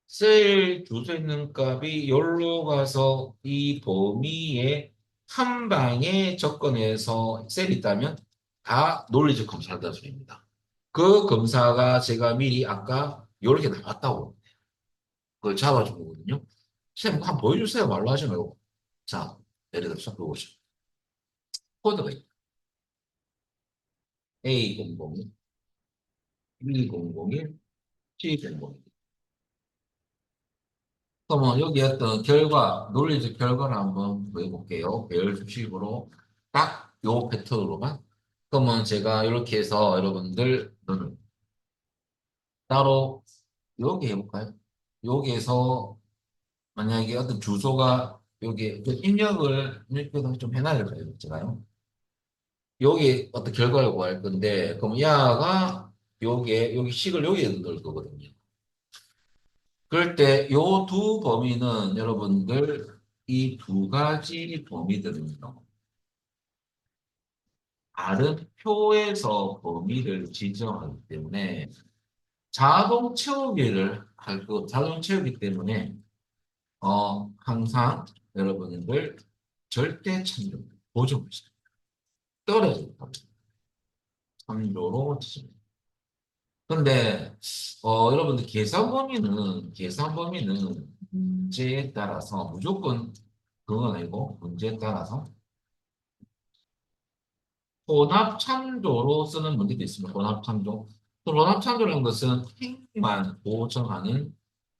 셀 주소에 있는 값이 여기로 가서 이 범위에 한 방에 접근해서 셀이 있다면 다 논리적 검사한다는 소리입니다. 그 검사가 제가 미리 아까 이렇게 나왔다고 그걸 잡아준 거거든요. 선생님 한번 보여주세요. 말로 하지 말고. 자, 예를 들어서 그거죠. 코드가 있다. A001, B001, C001. 그러면 여기 어떤 논리적 결과를 한번 보여볼게요. 배열 수식으로 딱 요 패턴으로만. 그러면 제가 이렇게 해서 여러분들 따로 여기 해볼까요? 여기에서 만약에 어떤 주소가 여기 그 입력을 이렇게 좀 해놔야 되잖아요. 여기 어떤 결과를 구할 건데, 그럼 야가 여기 식을 여기에 넣을 거거든요. 그럴 때 요 두 범위는 여러분들 이 두 가지 범위들은요. 다른 표에서 범위를 지정하기 때문에 자동 채우기 때문에 항상 여러분들 절대 참조 보정하시죠. 떨어진다. 참조로 치십니다. 근데 여러분들 계산 범위는 문제에 따라서 무조건 그건 아니고 문제에 따라서 혼합참조로 쓰는 문제도 있습니다. 혼합참조. 혼합참조라는 것은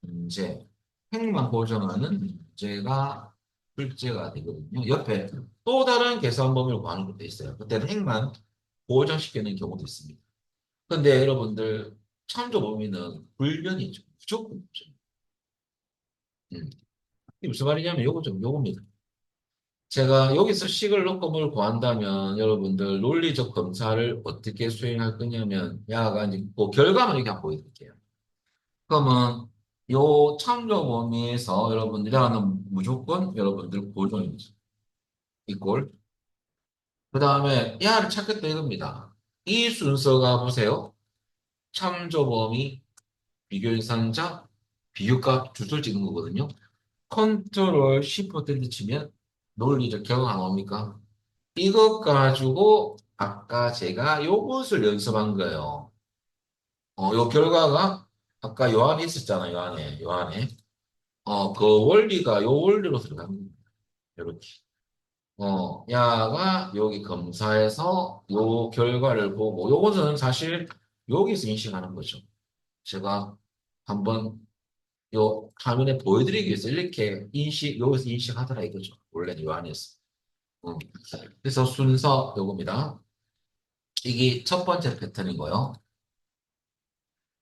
문제, 행만 보정하는 문제가 출제가 되거든요. 옆에 또 다른 계산 범위를 구하는 것도 있어요. 그때는 행만 보정시키는 경우도 있습니다. 근데 여러분들 참조 범위는 불변이죠. 무조건 없죠. 이게 무슨 말이냐면 요겁니다. 제가 여기서 식을 넣고 뭘 구한다면 여러분들 논리적 검사를 어떻게 수행할 거냐면 야가 이제 그 결과만 이렇게 한번 보여드릴게요. 그러면 요 참조 범위에서 여러분들이 하는 무조건 여러분들 고정이죠. 이꼴. 그 다음에 야를 찾겠다 이겁니다. 이 순서가 보세요. 참조 범위, 비교 인산자, 비교값 주소를 찍는 거거든요. 컨트롤 Shift 치면 논리적 결과가 나옵니까? 이것 가지고 아까 제가 요것을 연습한 거예요. 요 결과가 아까 요 안에 있었잖아요. 요 안에. 그 원리가 요 원리로 들어가는 겁니다. 이렇게. 야가 여기 검사해서 요 결과를 보고, 요거는 사실 여기서 인식하는 거죠. 제가 한번 요 화면에 보여드리기 위해서 이렇게 여기서 인식하더라 이거죠. 원래는 요 안에서. 음. 그래서 순서 요겁니다. 이게 첫 번째 패턴이고요.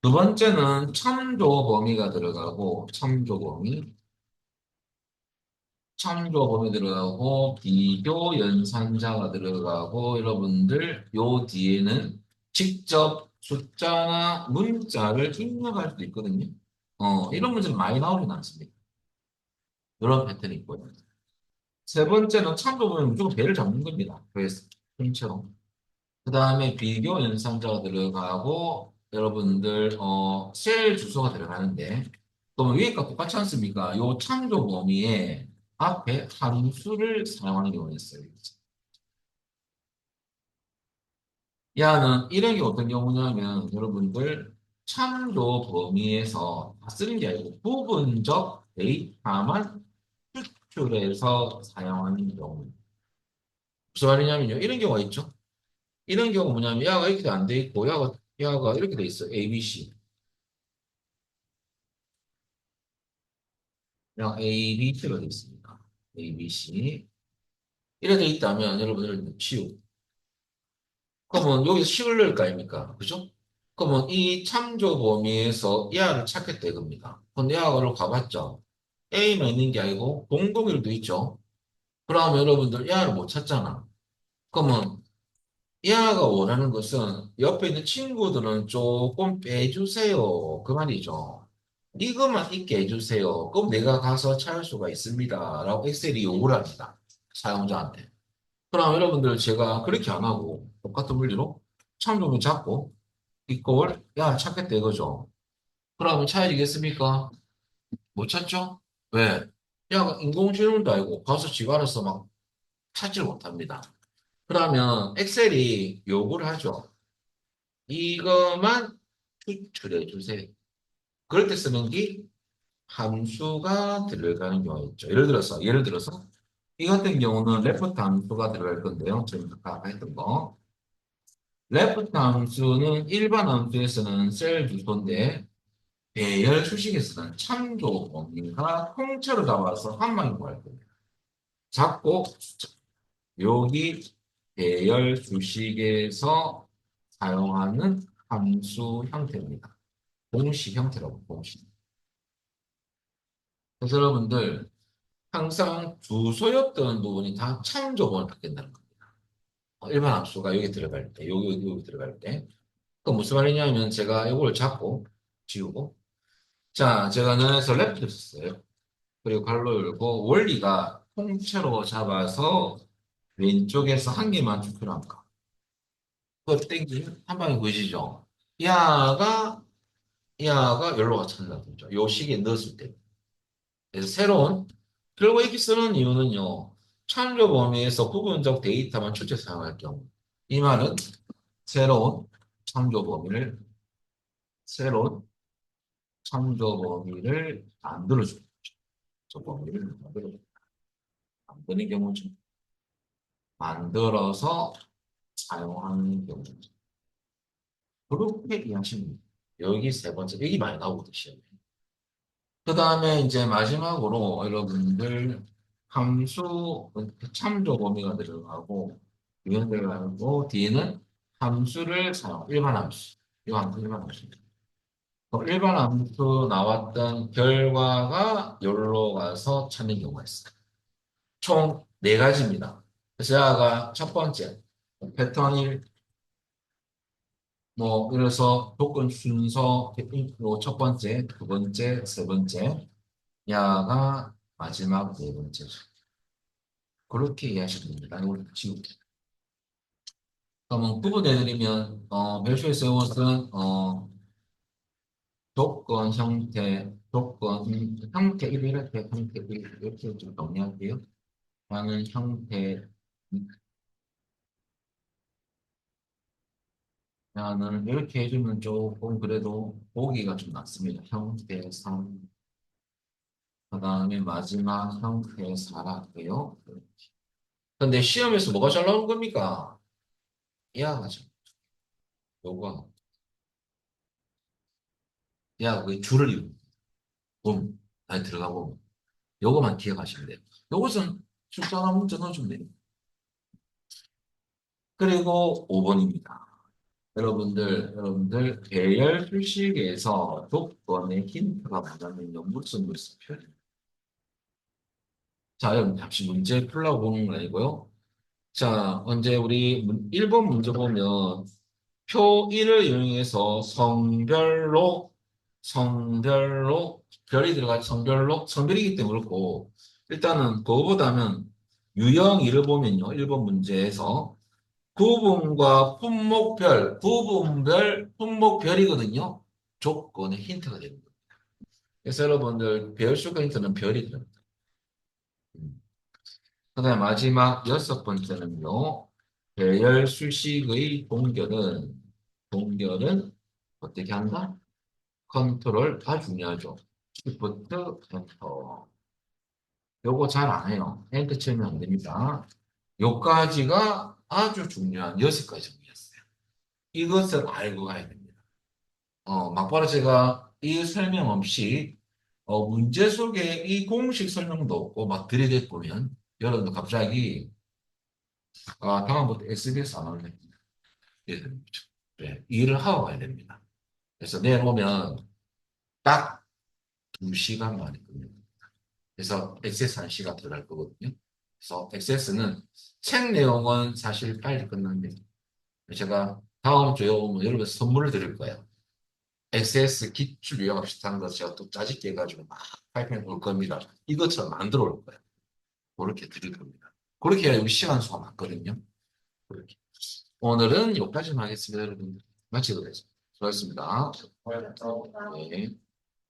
두 번째는 참조 범위가 들어가고, 참조 범위 들어가고, 비교 연산자가 들어가고, 여러분들 요 뒤에는 직접 숫자나 문자를 입력할 수도 있거든요. 이런 문제는 많이 나오진 않습니다. 이런 패턴이 있고요. 세 번째는 참조 범위 무조건 배를 잡는 겁니다. 그래서 통째로. 그 다음에 비교 연산자가 들어가고 여러분들 셀 주소가 들어가는데 그러면 위에 거 똑같지 않습니까? 요 참조 범위에 앞에 함수를 사용하는 경우가 있어요. 야는 이런 게 어떤 경우냐면 여러분들 참조 범위에서 다 쓰는 게 아니고 부분적 데이터만 추출해서 사용하는 경우. 무슨 말이냐면요. 이런 경우가 있죠. 이런 경우 뭐냐면 야가 이렇게 안 돼 있고 야가 이렇게 돼 있어. A, B, C. 그냥 A, B, C로 되어 있습니다. A, B, C. 이래 돼 있다면 여러분들 치우. 그러면 여기서 식을 넣을 거 아닙니까? 그죠? 그러면 이 참조 범위에서 야를 찾겠다 이겁니다. 근데 야를 가봤죠. A만 있는 게 아니고 공동일도 있죠. 그러면 여러분들 야를 못 찾잖아. 그러면 야가 원하는 것은 옆에 있는 친구들은 조금 빼주세요. 그 말이죠. 이것만 있게 해주세요. 그럼 내가 가서 찾을 수가 있습니다. 라고 엑셀이 요구를 합니다. 사용자한테. 그럼 여러분들 제가 그렇게 안 하고 똑같은 물리로 참조물 잡고 이걸 야 찾겠다 이거죠. 그러면 찾아지겠습니까? 못 찾죠? 왜? 야 인공지능도 아니고 가서 지가 알아서 막 찾지를 못합니다. 그러면 엑셀이 요구를 하죠. 이것만 추출해 주세요. 그럴 때 쓰는 게 함수가 들어가는 경우가 있죠. 예를 들어서 이 같은 경우는 레프트 함수가 들어갈 건데요. 지금 아까 했던 거. 레프트 함수는 일반 함수에서는 셀 주소인데 배열 수식에서는 참조 범위가 통째로 잡아서 한 방에 구할 겁니다. 잡고 여기 배열 수식에서 사용하는 함수 형태입니다. 공식 형태라고 공식. 그래서 여러분들 항상 주소였던 부분이 다 참조본을 바뀐다는 겁니다. 일반 함수가 여기 들어갈 때, 여기 들어갈 때. 그 무슨 말이냐면 제가 이걸 잡고 지우고 자, 제가 눈에서 랩을 썼어요. 그리고 갈로 열고 원리가 통째로 잡아서 왼쪽에서 한 개만 추출한 거. 그거 땡기 한 방에 보이시죠? 야가 야가 열로가 찾는다든지 요 시기에 넣었을 때. 그래서 새로운 결국 이렇게 쓰는 이유는요. 참조 범위에서 부분적 데이터만 출제 사용할 경우. 이 말은 새로운 참조 범위를 새로운 참조 범위를 만들어주는 거죠. 저 범위를 만드는 경우죠. 만들어서 사용하는 경우죠. 그렇게 이해하시면 됩니다. 여기 세 번째, 여기 많이 나오거든요. 시험에. 그 다음에 이제 마지막으로 여러분들 함수 참조 범위가 들어가고 유형 들어가고 뒤에는 함수를 사용, 일반 함수. 이 함수 일반 함수. 일반 함수 나왔던 결과가 여기로 가서 찾는 경우가 있어요. 총 네 가지입니다. 그래서 제가 첫 번째 패턴 1, 뭐 그래서 조건 순서 첫 번째, 두 번째, 세 번째, 야가 마지막 네 번째죠. 그렇게 이해하시면 됩니다. 이걸 지울게요. 그러면 구분해드리면 멸수의 세웠은 조건 형태, 형태 1 이렇게 형태 1 이렇게 좀 정리할게요. 라는 형태 는 이렇게 해주면 조금 그래도 보기가 좀 낫습니다. 형태 3, 그 다음에 마지막 형태 4라 할게요. 근데 시험에서 뭐가 잘 나오는 겁니까? 야가죠. 요거. 야, 그 줄을 이루고, 봄, 안에 들어가 보면. 요거만 기억하시면 돼요. 요것은 숫자 하나 문자 넣어주면 돼요. 그리고 5번입니다. 여러분들, 배열 수식에서 조건의 힌트가 많다면요. 무슨 표현? 자, 여러분, 잠시 문제 풀라고 보는 건 아니고요. 자, 언제 우리 1번 문제 보면 표 1을 이용해서 성별로 별이 들어가 성별이기 때문에 그렇고 일단은 그거보다는 유형 1을 보면요. 1번 문제에서 구분별, 품목별이거든요. 조건의 힌트가 됩니다. 그래서 여러분들 배열 수가 힌트는 별이 들어갑니다. 그다음 마지막 여섯 번째는요. 배열 수식의 동결은 어떻게 한다? 컨트롤 다 중요하죠. Shift 엔터. 요거 잘 안 해요. 엔터 치면 안 됩니다. 요까지가 아주 중요한 여섯 가지 정리였어요. 이것을 알고 가야 됩니다. 막바로 제가 이 설명 없이 문제 속에 이 공식 설명도 없고 막 들이대보면 여러분도 갑자기 다음부터 SBS 안 할래. 예, 네, 일을 하고 가야 됩니다. 그래서 내일 오면 딱 2시간 만에 끝냅니다. 그래서 액세스 1시간 들어갈 거거든요. 그래서 액세스는 책 내용은 사실 빨리 끝납니다. 제가 다음 주에 오면 여러분 선물을 드릴 거예요. 액세스 기출 유형과 비슷한 거 제가 또 짜집게 해가지고 막 발표해 볼 겁니다. 이것처럼 만들어 올 거예요. 그렇게 드릴 겁니다. 그렇게 해야 우리 시간 수가 많거든요. 그렇게. 오늘은 여기까지만 하겠습니다, 여러분들. 마치도록 하겠습니다. 수고하셨습니다. 네.